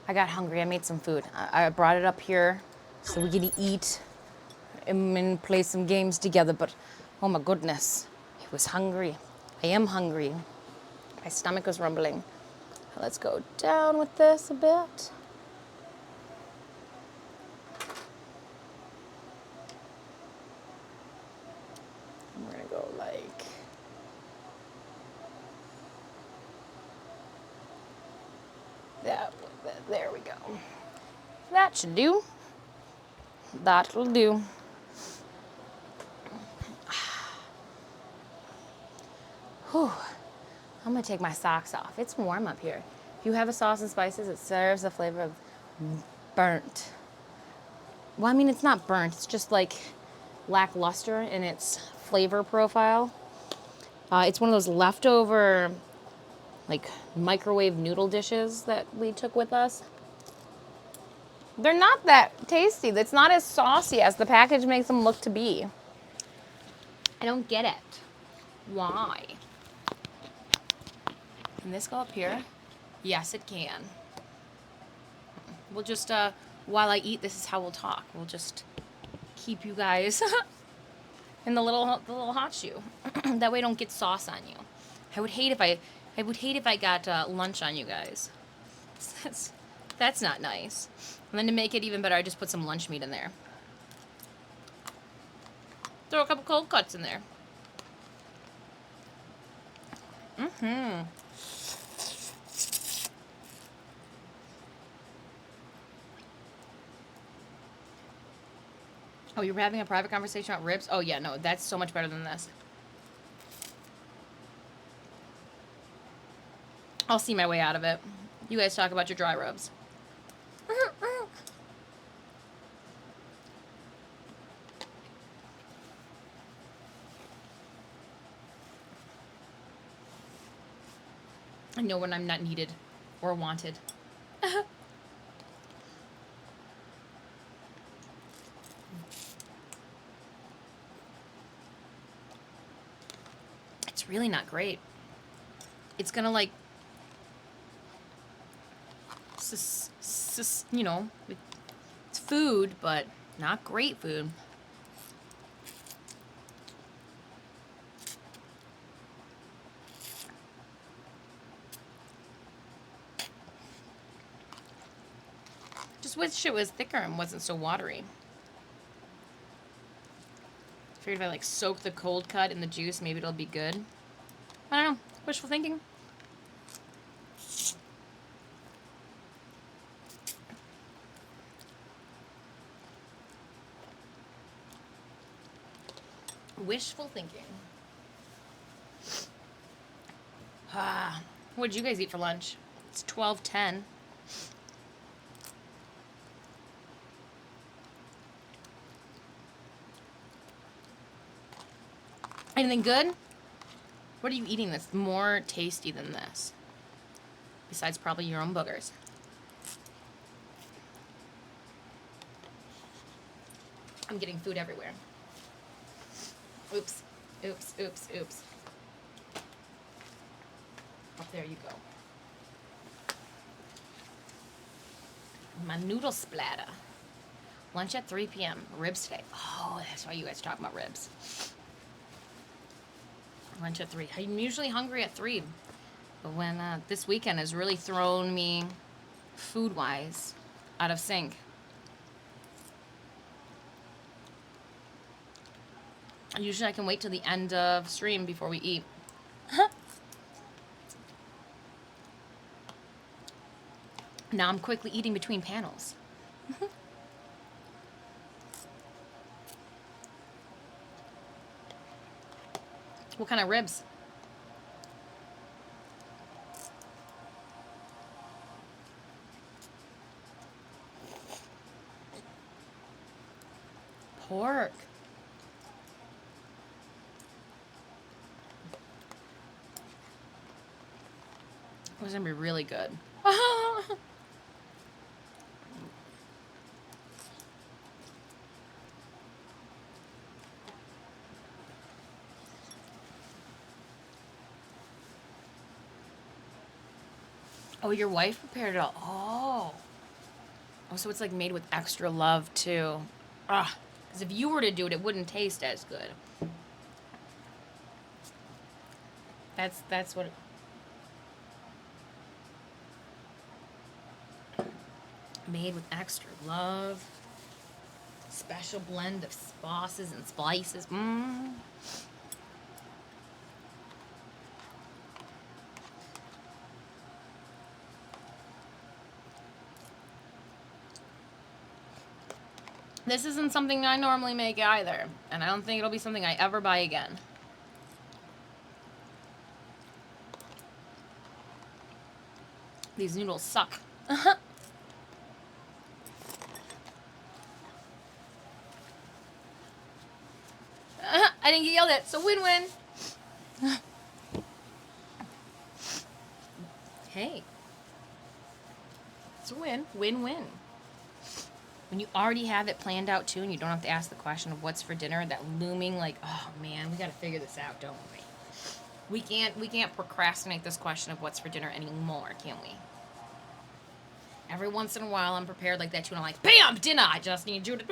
I got hungry. I made some food. I brought it up here so we could eat and play some games together. But oh my goodness, I was hungry. I am hungry. My stomach was rumbling. Let's go down with this a bit. And we're gonna go like that. There we go. That should do. That'll do. Whew. I'm gonna take my socks off. It's warm up here. If you have a sauce and spices, it serves the flavor of burnt. Well, I mean, it's not burnt. It's just like lackluster in its flavor profile. It's one of those leftover, like, microwave noodle dishes that we took with us. They're not that tasty. It's not as saucy as the package makes them look to be. I don't get it. Why? Can this go up here? Yes, it can. We'll just, while I eat, this is how we'll talk. We'll just keep you guys in the little hot shoe. That way I don't get sauce on you. I would hate if I got lunch on you guys. That's not nice. And then to make it even better, I just put some lunch meat in there. Throw a couple cold cuts in there. Mm-hmm. Oh, you were having a private conversation about ribs? Oh, yeah, no, that's so much better than this. I'll see my way out of it. You guys talk about your dry rubs. I know when I'm not needed or wanted. It's really not great. It's gonna like, you know, it's food, but not great food. Just wish it was thicker and wasn't so watery. Figured if I like soak the cold cut in the juice, maybe it'll be good. I don't know. Wishful thinking. Wishful thinking. Ah, what'd you guys eat for lunch? It's 12:10. Anything good? What are you eating that's more tasty than this? Besides probably your own boogers. I'm getting food everywhere. Oops, oops, oops, oops. Oh, there you go. My noodle splatter. Lunch at 3 p.m. Ribs today. Oh, that's why you guys talk about ribs. Lunch at 3. I'm usually hungry at 3. But when this weekend has really thrown me food-wise out of sync. Usually I can wait till the end of stream before we eat. Now I'm quickly eating between panels. What kind of ribs? Pork. It was gonna be really good. Oh, your wife prepared it all. Oh. Oh, so it's like made with extra love too. Ah, because if you were to do it, it wouldn't taste as good. That's what. Made with extra love. Special blend of sauces and spices. Mmm. This isn't something I normally make either, and I don't think it'll be something I ever buy again. These noodles suck. I didn't get yelled at, so win-win. Hey, it's a win. Win-win. When you already have it planned out too, and you don't have to ask the question of what's for dinner, that looming like, oh man, we gotta figure this out, don't we? We can't procrastinate this question of what's for dinner anymore, can we? Every once in a while, I'm prepared like that too, and I'm like, bam, dinner. I just need you to.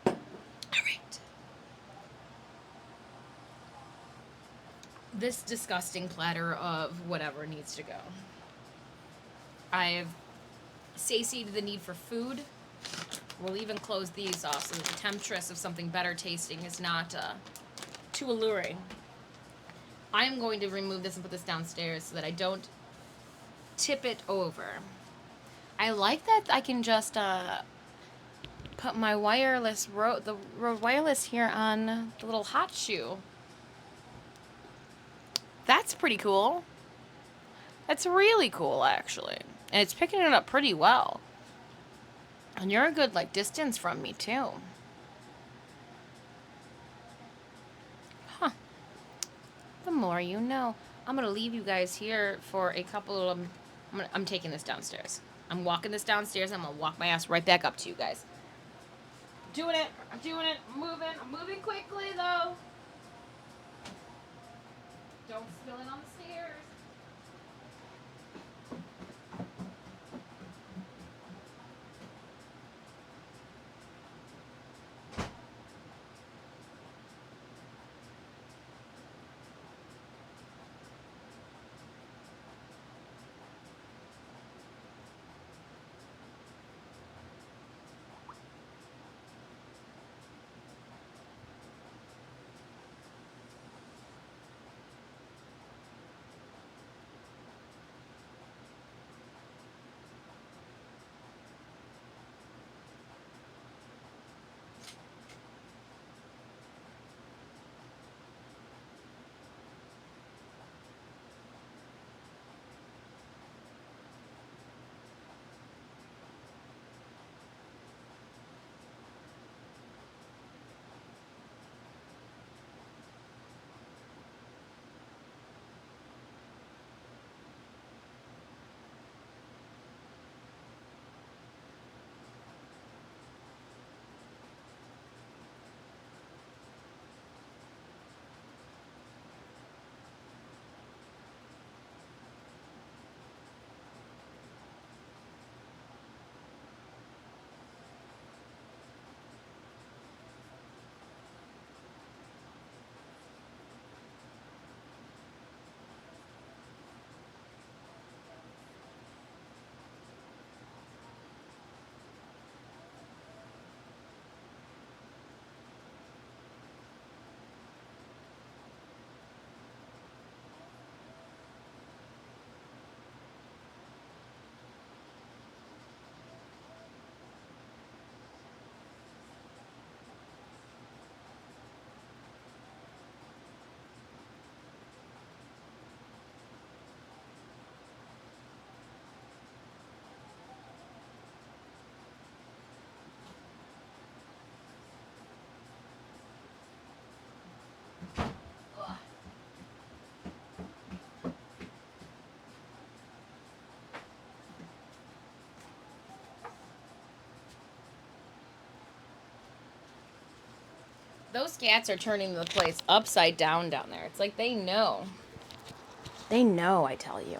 All right. This disgusting platter of whatever needs to go. I've satiated the need for food. We'll even close these off so that the temptress of something better tasting is not too alluring. I am going to remove this and put this downstairs so that I don't tip it over. I like that I can just put my wireless the Rode Wireless here on the little hot shoe. That's pretty cool. That's really cool, actually. And it's picking it up pretty well. And you're a good, like, distance from me, too. Huh. The more you know. I'm going to leave you guys here for a couple of... I'm taking this downstairs. I'm walking this downstairs. I'm going to walk my ass right back up to you guys. Doing it. I'm doing it. I'm moving quickly, though. Don't spill it on the stairs. Those cats are turning the place upside down there. It's like they know. They know, I tell you.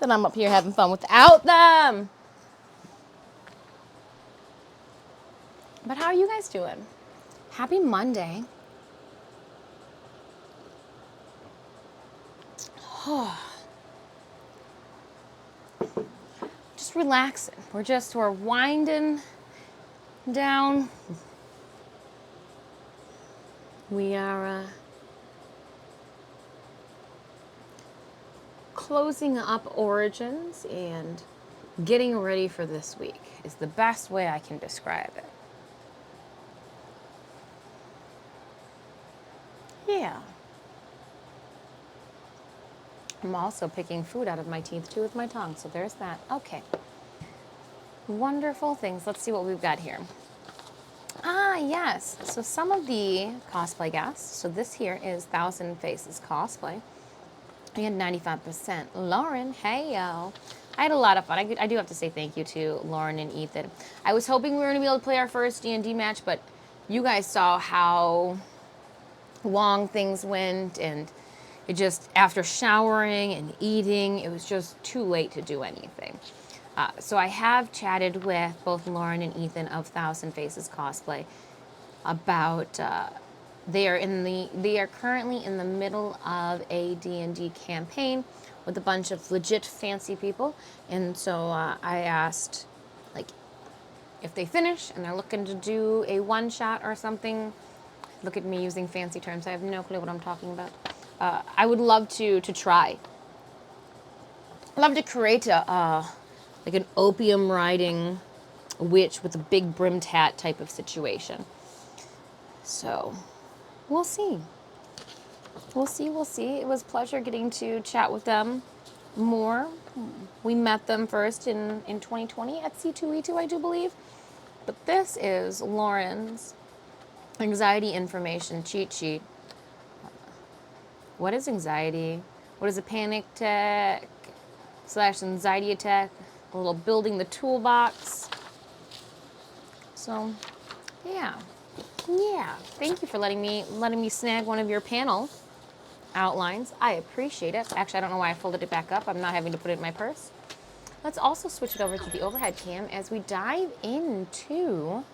That I'm up here having fun without them. But how are you guys doing? Happy Monday. Just relaxing. We're winding down. We are closing up Origins and getting ready for this week is the best way I can describe it. Yeah. I'm also picking food out of my teeth too with my tongue, so there's that. Okay. Wonderful things. Let's see what we've got here. Ah, yes. So some of the cosplay guests. So this here is Thousand Faces Cosplay. We had 95%. Lauren, hey, yo. I had a lot of fun. I do have to say thank you to Lauren and Ethan. I was hoping we were going to be able to play our first D&D match, but you guys saw how long things went, and it just, after showering and eating, it was just too late to do anything. So I have chatted with both Lauren and Ethan of Thousand Faces Cosplay about they are currently in the middle of a D&D campaign with a bunch of legit fancy people, and so I asked, like, if they finish and they're looking to do a one shot or something. Look at me using fancy terms. I have no clue what I'm talking about. I would love to try. I'd love to create like an opium riding witch with a big brimmed hat type of situation. So, we'll see. We'll see. It was a pleasure getting to chat with them more. We met them first in 2020 at C2E2, I do believe. But this is Lauren's anxiety information cheat sheet. What is anxiety? What is a panic attack / anxiety attack? A little building the toolbox. So, yeah. Thank you for letting me snag one of your panel outlines. I appreciate it. Actually, I don't know why I folded it back up. I'm not having to put it in my purse. Let's also switch it over to the overhead cam as we dive into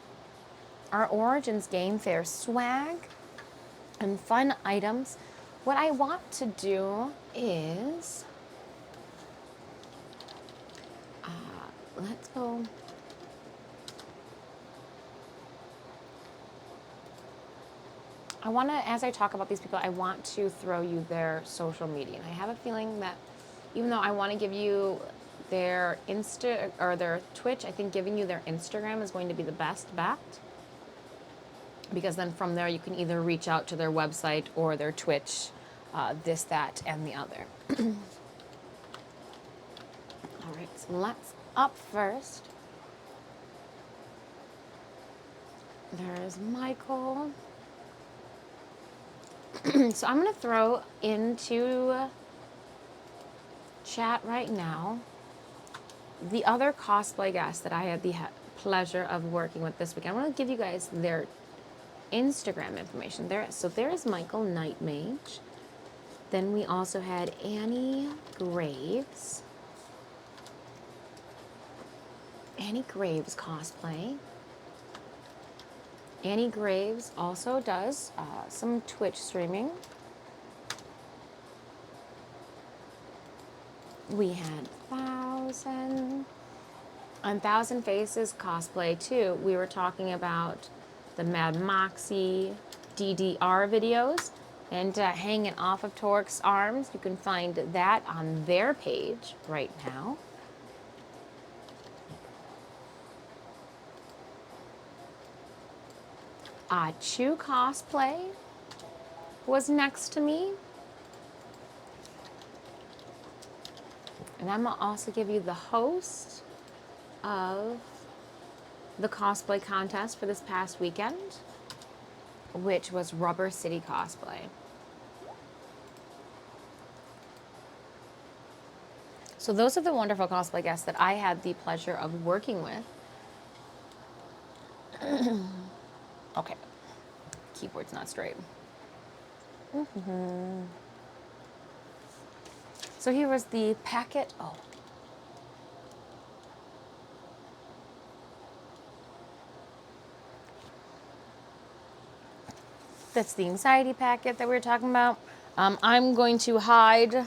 our Origins Game Fair swag and fun items. What I want to do is, let's go. I want to, as I talk about these people, I want to throw you their social media. And I have a feeling that even though I want to give you their Insta or their Twitch, I think giving you their Instagram is going to be the best bet. Because then from there you can either reach out to their website or their Twitch, this, that, and the other. All right, so let's up first. There's Michael. So I'm going to throw into chat right now the other cosplay guests that I had the pleasure of working with this week. I want to give you guys their Instagram information. So there's Michael Nightmage. Then we also had Annie Graves. Annie Graves cosplay. Annie Graves also does some Twitch streaming. We had Thousand Faces cosplay too. We were talking about the Mad Moxie DDR videos and hanging off of Torque's arms. You can find that on their page right now. Chu Cosplay was next to me. And I'm going to also give you the host of the cosplay contest for this past weekend, which was Rubber City Cosplay. So those are the wonderful cosplay guests that I had the pleasure of working with. Okay, keyboard's not straight. So here was the packet. Oh. That's the anxiety packet that we were talking about. I'm going to hide.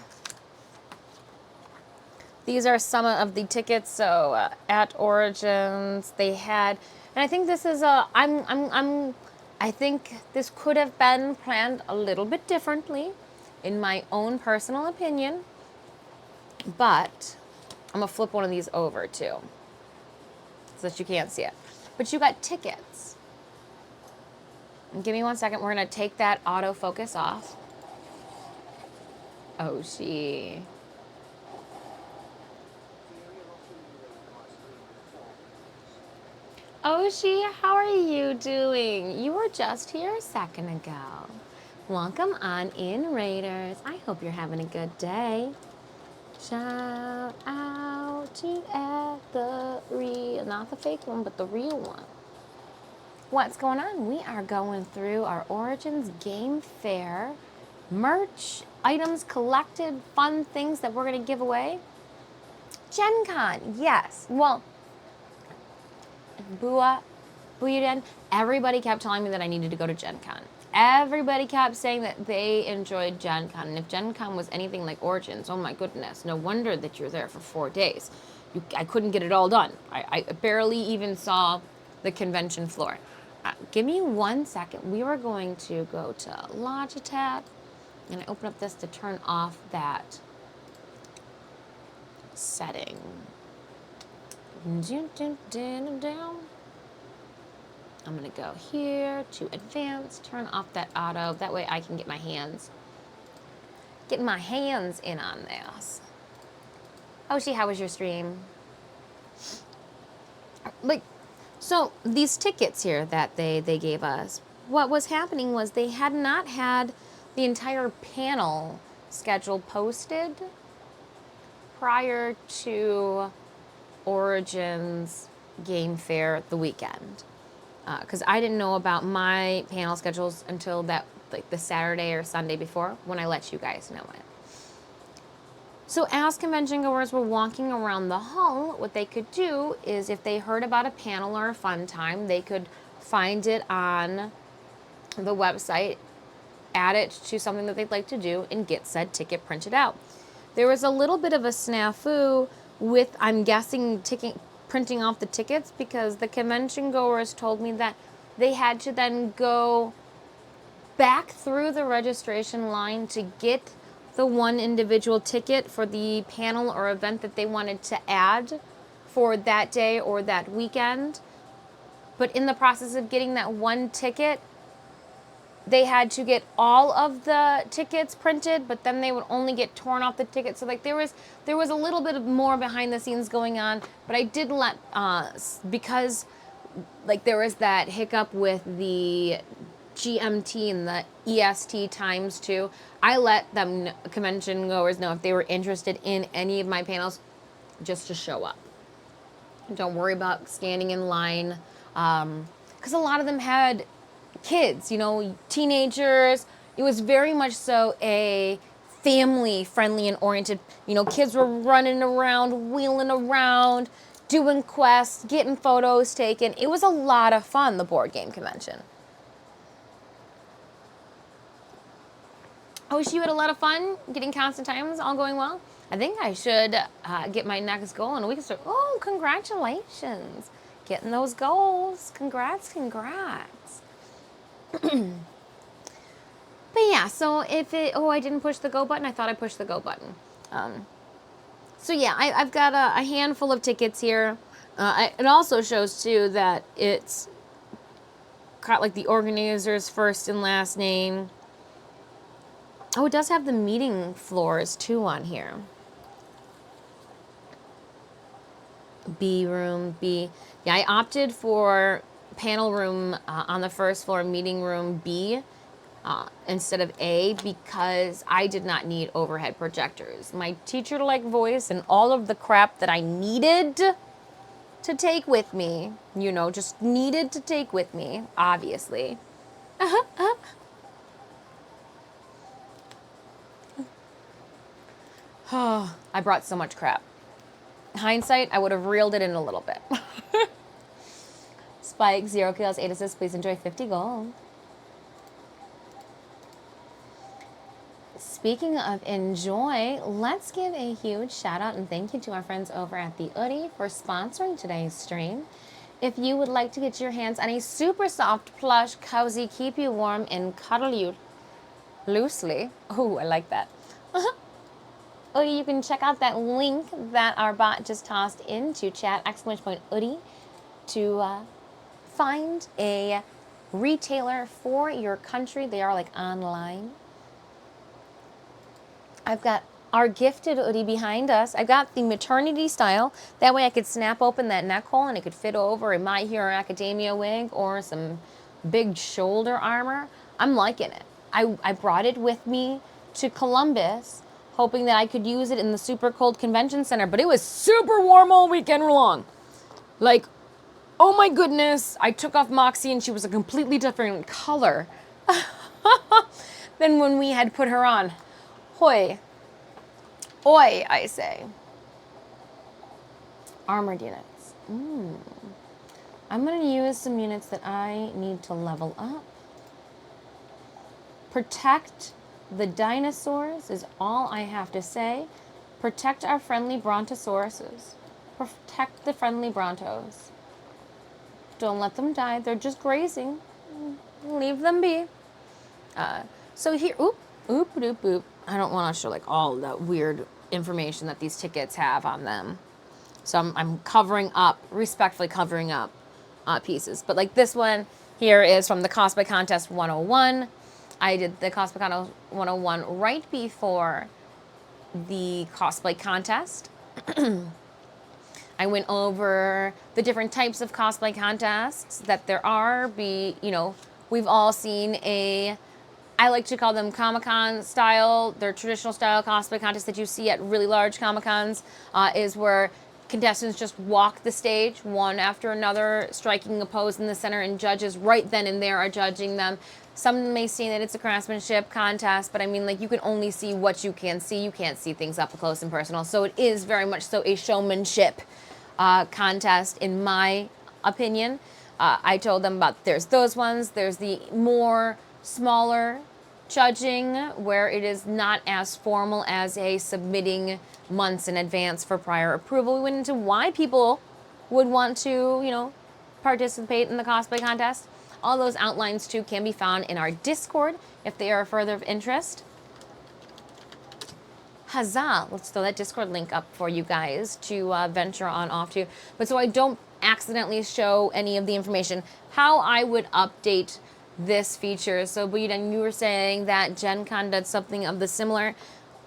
These are some of the tickets. So at Origins, they had, and I think this is I think this could have been planned a little bit differently, in my own personal opinion. But I'm gonna flip one of these over too, so that you can't see it. But you got tickets. Give me 1 second. We're going to take that autofocus off. Oh, she. Oshi, how are you doing? You were just here a second ago. Welcome on in, Raiders. I hope you're having a good day. Shout out to Ed, the real, not the fake one, but the real one. What's going on? We are going through our Origins Game Fair merch, items collected, fun things that we're going to give away. Gen Con, yes. Well, Buyuden, everybody kept telling me that I needed to go to Gen Con. Everybody kept saying that they enjoyed Gen Con. And if Gen Con was anything like Origins, oh my goodness, no wonder that you're there for 4 days. I couldn't get it all done. I barely even saw the convention floor. Give me 1 second. We were going to go to Logitech, and I open up this to turn off that setting. I'm going to go here to advanced, turn off that auto. That way I can get my hands in on this. Oshi, how was your stream? So these tickets here that they gave us, what was happening was they had not had the entire panel schedule posted prior to Origins Game Fair the weekend. Because I didn't know about my panel schedules until the Saturday or Sunday before, when I let you guys know it. So as convention goers were walking around the hall, what they could do is if they heard about a panel or a fun time, they could find it on the website, add it to something that they'd like to do, and get said ticket printed out. There was a little bit of a snafu with, I'm guessing, printing off the tickets, because the convention goers told me that they had to then go back through the registration line to get the one individual ticket for the panel or event that they wanted to add for that day or that weekend. But in the process of getting that one ticket, they had to get all of the tickets printed, but then they would only get torn off the ticket. So there was a little bit of more behind the scenes going on, but I did let, because there was that hiccup with the GMT and the EST times too. I let them, convention goers, know if they were interested in any of my panels, just to show up. Don't worry about standing in line, because a lot of them had kids, teenagers. It was very much so a family-friendly and oriented. Kids were running around, wheeling around, doing quests, getting photos taken. It was a lot of fun, the board game convention. Oh, you had a lot of fun getting constant times, all going well? I think I should get my next goal in a week. Oh, congratulations. Getting those goals. Congrats. But yeah, so I didn't push the go button. I thought I pushed the go button. So yeah, I've got a handful of tickets here. It also shows too that it's got the organizer's first and last name. Oh, it does have the meeting floors too on here. B room, B. Yeah, I opted for panel room on the first floor, meeting room B instead of A, because I did not need overhead projectors. My teacher-like voice and all of the crap that I needed to take with me, just needed to take with me, obviously. Oh, I brought so much crap. Hindsight, I would have reeled it in a little bit. Spike, 0 kills, 8 assists. Please enjoy 50 gold. Speaking of enjoy, let's give a huge shout out and thank you to our friends over at the Oodie for sponsoring today's stream. If you would like to get your hands on a super soft, plush, cozy, keep you warm, and cuddle you loosely. Oh, I like that. Oodie, you can check out that link that our bot just tossed into chat, !Oodie, to find a retailer for your country. They are like online. I've got our gifted Oodie behind us. I got the maternity style. That way I could snap open that neck hole and it could fit over a My Hero Academia wig or some big shoulder armor. I'm liking it. I brought it with me to Columbus, hoping that I could use it in the super cold convention center, but it was super warm all weekend long. Like, oh my goodness, I took off Moxie and she was a completely different color than when we had put her on. Hoi. Oi, I say. Armored units. I'm going to use some units that I need to level up. Protect the dinosaurs is all I have to say. Protect our friendly brontosauruses. Protect the friendly brontos. Don't let them die. They're just grazing. Leave them be. So here, oop, doop, boop. I don't want to show like all that weird information that these tickets have on them. So I'm covering up, respectfully covering up pieces. But like this one here is from the Cosplay Contest 101. I did the Cosplay Contest 101 right before the cosplay contest. I went over the different types of cosplay contests that there are. We've all seen I like to call them Comic-Con style. They're traditional style cosplay contests that you see at really large Comic-Cons, is where contestants just walk the stage one after another, striking a pose in the center, and judges right then and there are judging them. Some may say that it's a craftsmanship contest, but I mean, like, you can only see what you can see. You can't see things up close and personal. So it is very much so a showmanship contest, in my opinion. I told them about there's those ones. There's the more smaller judging where it is not as formal as a submitting months in advance for prior approval. We went into why people would want to, participate in the cosplay contest. All those outlines too can be found in our Discord if they are further of interest. Huzzah! Let's throw that Discord link up for you guys to venture on off to. But so I don't accidentally show any of the information, how I would update this feature. So, Buyudan, you were saying that Gen Con did something of the similar.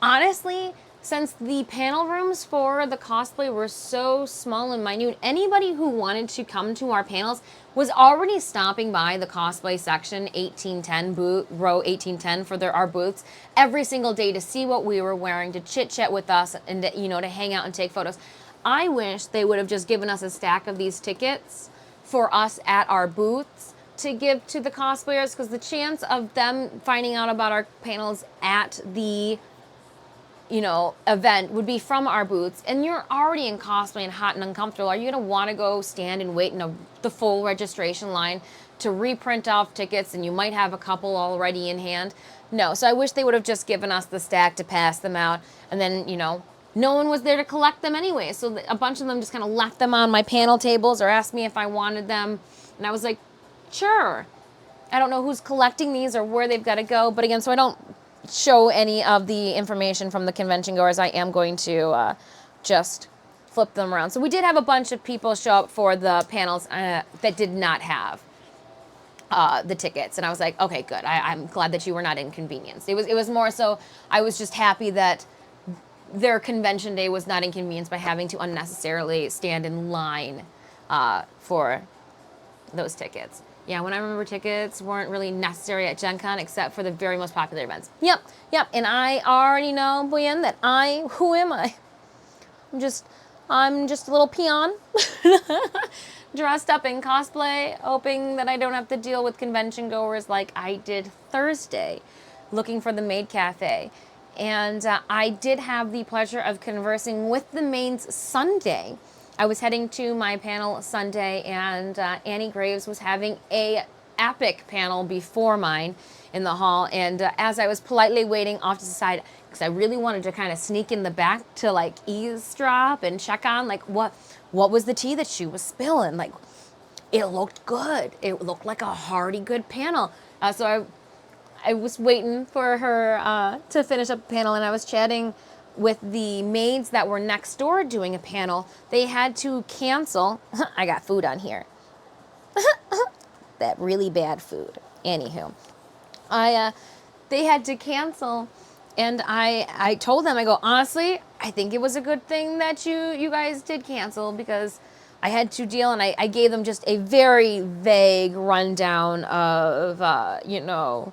Honestly, since the panel rooms for the cosplay were so small and minute, anybody who wanted to come to our panels was already stopping by the cosplay section 1810 row 1810 for our booths every single day to see what we were wearing, to chit chat with us, and to hang out and take photos. I wish they would have just given us a stack of these tickets for us at our booths to give to the cosplayers, because the chance of them finding out about our panels at the event would be from our booths, and you're already in cosplay and hot and uncomfortable. Are you going to want to go stand and wait in the full registration line to reprint off tickets, and you might have a couple already in hand? No. So I wish they would have just given us the stack to pass them out, and then no one was there to collect them anyway, so a bunch of them just kind of left them on my panel tables or asked me if I wanted them, and I was like, sure. I don't know who's collecting these or where they've got to go, but again, so I don't show any of the information from the convention goers, I am going to just flip them around. So we did have a bunch of people show up for the panels that did not have the tickets, and I was like, okay, good. I'm glad that you were not inconvenienced. It was more so I was just happy that their convention day was not inconvenienced by having to unnecessarily stand in line for those tickets. Yeah, when I remember, tickets weren't really necessary at Gen Con except for the very most popular events. Yep. And I already know, Boyan, that who am I? I'm just a little peon dressed up in cosplay, hoping that I don't have to deal with convention goers like I did Thursday, looking for the Maid Cafe. And I did have the pleasure of conversing with the mains Sunday. I was heading to my panel Sunday, and Annie Graves was having a epic panel before mine in the hall. And as I was politely waiting off to the side, because I really wanted to kind of sneak in the back to like eavesdrop and check on like what was the tea that she was spilling. Like, it looked good. It looked like a hearty good panel. So I was waiting for her to finish up the panel, and I was chatting with the maids that were next door doing a panel. They had to cancel. I got food on here. That really bad food. Anywho, they had to cancel, and I told them, I go, honestly, I think it was a good thing that you guys did cancel, because I had to deal, and I gave them just a very vague rundown of, you know,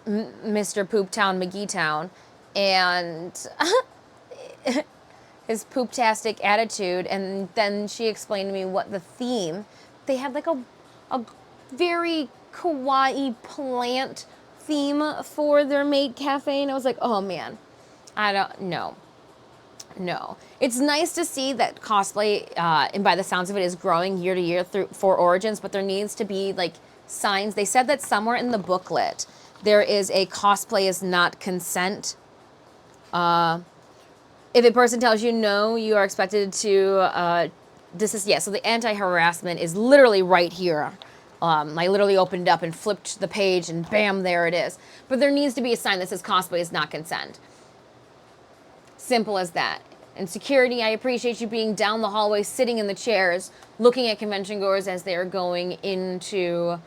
Mr. Pooptown McGeetown and his pooptastic attitude. And then she explained to me what the theme, they had like a very kawaii plant theme for their maid cafe, and I was like, oh man, I don't know. No. It's nice to see that cosplay, and by the sounds of it, is growing year to year for Origins, but there needs to be like signs. They said that somewhere in the booklet there is a cosplay is not consent. If a person tells you no, you are expected to desist. Yeah, so the anti-harassment is literally right here. I literally opened it up and flipped the page, and bam, there it is. But there needs to be a sign that says cosplay is not consent. Simple as that. And security, I appreciate you being down the hallway, sitting in the chairs, looking at convention goers as they're going into,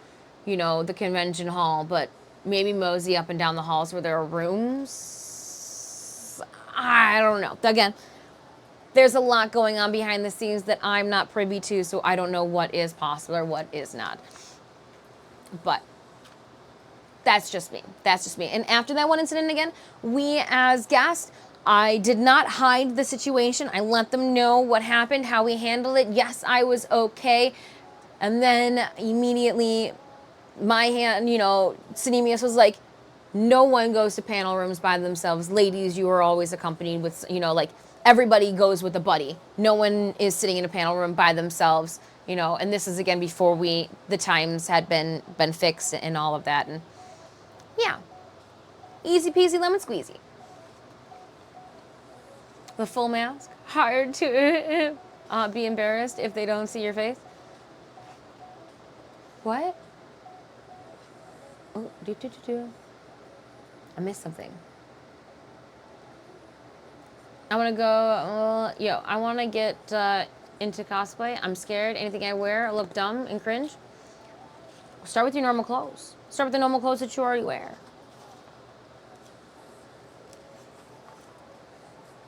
you know, the convention hall. But maybe mosey up and down the halls where there are rooms. I don't know. Again, there's a lot going on behind the scenes that I'm not privy to, so I don't know what is possible or what is not. But that's just me. That's just me. And after that one incident again, we as guests, I did not hide the situation. I let them know what happened, how we handled it. Yes, I was okay. And then immediately my hand, you know, Cinemius was like, no one goes to panel rooms by themselves. Ladies, you are always accompanied with, you know, like everybody goes with a buddy. No one is sitting in a panel room by themselves, you know, and this is again before the times had been fixed and all of that. And yeah, easy peasy lemon squeezy. The full mask, hard to be embarrassed if they don't see your face. What? Oh, I missed something. I want to go, I want to get into cosplay. I'm scared. Anything I wear, I look dumb and cringe. Start with your normal clothes. Start with the normal clothes that you already wear.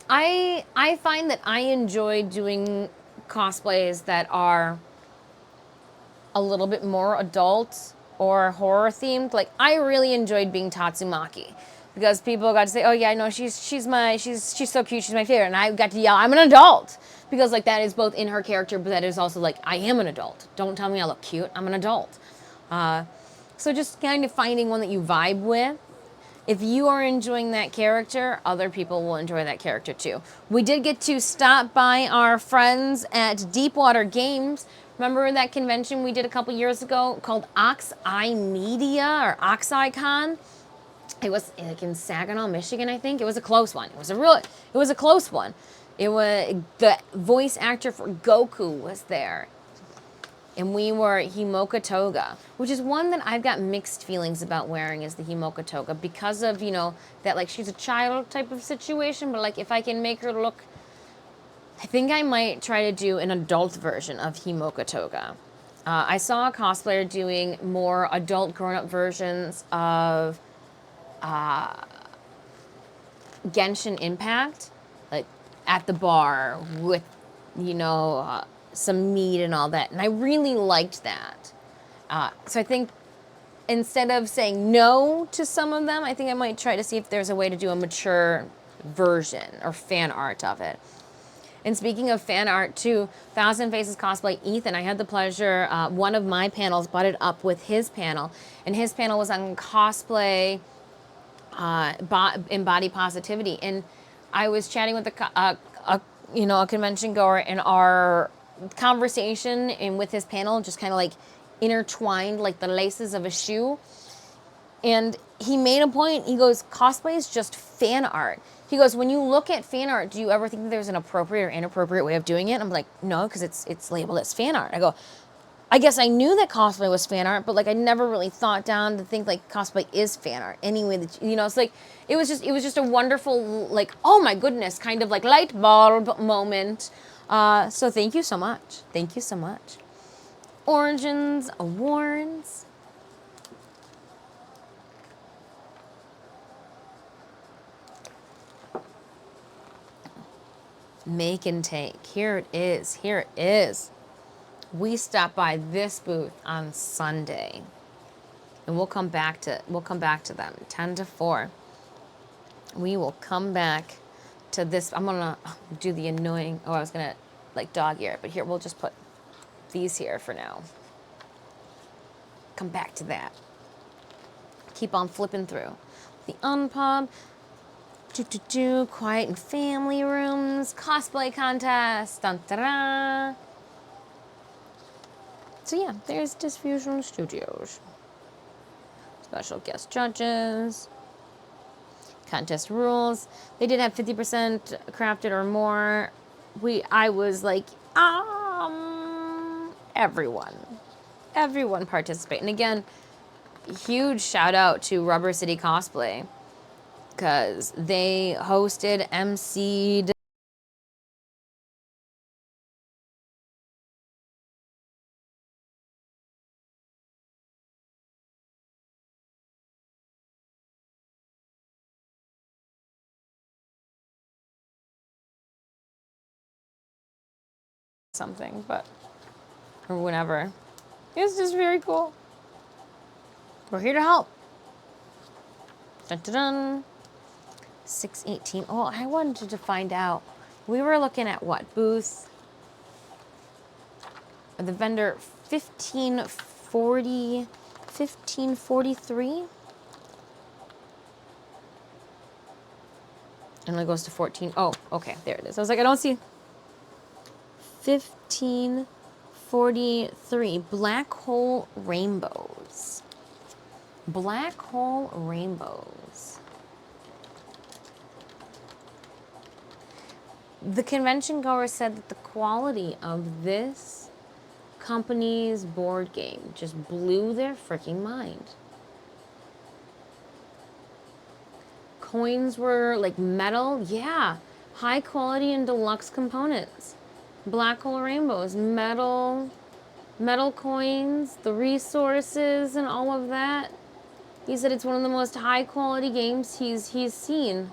I find that I enjoy doing cosplays that are a little bit more adult or horror themed. Like, I really enjoyed being Tatsumaki because people got to say, oh yeah, no, she's so cute, she's my favorite. And I got to yell, I'm an adult, because like that is both in her character, but that is also like, I am an adult. Don't tell me I look cute, I'm an adult. So just kind of finding one that you vibe with. If you are enjoying that character, other people will enjoy that character too. We did get to stop by our friends at Deepwater Games. Remember that convention we did a couple years ago called Ox-Eye Media or Ox-Eye-Con? It was like in Saginaw, Michigan, I think. It was a close one. It was a close one. It was the voice actor for Goku was there. And we were Himoka Toga, which is one that I've got mixed feelings about wearing, is the Himoka Toga, because of, you know, that like she's a child type of situation, but like if I can make her look, I think I might try to do an adult version of Himoka Toga. I saw a cosplayer doing more adult grown-up versions of Genshin Impact, like at the bar with, you know, some meat and all that, and I really liked that. So I think instead of saying no to some of them, I think I might try to see if there's a way to do a mature version or fan art of it. And speaking of fan art too, Thousand Faces Cosplay Ethan, I had the pleasure, one of my panels butted up with his panel, and his panel was on cosplay embody positivity. And I was chatting with a convention goer, and our conversation and with his panel just kind of like intertwined like the laces of a shoe. And he made a point. He goes, cosplay is just fan art. He goes, when you look at fan art, do you ever think that there's an appropriate or inappropriate way of doing it? And I'm like, no, because it's labeled as fan art. I go, I guess I knew that cosplay was fan art, but like I never really thought down to think like cosplay is fan art anyway. That it's like it was just a wonderful, like, oh my goodness, kind of like light bulb moment. So thank you so much. Thank you so much. Origins Awards. Make and take. Here it is. Here it is. We stopped by this booth on Sunday, and we'll come back to them 10 to 4. We will come back to this. I'm gonna do the annoying. Oh, I was gonna like dog ear, but here we'll just put these here for now. Come back to that. Keep on flipping through the Unpub. Quiet and family rooms, cosplay contest, dun, da, da. So yeah, there's Disfusional Studios. Special guest judges. Contest rules. They did have 50% crafted or more. I was like, everyone participate. And again, huge shout out to Rubber City Cosplay, because they hosted, MC'd, something, or whatever. It's just very cool. We're here to help. Dun, dun, dun. 618. Oh, I wanted to find out. We were looking at what booth? The vendor 1543. And it goes to 14. Oh, okay, there it is. I was like, I don't see 1543. Black hole rainbows. Black hole rainbows. The convention goer said that the quality of this company's board game just blew their freaking mind. Coins were like metal, yeah, high quality and deluxe components. Black hole rainbows, metal coins, the resources and all of that. He said it's one of the most high quality games he's seen.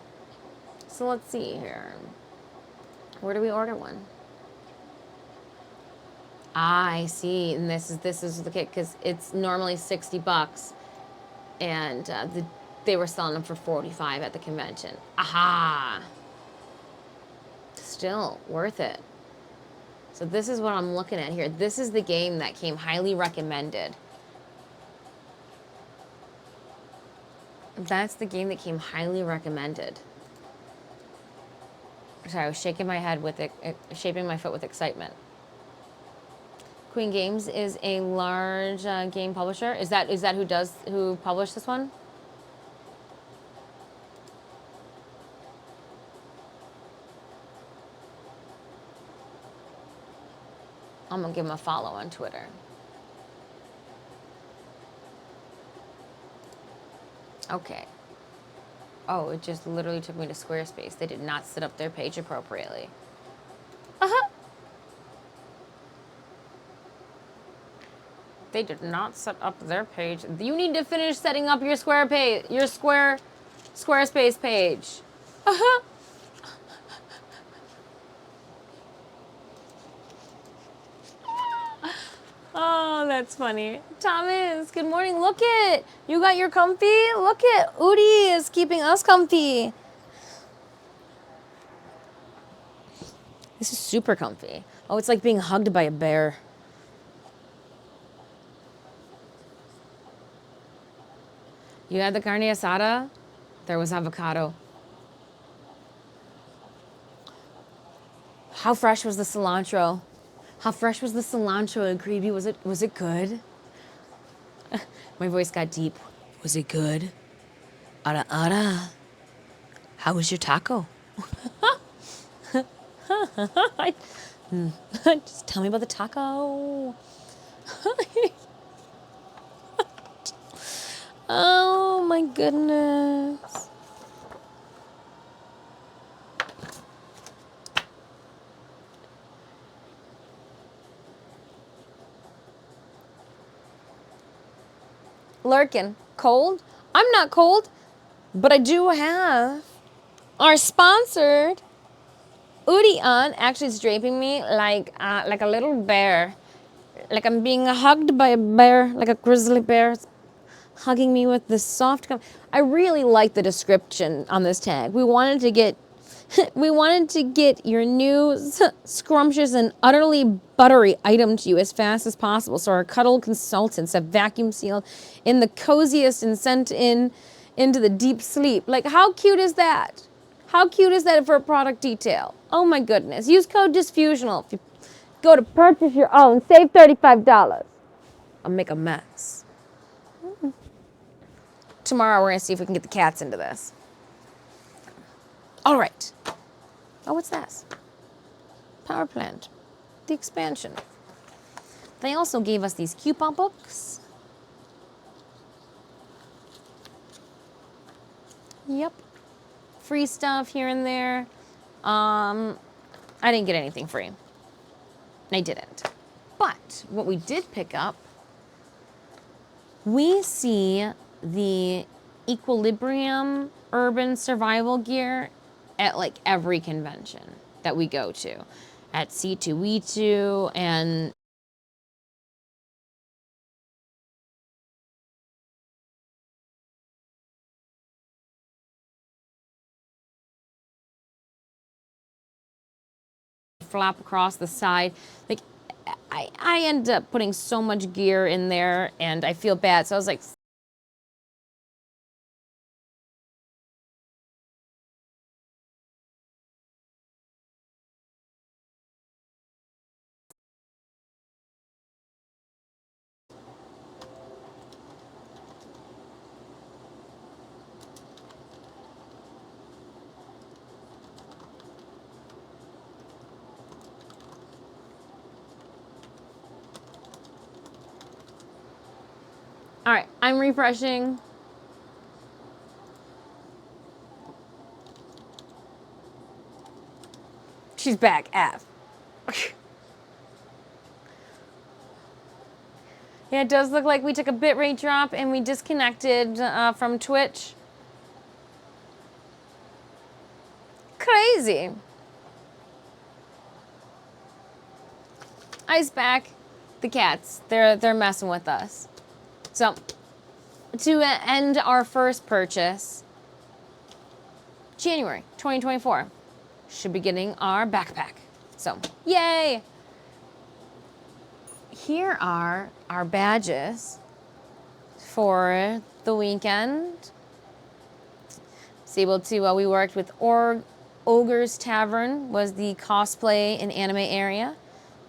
So let's see here. Where do we order one? I see, and this is the kit, because it's normally $60, and they were selling them for $45 at the convention. Aha! Still worth it. So this is what I'm looking at here. This is the game that came highly recommended. That's the game that came highly recommended. Sorry, I was shaking my head with it, shaping my foot with excitement. Queen Games is a large game publisher. Is that who published this one? I'm gonna give him a follow on Twitter. Okay. Oh, it just literally took me to Squarespace. They did not set up their page appropriately. They did not set up their page. You need to finish setting up your Squarespace page. Oh, that's funny. Thomas, good morning. Look it. You got your comfy? Look it. Oodie is keeping us comfy. This is super comfy. Oh, it's like being hugged by a bear. You had the carne asada? There was avocado. How fresh was the cilantro? How fresh was the cilantro and creamy? Was it good? My voice got deep. Was it good? Ara ara. How was your taco? Just tell me about the taco. Oh my goodness. Lurkin, cold? I'm not cold, but I do have our sponsored Oodie on. Actually, it's draping me like a little bear. Like I'm being hugged by a bear, like a grizzly bear. It's hugging me with this soft. I really like the description on this tag. We wanted to get your new scrumptious and utterly buttery item to you as fast as possible. So our cuddle consultants have vacuum sealed in the coziest and sent into the deep sleep. Like, how cute is that? How cute is that for a product detail? Oh my goodness. Use code Disfusional if you go to purchase your own. Save $35. I'll make a mess. Tomorrow we're going to see if we can get the cats into this. All right. Oh, what's this? Power plant. The expansion. They also gave us these coupon books. Yep. Free stuff here and there. I didn't get anything free. I didn't. But what we did pick up, we see the Equilibrium urban survival gear at like every convention that we go to. At C2E2 and flap across the side. Like I end up putting so much gear in there and I feel bad. So I was like, all right, I'm refreshing. She's back, F. Yeah, it does look like we took a bitrate drop and we disconnected from Twitch. Crazy. Ice back. The cats, they're messing with us. So, to end our first purchase, January 2024, should be getting our backpack. So, yay! Here are our badges for the weekend. Was able to, we worked with Ogre's Tavern, was the cosplay and anime area.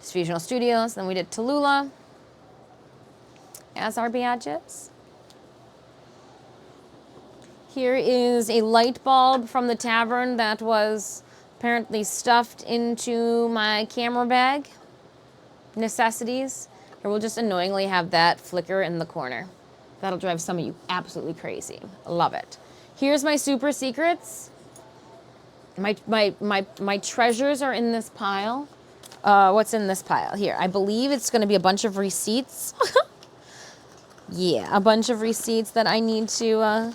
Disfusional Studios, then we did Tallulah as our badges. Here is a light bulb from the tavern that was apparently stuffed into my camera bag. Necessities. Here we'll just annoyingly have that flicker in the corner. That'll drive some of you absolutely crazy. Love it. Here's my super secrets. My treasures are in this pile. What's in this pile? Here, I believe it's gonna be a bunch of receipts. Yeah, a bunch of receipts that I need to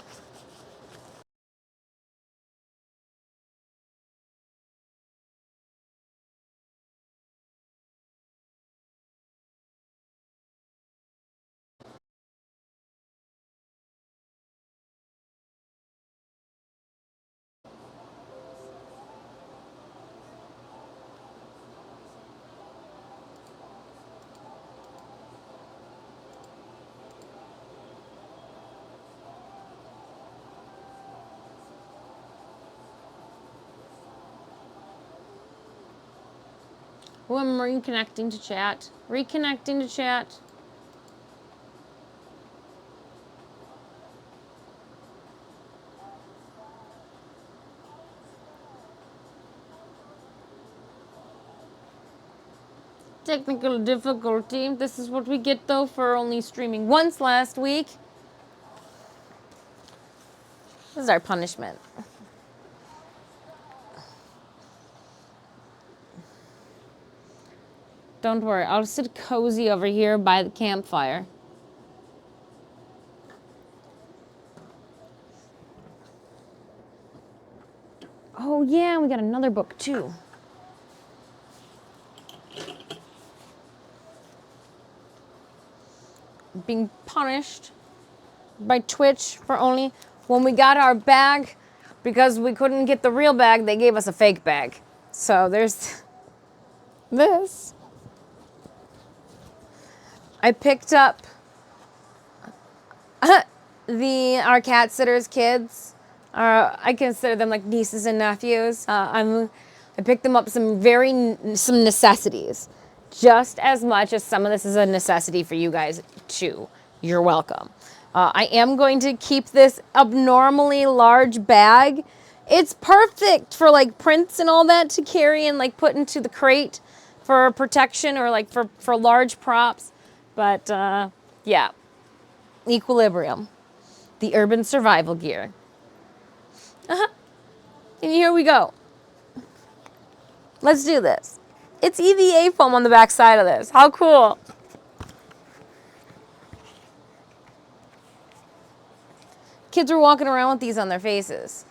Who am I reconnecting to chat? Reconnecting to chat. Technical difficulty. This is what we get though for only streaming once last week. This is our punishment. Don't worry, I'll sit cozy over here by the campfire. Oh yeah, we got another book too. Being punished by Twitch for only when we got our bag, because we couldn't get the real bag, they gave us a fake bag. So there's this. I picked up our cat sitter's kids. I consider them like nieces and nephews. I picked them up some necessities, just as much as some of this is a necessity for you guys too. You're welcome. I am going to keep this abnormally large bag. It's perfect for like prints and all that to carry and like put into the crate for protection or like for large props. But yeah, equilibrium, the urban survival gear. And here we go. Let's do this. It's EVA foam on the back side of this. How cool. Kids were walking around with these on their faces.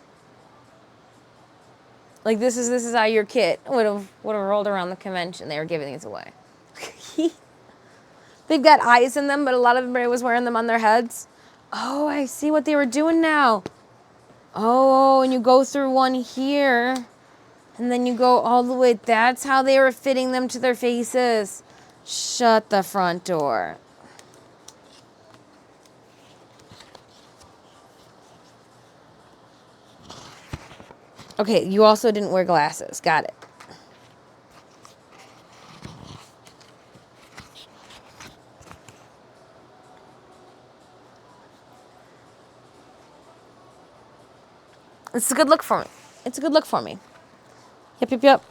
Like this is how your kid would have rolled around the convention. They were giving these away. They've got eyes in them, but a lot of everybody was wearing them on their heads. Oh, I see what they were doing now. Oh, and you go through one here, and then you go all the way. That's how they were fitting them to their faces. Shut the front door. Okay, you also didn't wear glasses. Got it. It's a good look for me. It's a good look for me. Yep, yep, yep.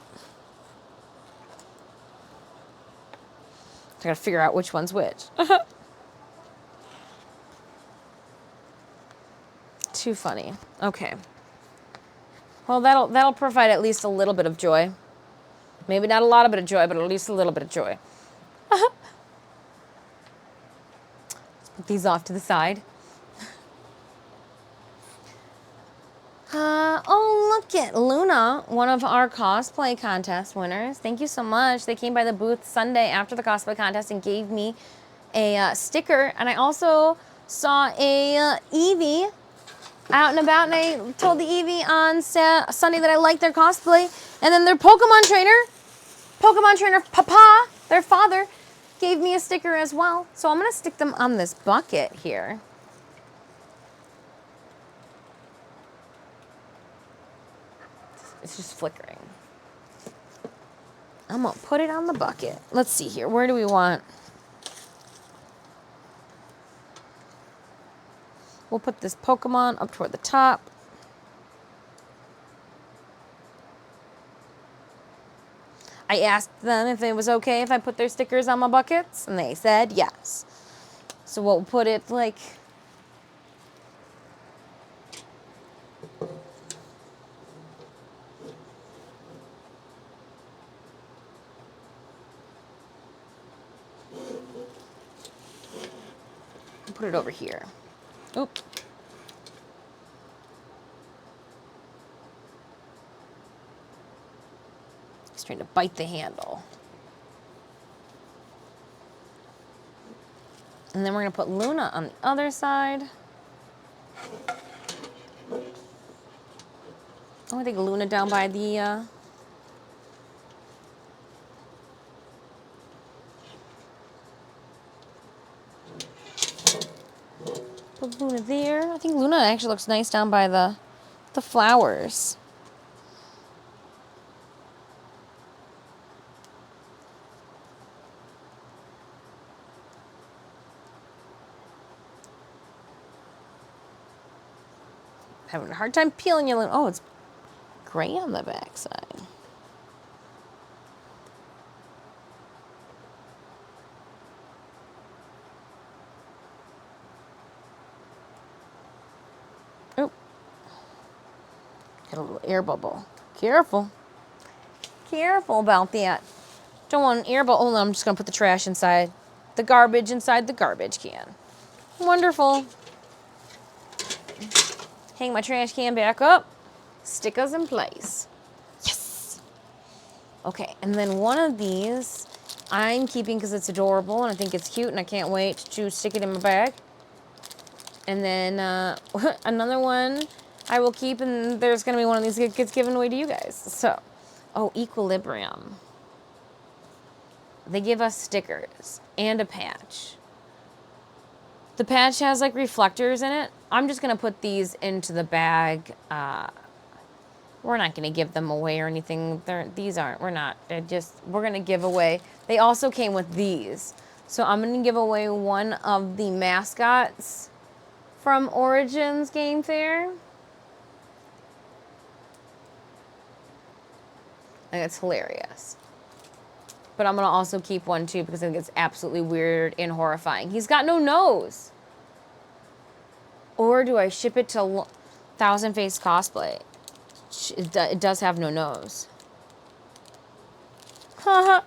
I gotta figure out which one's which. Too funny. Okay. Well, that'll provide at least a little bit of joy. Maybe not a lot of bit of joy, but at least a little bit of joy. Let's put these off to the side. Oh, look at Luna, one of our cosplay contest winners. Thank you so much. They came by the booth Sunday after the cosplay contest and gave me a sticker. And I also saw a Eevee out and about, and I told the Eevee on Sunday that I liked their cosplay. And then their Pokemon trainer Papa, their father, gave me a sticker as well. So I'm going to stick them on this bucket here. It's just flickering. I'm going to put it on the bucket. Let's see here. Where do we want? We'll put this Pokemon up toward the top. I asked them if it was okay if I put their stickers on my buckets, and they said yes. So we'll put it like... put it over here. Oop. He's trying to bite the handle. And then we're going to put Luna on the other side. Oh, I think Luna down by the... Put Luna there. I think Luna actually looks nice down by the flowers. Having a hard time peeling your linen. Oh, it's gray on the backside. Oh, got a little air bubble. Careful. Careful about that. Don't want an air bubble. Oh, no, I'm just going to put the trash inside. The garbage inside the garbage can. Wonderful. Hang my trash can back up. Stickers in place. Yes. Okay, and then one of these I'm keeping because it's adorable and I think it's cute and I can't wait to stick it in my bag. And then another one I will keep, and there's going to be one of these that gets given away to you guys. So, oh, Equilibrium. They give us stickers and a patch. The patch has like reflectors in it. I'm just going to put these into the bag. We're not going to give them away or anything. We're going to give away. They also came with these. So I'm going to give away one of the mascots from Origins Game Fair. I think it's hilarious. But I'm going to also keep one too because I think it's absolutely weird and horrifying. He's got no nose. Or do I ship it to Thousand Face Cosplay? It does have no nose. Haha.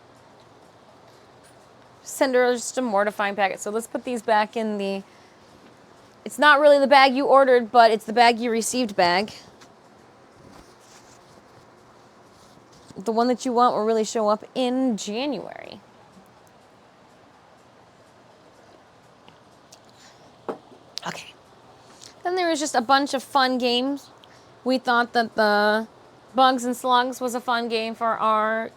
Send her just a mortifying packet. So let's put these back in the... It's not really the bag you ordered, but it's the bag you received bag. The one that you want will really show up in January. Okay. Then there was just a bunch of fun games. We thought that the Bugs and Slugs was a fun game for our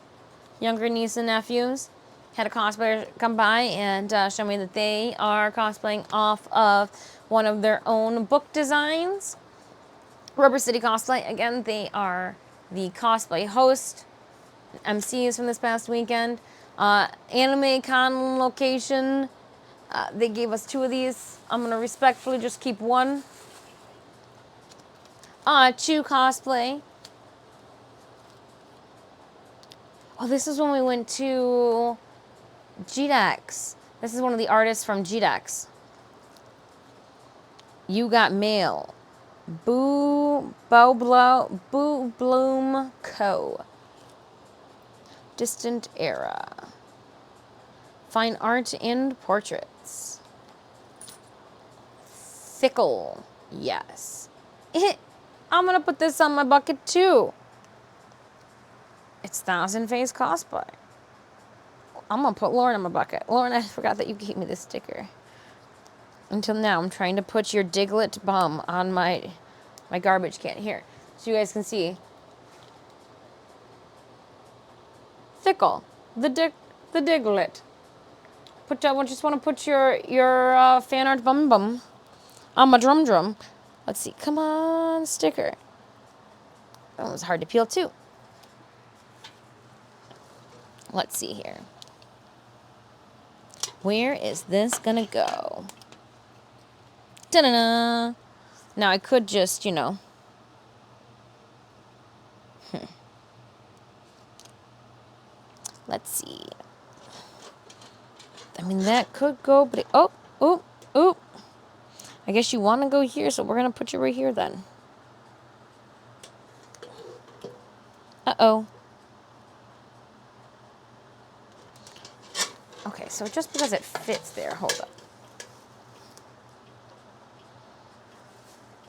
younger niece and nephews. Had a cosplayer come by and show me that they are cosplaying off of one of their own book designs. Rubber City Cosplay. Again, they are the cosplay host, MCs from this past weekend. Anime Con location. They gave us 2 of these. I'm going to respectfully just keep one. Chew Cosplay. Oh, this is when we went to GDEX. This is one of the artists from GDEX. You Got Mail. Boo Bloom Co. Distant Era. Fine Art and Portraits. Fickle. Yes. I'm going to put this on my bucket too. It's Thousand Face Cosplay. I'm going to put Lauren on my bucket. Lauren, I forgot that you gave me this sticker. Until now, I'm trying to put your Diglett bum on my garbage can. Here, so you guys can see. Fickle. The Diglett. Just want to put your fan art bum on my drum. Let's see. Come on, sticker. That was hard to peel too. Let's see here. Where is this gonna go? Da-da-da. Now I could just, Let's see. I mean, that could go, but oh. I guess you want to go here, so we're gonna put you right here then. Uh-oh. Okay, so just because it fits there, hold up.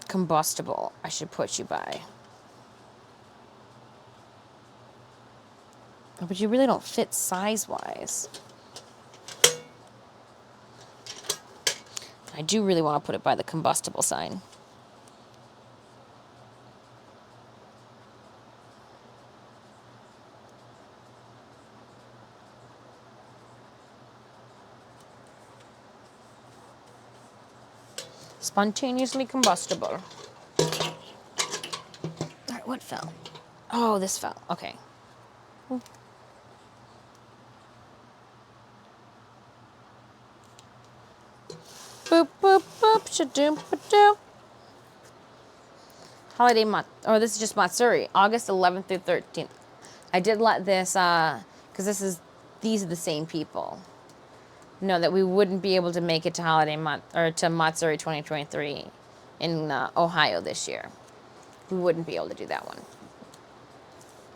Combustible, I should put you by. But you really don't fit size-wise. I do really want to put it by the combustible sign. Spontaneously combustible. All right, what fell? Oh, this fell. Okay. Boop, boop, boop, shadoom, ba-doo. Holiday month. Oh, this is just Matsuri. August 11th through 13th. I did let this, because these are the same people. Know that we wouldn't be able to make it to holiday month, or to Matsuri 2023 in Ohio this year. We wouldn't be able to do that one.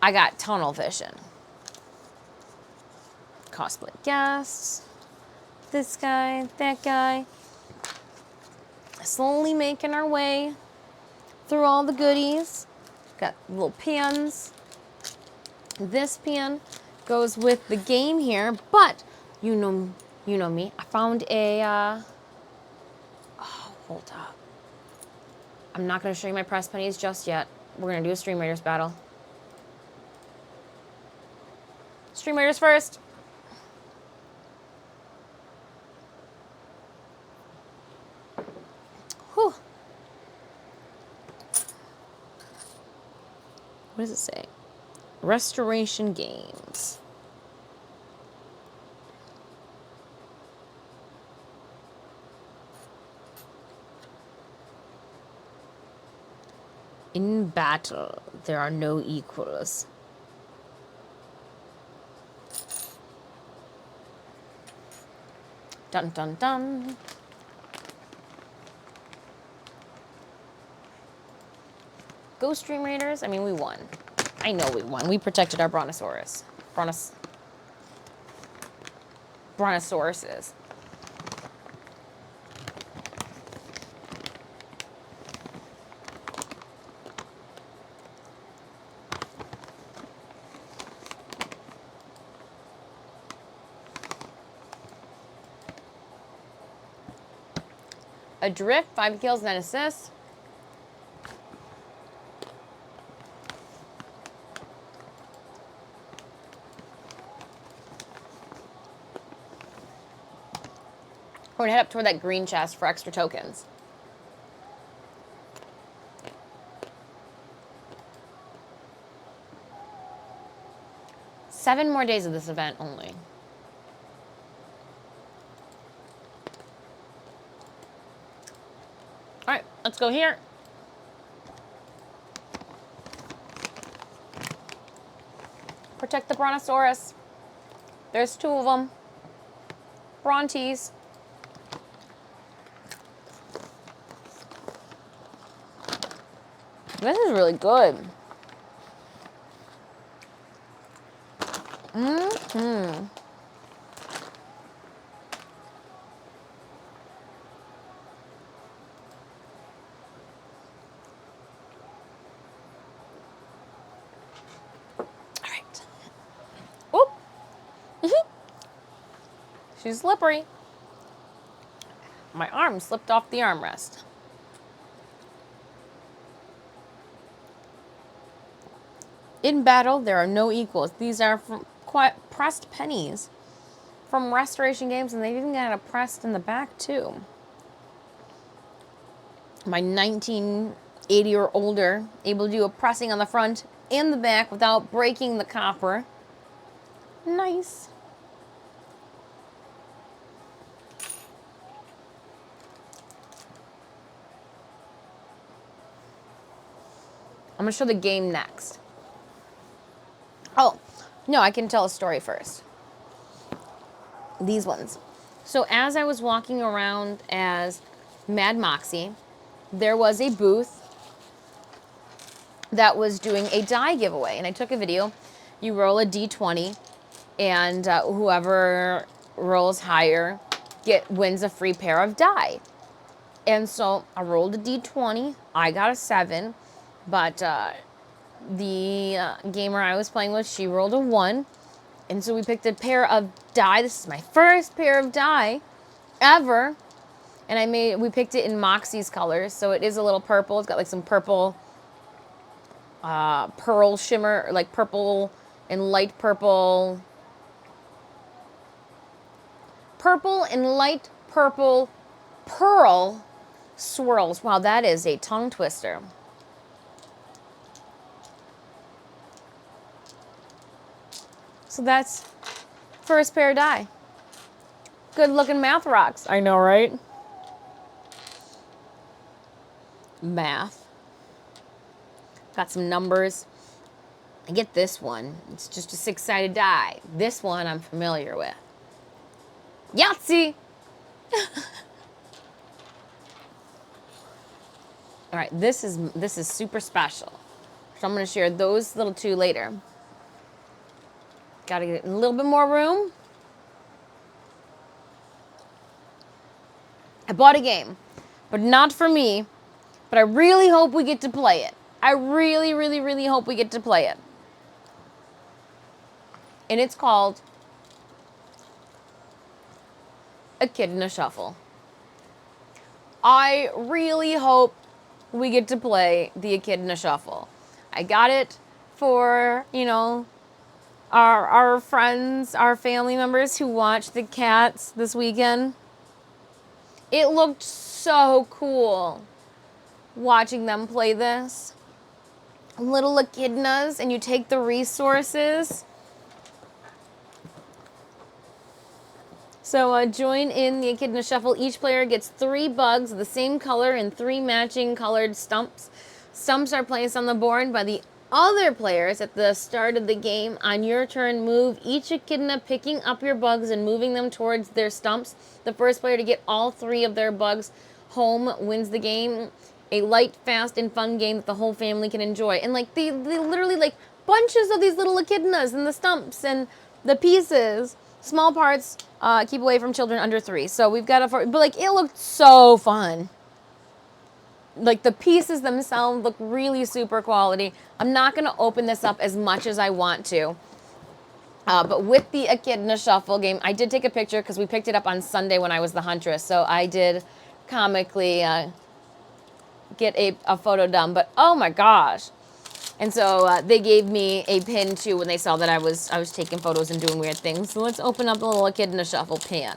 I got tunnel vision. Cosplay guests. This guy, that guy. Slowly making our way through all the goodies. Got little pins. This pin goes with the game here, but you know me. I found a, oh, hold up. I'm not going to show you my press pennies just yet. We're going to do a Stream Raiders battle. Stream Raiders first. Whew. What does it say? Restoration games. In battle, there are no equals. Dun dun dun. Go Stream Raiders. I mean, we won. I know we won. We protected our Brontosaurus. Brontosauruses. Adrift, 5 kills, 9 assists. We're gonna head up toward that green chest for extra tokens. Seven more days of this event only. All right, let's go here. Protect the Brontosaurus. There's 2 of them. Brontes. This is really good. Mm-hmm. All right. Oop. She's slippery. My arm slipped off the armrest. In battle, there are no equals. These are from pressed pennies from Restoration Games, and they've even got a pressed in the back, too. My 1980 or older, able to do a pressing on the front and the back without breaking the copper. Nice. I'm going to show the game next. Oh, no, I can tell a story first. These ones. So as I was walking around as Mad Moxie, there was a booth that was doing a die giveaway. And I took a video. You roll a D20, and whoever rolls higher wins a free pair of die. And so I rolled a D20. I got a 7, but the gamer I was playing with, she rolled a 1. And so we picked a pair of die. This is my first pair of die ever. And we picked it in Moxie's colors. So it is a little purple. It's got like some purple pearl shimmer, like purple and light purple. Purple and light purple pearl swirls. Wow, that is a tongue twister. So that's first pair of die. Good looking math rocks. I know, right? Math. Got some numbers. I get this one. It's just a 6-sided die. This one I'm familiar with. Yahtzee! All right, this is super special. So I'm going to share those little two later. Got to get a little bit more room. I bought a game, but not for me. But I really hope we get to play it. I really, really, really hope we get to play it. And it's called Echidna Shuffle. I really hope we get to play the Echidna Shuffle. I got it for, our friends, our family members who watched the cats this weekend. It looked so cool watching them play this. Little echidnas, and you take the resources. So join in the Echidna Shuffle. Each player gets 3 bugs of the same color and 3 matching colored stumps. Stumps are placed on the board by the other players at the start of the game. On your turn, move each echidna, picking up your bugs and moving them towards their stumps. The first player to get all 3 of their bugs home wins the game. A light, fast, and fun game that the whole family can enjoy. And they literally bunches of these little echidnas and the stumps and the pieces. Small parts, keep away from children under 3. So we've got but it looked so fun. The pieces themselves look really super quality. I'm not going to open this up as much as I want to. But with the Echidna Shuffle game, I did take a picture because we picked it up on Sunday when I was the Huntress. So I did comically get a photo done. But oh my gosh. And so they gave me a pin too when they saw that I was taking photos and doing weird things. So let's open up the little Echidna Shuffle pin.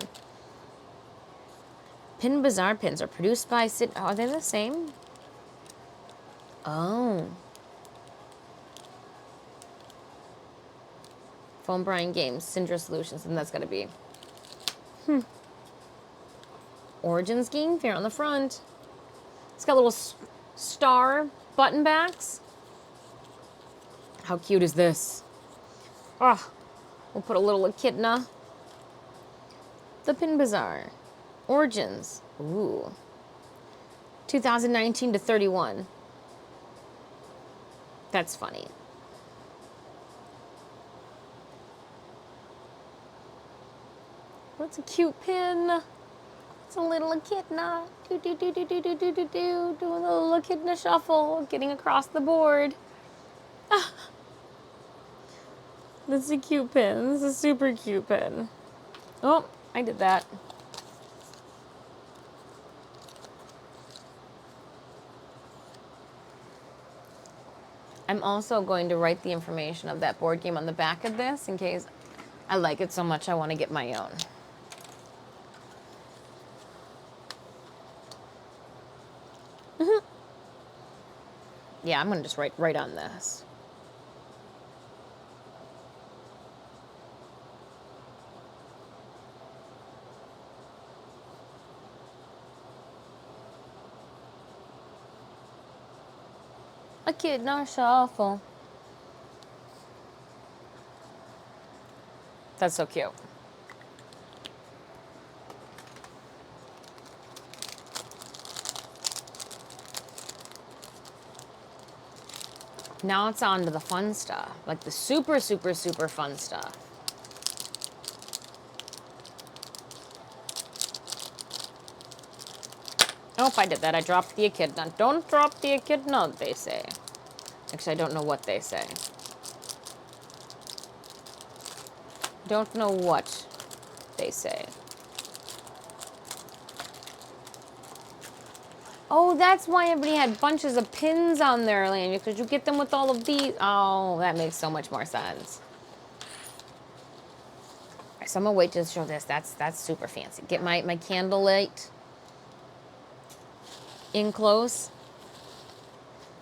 Pin Bazaar pins are produced by are they the same? Oh. Foam Brine Games, Syndra Solutions, and that's gotta be. Origins game here on the front. It's got little star button backs. How cute is this? Oh, we'll put a little echidna. The Pin Bazaar. Origins. Ooh. 2019 to 31. That's funny. That's a cute pin. It's a little echidna. Doing a little echidna shuffle, getting across the board. That's a cute pin. This is a super cute pin. Oh, I did that. I'm also going to write the information of that board game on the back of this in case I like it so much I want to get my own. Yeah, I'm going to just write on this. Echidna Shuffle. That's so cute. Now it's on to the fun stuff, like the super, super, super fun stuff. Oh, I did that. I dropped the echidna. Don't drop the echidna, they say. Actually, I don't know what they say. Don't know what they say. Oh, that's why everybody had bunches of pins on their lanyard, because you get them with all of these. Oh, that makes so much more sense. So I'm gonna wait to show this. That's super fancy. Get my candlelight in close.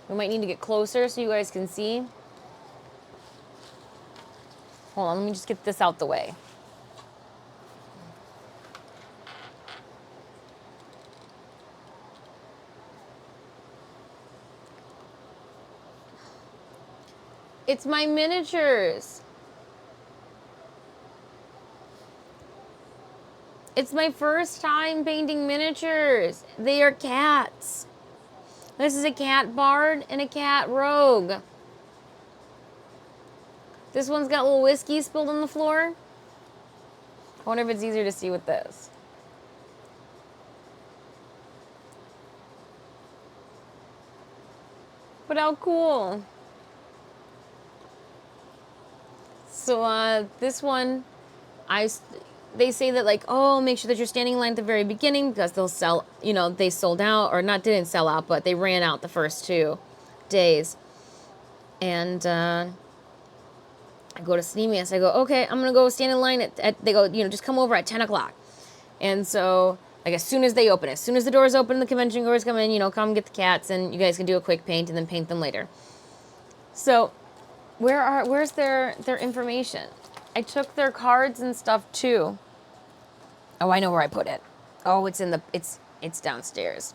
We might need to get closer so you guys can see. Hold on, let me just get this out the way. It's my miniatures. It's my first time painting miniatures. They are cats. This is a cat bard and a cat rogue. This one's got a little whiskey spilled on the floor. I wonder if it's easier to see with this. But how cool. So this one, they say that like, oh, make sure that you're standing in line at the very beginning because they'll sell, you know, they sold out, or not didn't sell out, but they ran out the first 2 days. And I go to Sneemius. I go, okay, I'm going to go stand in line they go, you know, just come over at 10 o'clock. And so, like, as soon as they open, as soon as the doors open, the convention goers come in, you know, come get the cats, and you guys can do a quick paint and then paint them later. So, where's their information? I took their cards and stuff too. Oh, I know where I put it. Oh, it's in the it's downstairs.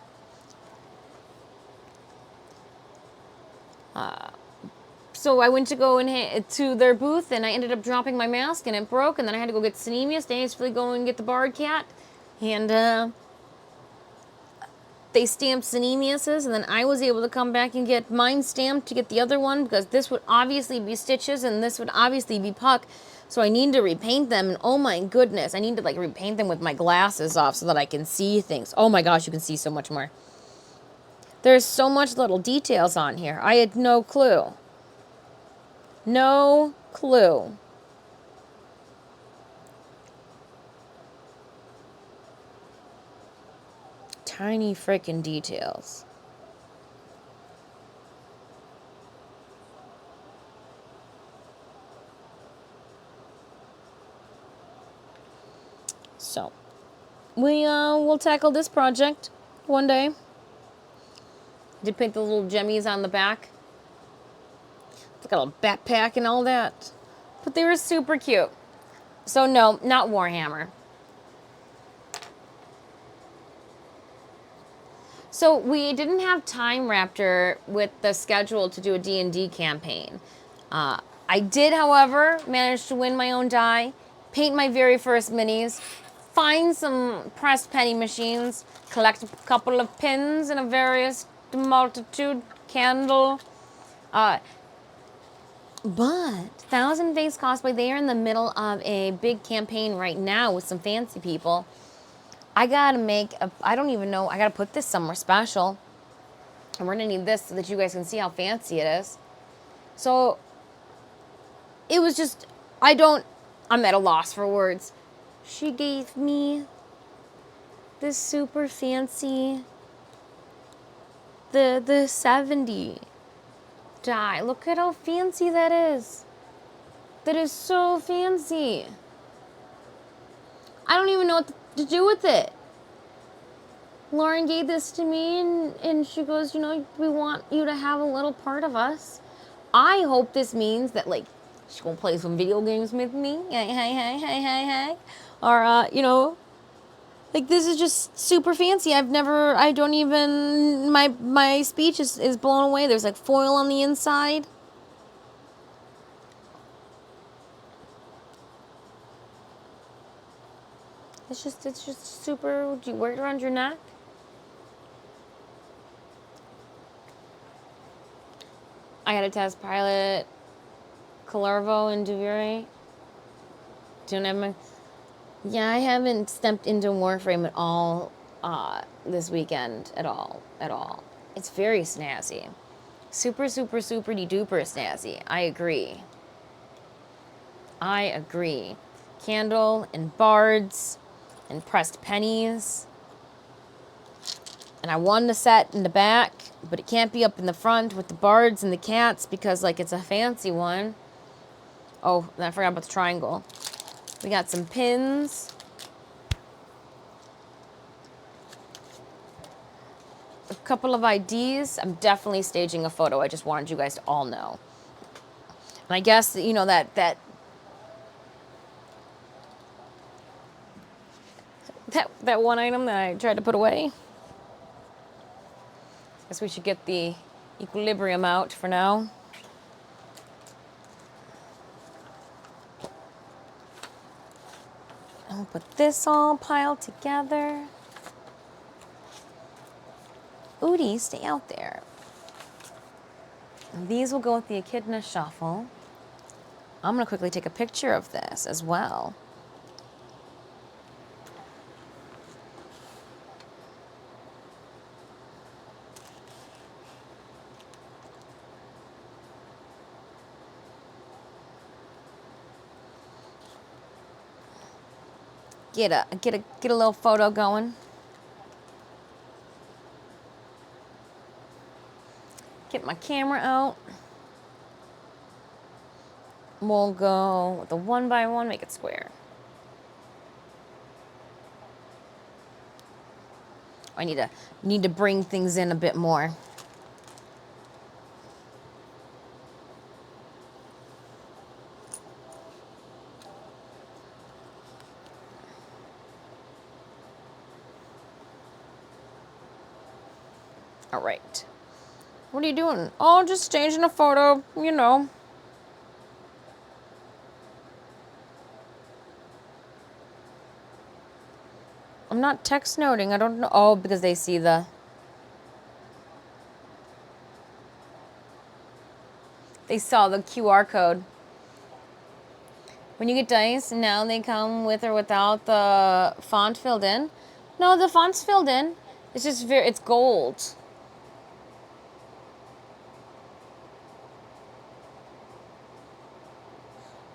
So I went to go to their booth, and I ended up dropping my mask, and it broke, and then I had to go get Sneemius, hastily go and get the Bard cat, and they stamped Sneemius's, and then I was able to come back and get mine stamped to get the other one, because this would obviously be Stitches, and this would obviously be Puck, so I need to repaint them, and oh my goodness, I need to like repaint them with my glasses off so that I can see things. Oh my gosh, you can see so much more. There's so much little details on here. I had no clue. No clue. Tiny freaking details. So, we'll tackle this project one day. Did paint the little jemmies on the back. It's got a little backpack and all that. But they were super cute. So no, not Warhammer. So we didn't have Time Raptor with the schedule to do a D&D campaign. I did, however, manage to win my own die, paint my very first minis, find some pressed penny machines, collect a couple of pins in a various multitude candle. But Thousand Face Cosplay, they are in the middle of a big campaign right now with some fancy people. I gotta make I don't even know, I gotta put this somewhere special. And we're gonna need this so that you guys can see how fancy it is. So, it was just, I'm at a loss for words. She gave me this super fancy, the 70 die. Look at how fancy that is. That is so fancy. I don't even know what to do with it. Lauren gave this to me, and she goes, you know, we want you to have a little part of us. I hope this means that, like, she's gonna play some video games with me. Hey. Or, you know, like, this is just super fancy. My speech is blown away. There's, like, foil on the inside. It's just super, do you wear it around your neck? I got a test pilot, Calervo and Duvire. Don't have my... Yeah, I haven't stepped into Warframe at all this weekend at all. It's very snazzy. Super duper snazzy. I agree. Candle and bards and pressed pennies. And I wanted a set in the back, but it can't be up in the front with the bards and the cats because, like, it's a fancy one. Oh, and I forgot about the triangle. We got some pins. A couple of IDs. I'm definitely staging a photo. I just wanted you guys to all know. And I guess, you know, that one item that I tried to put away. Guess we should get the equilibrium out for now. I'll put this all piled together. Oodie, stay out there. And these will go with the Echidna Shuffle. I'm going to quickly take a picture of this as well. Get a little photo going. Get my camera out. We'll go with the 1x1, make it square. I need to bring things in a bit more. All right. What are you doing? Oh, just changing a photo, you know. I'm not text noting. I don't know. Oh, because they see the... They saw the QR code. When you get dice, now they come with or without the font filled in. No, the font's filled in. It's just it's gold.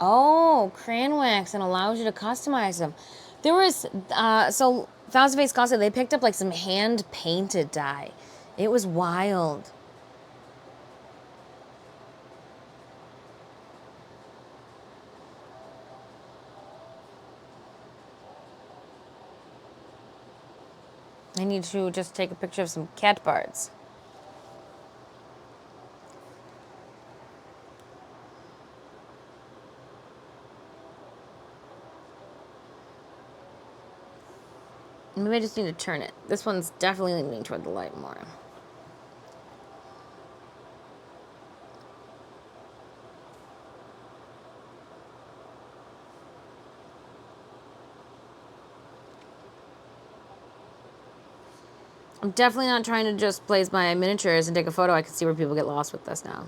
Oh, crayon wax and allows you to customize them. There was, so Thousand Face Cosplay, they picked up like some hand-painted dye. It was wild. I need to just take a picture of some cat bards. Maybe I just need to turn it. This one's definitely leaning toward the light more. I'm definitely not trying to just place my miniatures and take a photo. I can see where people get lost with this now.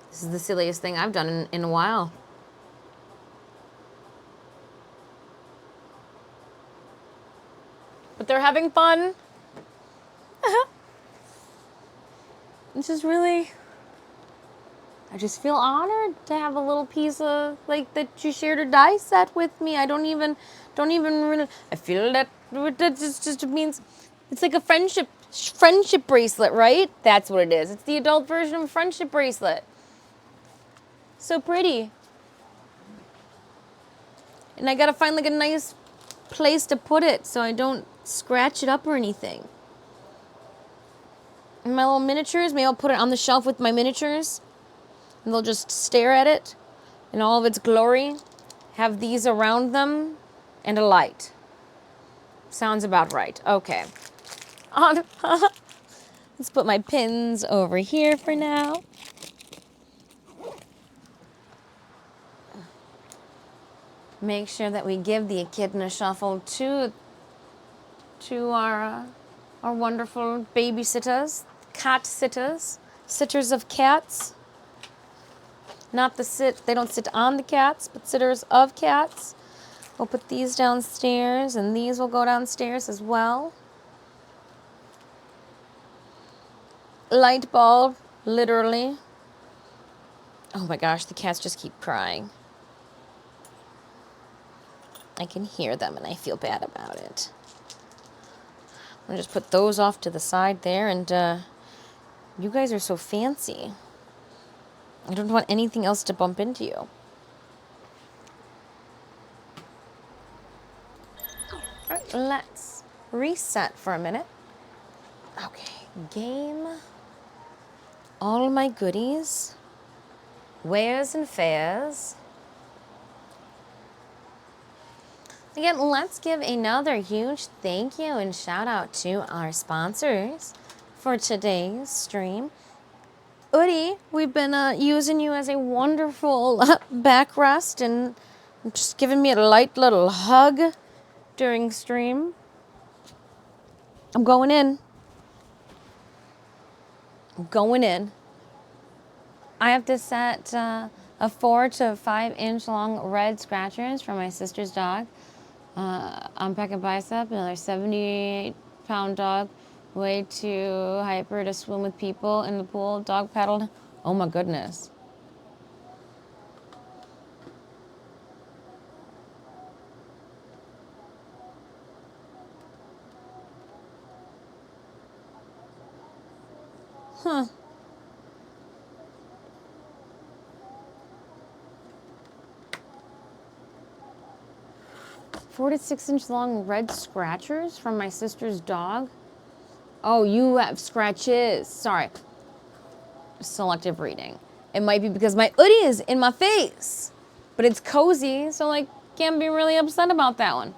This is the silliest thing I've done in a while. But they're having fun. It's just really... I just feel honored to have a little piece of, like, that you shared a die set with me. I don't even really... I feel that just means... It's like a friendship bracelet, right? That's what it is. It's the adult version of a friendship bracelet. So pretty. And I gotta find, like, a nice place to put it so I don't scratch it up or anything. And my little miniatures, maybe I'll put it on the shelf with my miniatures. And they'll just stare at it in all of its glory. Have these around them and a light. Sounds about right. Okay. Let's put my pins over here for now. Make sure that we give the Echidna Shuffle to our wonderful babysitters, cat sitters, sitters of cats. Not they don't sit on the cats, but sitters of cats. We'll put these downstairs, and these will go downstairs as well. Light bulb, literally. Oh my gosh, the cats just keep crying. I can hear them, and I feel bad about it. I'm gonna just put those off to the side there, and you guys are so fancy. I don't want anything else to bump into you. All right, let's reset for a minute. Okay, game. All my goodies. Wares and fairs. Again, let's give another huge thank you and shout out to our sponsors for today's stream. Oodie, we've been using you as a wonderful backrest and Just giving me a light little hug during stream. I'm going in. I'm going in. I have to set a 4 to 5 inch long red scratchers for my sister's dog. Unpacking bicep, another 78-pound dog, way too hyper to swim with people in the pool, dog paddled. Oh my goodness. Huh. Four to 6 inch long red scratchers from my sister's dog. Oh, you have scratches. Sorry. Selective reading. It might be because my Oodie is in my face, but it's cozy, so like can't be really upset about that one.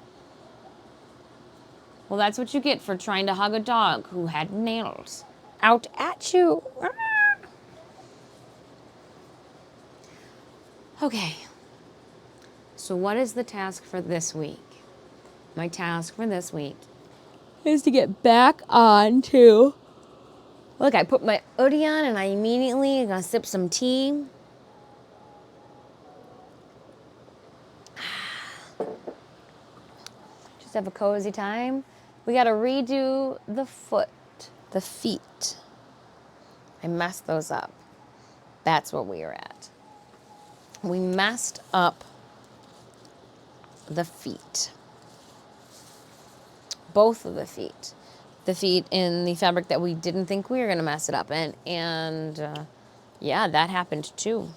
Well, that's what you get for trying to hug a dog who had nails out at you. Okay. So what is the task for this week? My task for this week is to get back on to... Look, I put my Oodie on and I immediately gonna sip some tea. Just have a cozy time. We gotta redo the feet. I messed those up. That's what we are at. We messed up the feet. Both of the feet. The feet in the fabric that we didn't think we were going to mess it up in. And yeah, that happened too.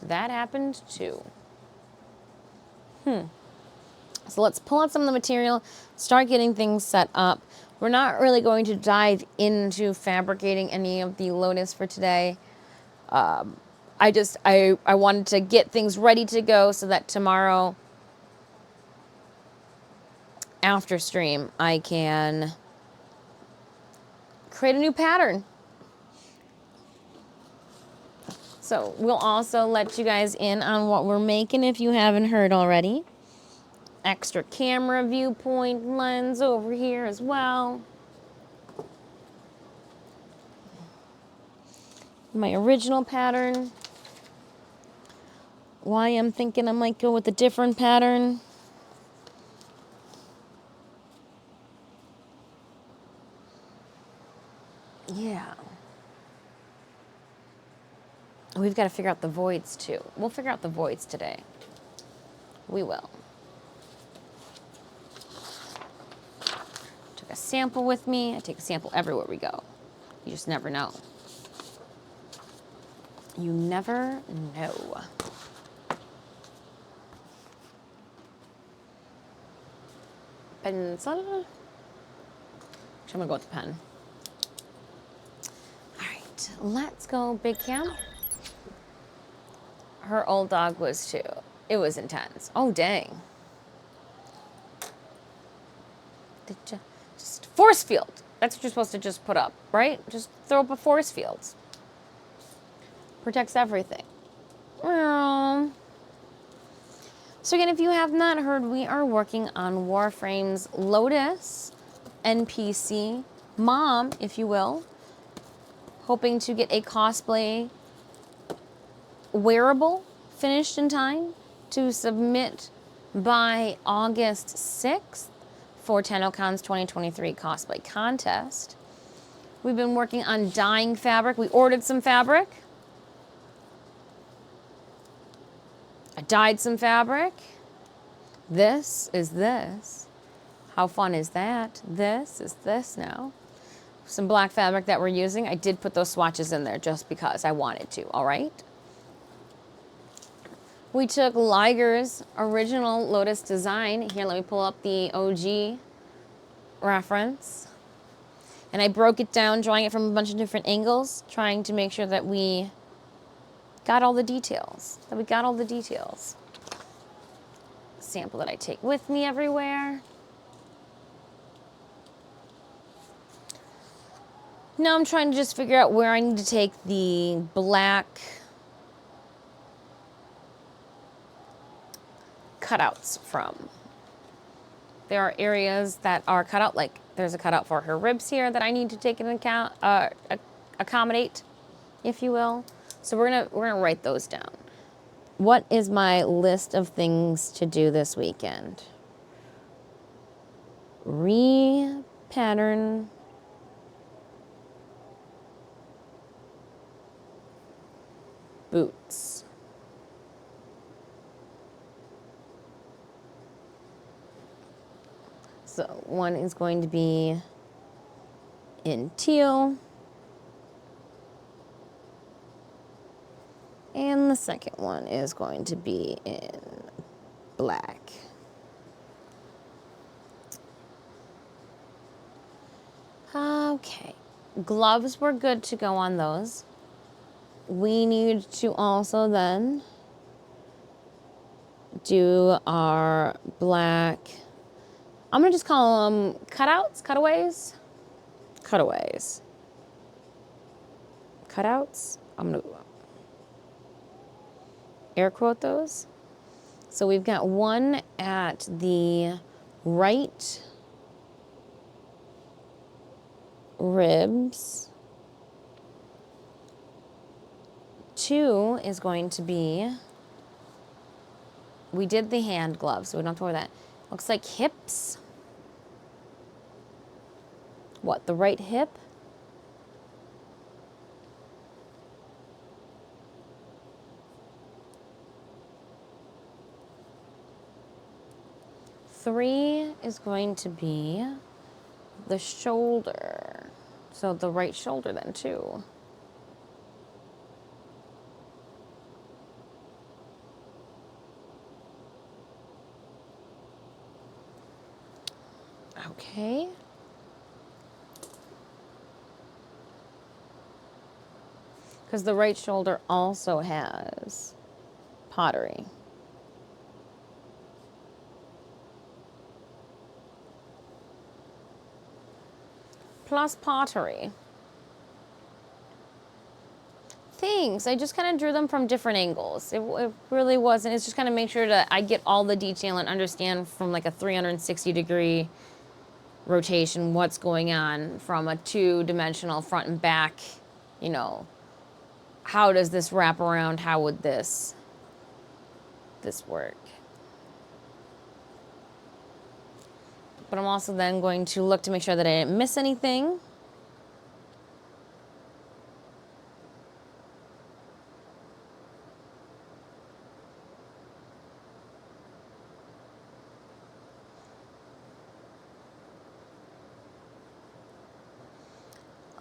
That happened too. So let's pull out some of the material, start getting things set up. We're not really going to dive into fabricating any of the Lotus for today. I wanted to get things ready to go so that tomorrow after stream I can create a new pattern. So we'll also let you guys in on what we're making if you haven't heard already. Extra camera viewpoint lens over here as well. My original pattern. Why I'm thinking I might go with a different pattern. Yeah. We've got to figure out the voids too. We'll figure out the voids today. We will. Took a sample with me. I take a sample everywhere we go. You just never know. You never know. Pencil. I'm gonna go with the pen. All right, let's go, Big Cam. Her old dog was too. It was intense. Oh, dang. Did you just force field? That's what you're supposed to just put up, right? Just throw up a force field. Protects everything. So again, if you have not heard, we are working on Warframe's Lotus NPC mom, if you will. Hoping to get a cosplay wearable finished in time to submit by August 6th for TennoCon's 2023 cosplay contest. We've been working on dyeing fabric. We ordered some fabric. I dyed some fabric. This is this. How fun is that? This is this now. Some black fabric that we're using. I did put those swatches in there just because I wanted to, all right? We took Liger's original Lotus design. Here, let me pull up the OG reference. And I broke it down, drawing it from a bunch of different angles, trying to make sure that we got all the details. Sample that I take with me everywhere. Now I'm trying to just figure out where I need to take the black cutouts from. There are areas that are cut out, like there's a cutout for her ribs here that I need to take into account, accommodate, if you will. So we're gonna write those down. What is my list of things to do this weekend? Repattern boots. So one is going to be in teal. And the second one is going to be in black. Okay, gloves were good to go on those. We need to also then do our black, I'm gonna just call them cutouts, cutaways. Cutouts, I'm gonna air quote those. So we've got one at the right ribs. 2 is going to be, we did the hand gloves, so we don't have to worry that. Looks like hips. What, the right hip? Three is going to be the shoulder. So the right shoulder then too. Okay. Because the right shoulder also has pottery. Plus pottery. Thanks. I just kind of drew them from different angles. It really wasn't. It's just kind of make sure that I get all the detail and understand from like a 360-degree rotation what's going on from a 2-dimensional front and back, you know, how does this wrap around? How would this work? But I'm also then going to look to make sure that I didn't miss anything.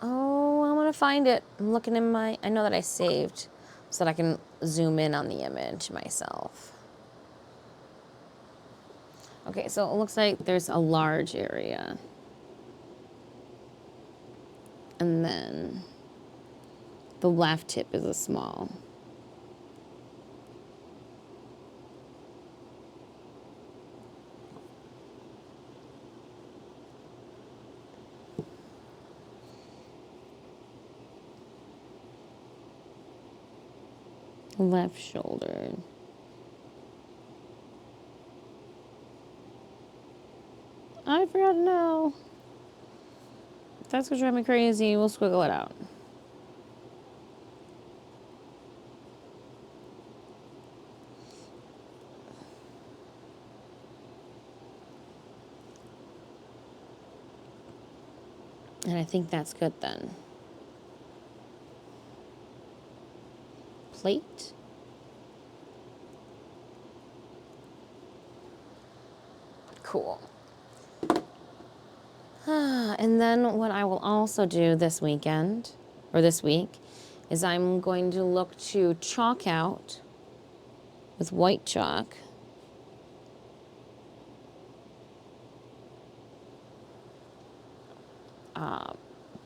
Oh, I'm gonna find it. I'm looking in my, I know that I saved so that I can zoom in on the image myself. Okay, so it looks like there's a large area. And then the left hip is a small. Left shoulder. I forgot to know. If that's gonna drive me crazy, we'll squiggle it out. And I think that's good then. Plate. Cool. And then what I will also do this weekend, or this week, is I'm going to look to chalk out with white chalk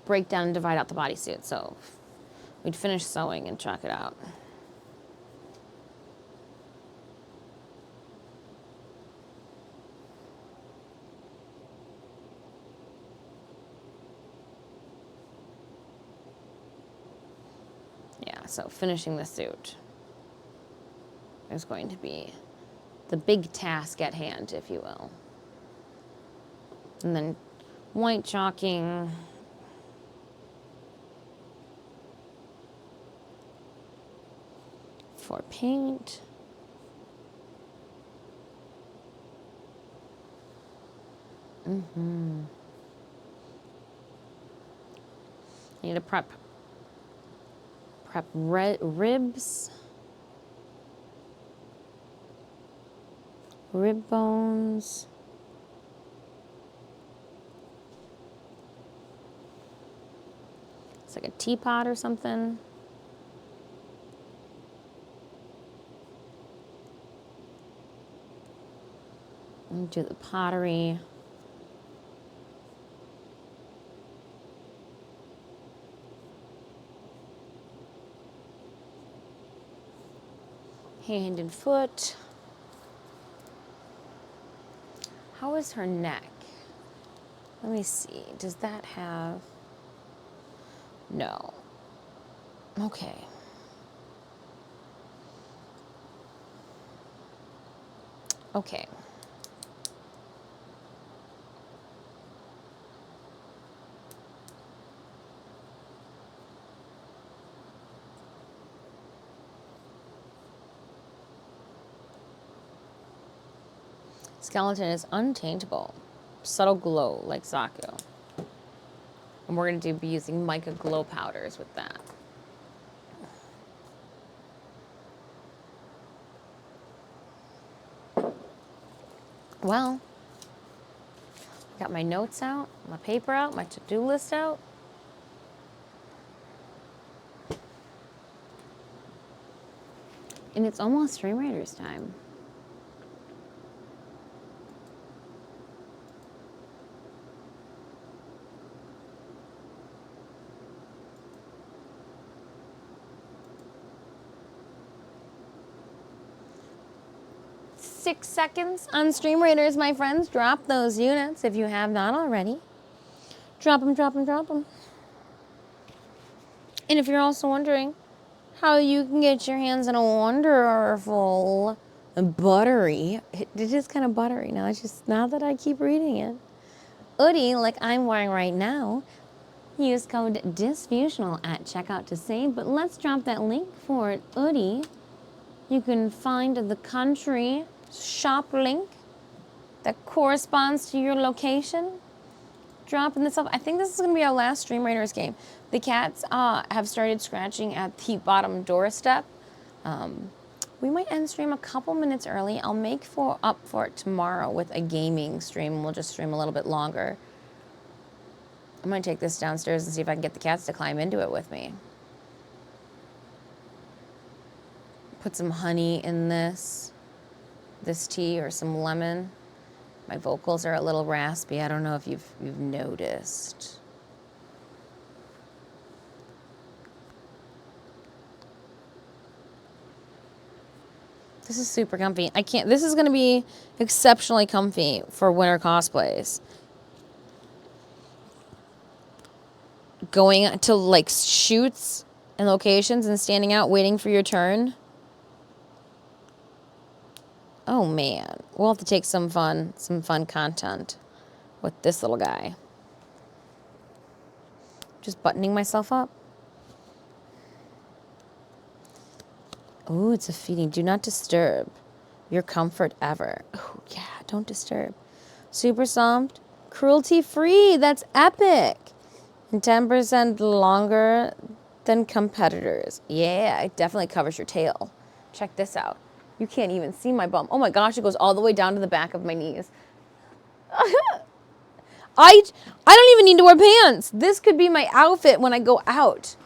break down and divide out the bodysuit. So we'd finish sewing and chalk it out. Yeah, so finishing the suit is going to be the big task at hand, if you will. And then white chalking. For paint. I need to prep ribs, rib bones. It's like a teapot or something. And do the pottery. Hand and foot. How is her neck? Let me see. Does that have... No. Okay. Okay. Skeleton is untaintable. Subtle glow like Zaku. And we're going to be using mica glow powders with that. Well, got my notes out, my paper out, my to-do list out. And it's almost Stream Raiders time. Six seconds on Stream Raiders, my friends. Drop those units if you have not already. Drop them, drop them, drop them. And if you're also wondering how you can get your hands on a wonderful buttery, it is kind of buttery now. It's just now that I keep reading it. Oodie, like I'm wearing right now, use code Disfusional at checkout to save. But let's drop that link for it. Oodie, you can find the country shop link that corresponds to your location. Dropping this off. I think this is going to be our last Stream Raiders game. The cats have started scratching at the bottom doorstep. We might end stream a couple minutes early. I'll make up for it tomorrow with a gaming stream. We'll just stream a little bit longer. I'm going to take this downstairs and see if I can get the cats to climb into it with me. Put some honey in this tea or some lemon. My vocals are a little raspy. I don't know if you've noticed. This is super comfy. This is going to be exceptionally comfy for winter cosplays. Going to like shoots and locations and standing out waiting for your turn. Oh man, we'll have to take some fun content with this little guy. Just buttoning myself up. Ooh, it's a feeding. Do not disturb. Your comfort ever. Oh yeah, don't disturb. Super soft, cruelty-free. That's epic. And 10% longer than competitors. Yeah, it definitely covers your tail. Check this out. You can't even see my bum. Oh my gosh, it goes all the way down to the back of my knees. I don't even need to wear pants. This could be my outfit when I go out.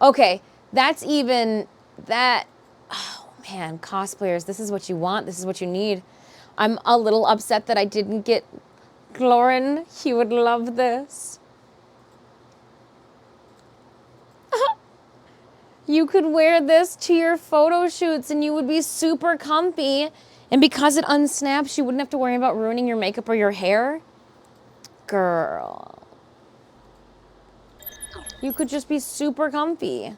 Okay, that's even that. Oh man, cosplayers, this is what you want. This is what you need. I'm a little upset that I didn't get Glorin. He would love this. You could wear this to your photo shoots and you would be super comfy. And because it unsnaps, you wouldn't have to worry about ruining your makeup or your hair. Girl. You could just be super comfy.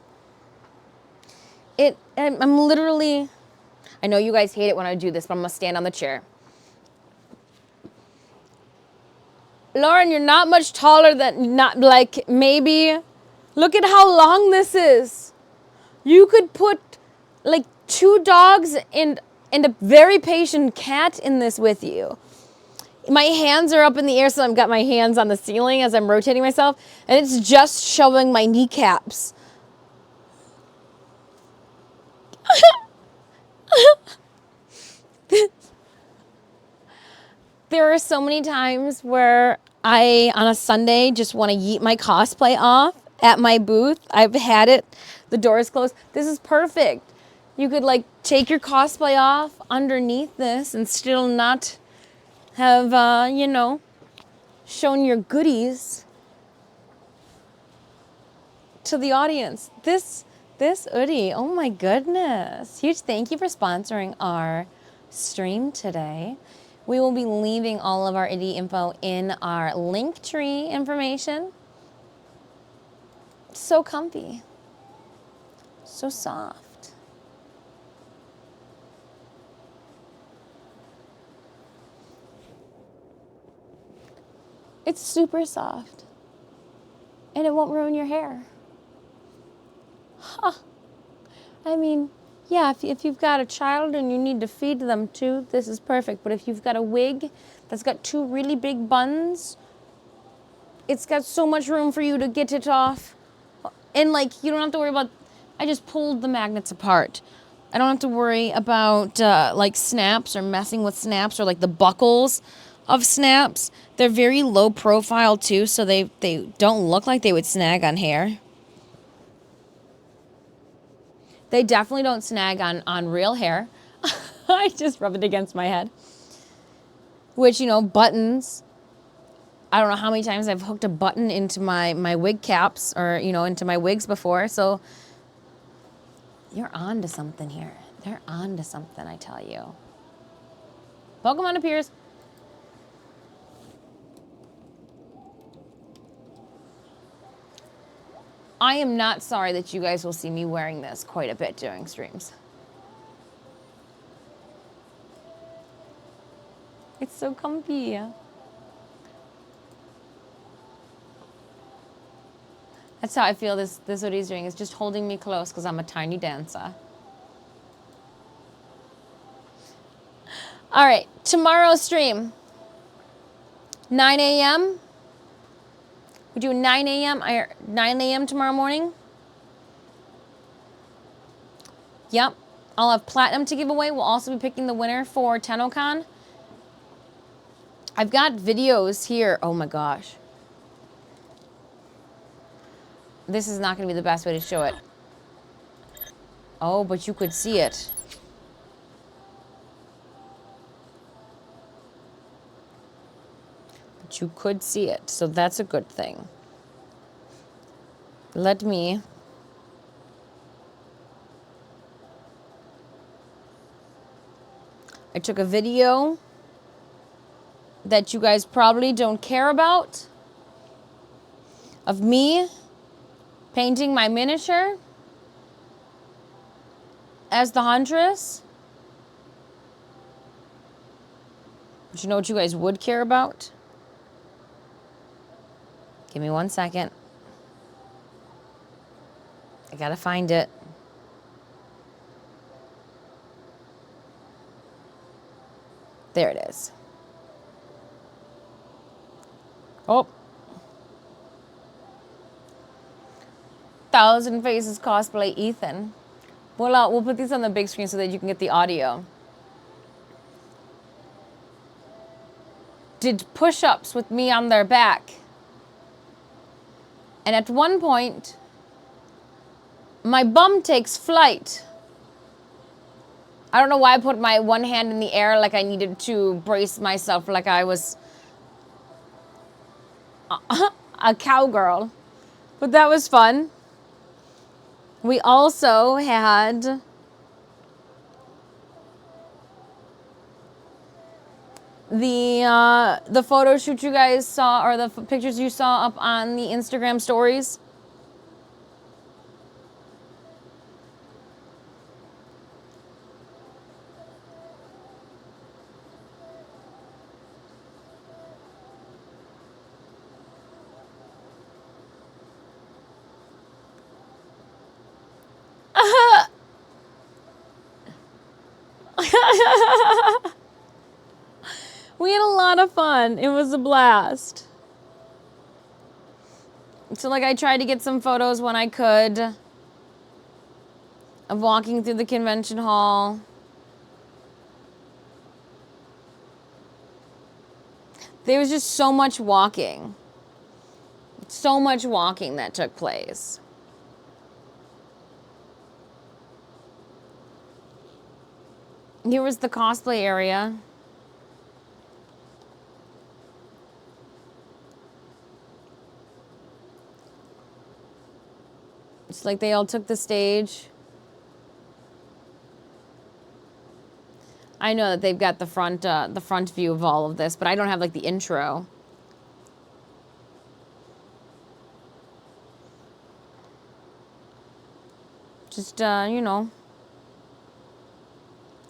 I'm literally, I know you guys hate it when I do this, but I'm gonna stand on the chair. Lauren, you're not much taller than, not like maybe, look at how long this is. You could put like 2 dogs and a very patient cat in this with you. My hands are up in the air, so I've got my hands on the ceiling as I'm rotating myself, and it's just showing my kneecaps. There are so many times where I, on a Sunday, just want to yeet my cosplay off at my booth. I've had it. The door is closed. This is perfect. You could like take your cosplay off underneath this and still not have, you know, shown your goodies to the audience. This Oodie, oh my goodness. Huge thank you for sponsoring our stream today. We will be leaving all of our Oodie info in our link tree information. So comfy. So soft. It's super soft. And it won't ruin your hair. Huh. I mean, yeah, if you've got a child and you need to feed them too, this is perfect. But if you've got a wig that's got 2 really big buns, it's got so much room for you to get it off. And like, you don't have to worry about, I just pulled the magnets apart. I don't have to worry about like snaps or messing with snaps or like the buckles of snaps. They're very low profile too, so they don't look like they would snag on hair. They definitely don't snag on real hair. I just rub it against my head. Which, you know, buttons. I don't know how many times I've hooked a button into my wig caps or, you know, into my wigs before. So you're on to something here. They're on to something, I tell you. Pokemon appears. I am not sorry that you guys will see me wearing this quite a bit during streams. It's so comfy. That's how I feel this Oodie's doing. It's just holding me close because I'm a tiny dancer. All right, tomorrow's stream. 9 a.m. We do 9 a.m. 9 a.m. tomorrow morning. Yep. I'll have platinum to give away. We'll also be picking the winner for TennoCon. I've got videos here. Oh my gosh. This is not going to be the best way to show it. Oh, but you could see it. But you could see it, so that's a good thing. Let me... I took a video that you guys probably don't care about of me painting my miniature as the Huntress. But you know what you guys would care about? Give me 1 second. I gotta find it. There it is. Oh. Thousand Faces cosplay Ethan. We'll put these on the big screen so that you can get the audio. Did push-ups with me on their back. And at one point, my bum takes flight. I don't know why I put my one hand in the air like I needed to brace myself like I was a cowgirl. But that was fun. We also had the photo shoot you guys saw, or the pictures you saw up on the Instagram stories. We had a lot of fun. It was a blast. So like I tried to get some photos when I could of walking through the convention hall. There was just so much walking. So much walking that took place. Here was the cosplay area. It's like they all took the stage. I know that they've got the front view of all of this, but I don't have like the intro. Just, you know.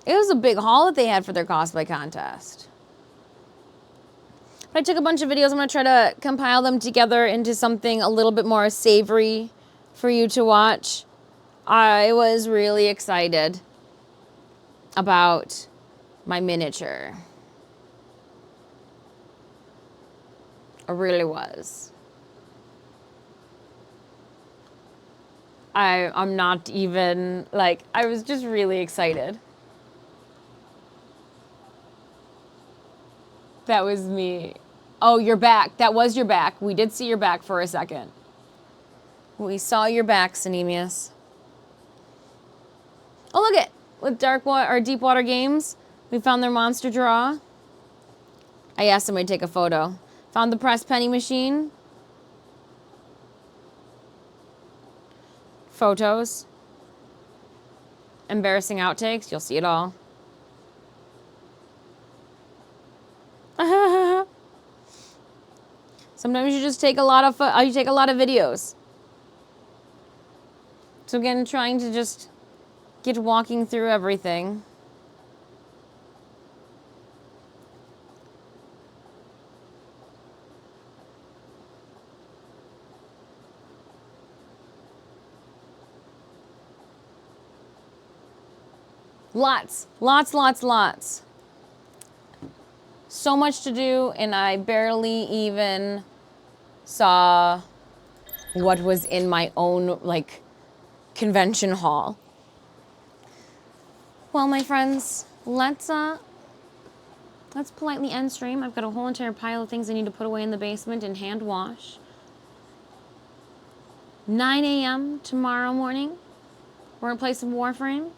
It was a big haul that they had for their cosplay contest. But I took a bunch of videos. I'm going to try to compile them together into something a little bit more savory for you to watch. I was really excited about my miniature. I really was. I'm not even, like, I was just really excited. That was me. Oh, your back. That was your back. We did see your back for a second. We saw your back, Sinemius. Oh, look it. With Deep Water Games, we found their monster draw. I asked somebody to take a photo. Found the press penny machine. Photos. Embarrassing outtakes. You'll see it all. Sometimes you just take a lot of videos. So again, trying to just get walking through everything. Lots. So much to do, and I barely even saw what was in my own, like, convention hall. Well, my friends, let's politely end stream. I've got a whole entire pile of things I need to put away in the basement and hand wash. 9 a.m. tomorrow morning, we're gonna play some Warframe.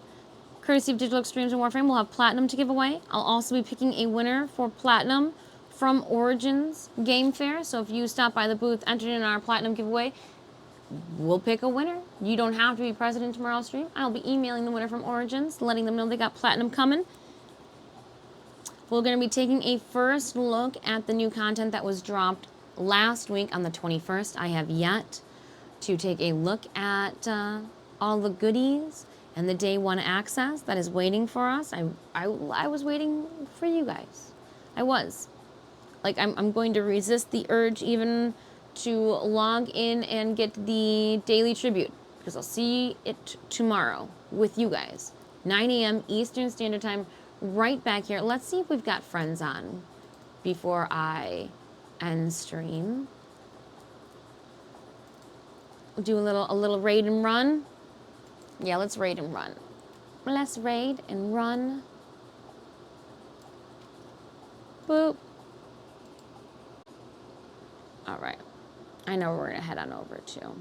Courtesy of Digital Extremes and Warframe, we'll have Platinum to give away. I'll also be picking a winner for Platinum from Origins Game Fair. So if you stop by the booth, entered in our Platinum giveaway, we'll pick a winner. You don't have to be present in tomorrow's stream. I'll be emailing the winner from Origins, letting them know they got Platinum coming. We're going to be taking a first look at the new content that was dropped last week on the 21st. I have yet to take a look at all the goodies and the day one access that is waiting for us. I was waiting for you guys. I was. Like, I'm going to resist the urge even to log in and get the daily tribute, because I'll see it tomorrow with you guys. 9 a.m. Eastern Standard Time, right back here. Let's see if we've got friends on before I end stream. We'll do a little raid and run. Yeah, let's raid and run. Let's raid and run. Boop. All right. I know where we're going to head on over to.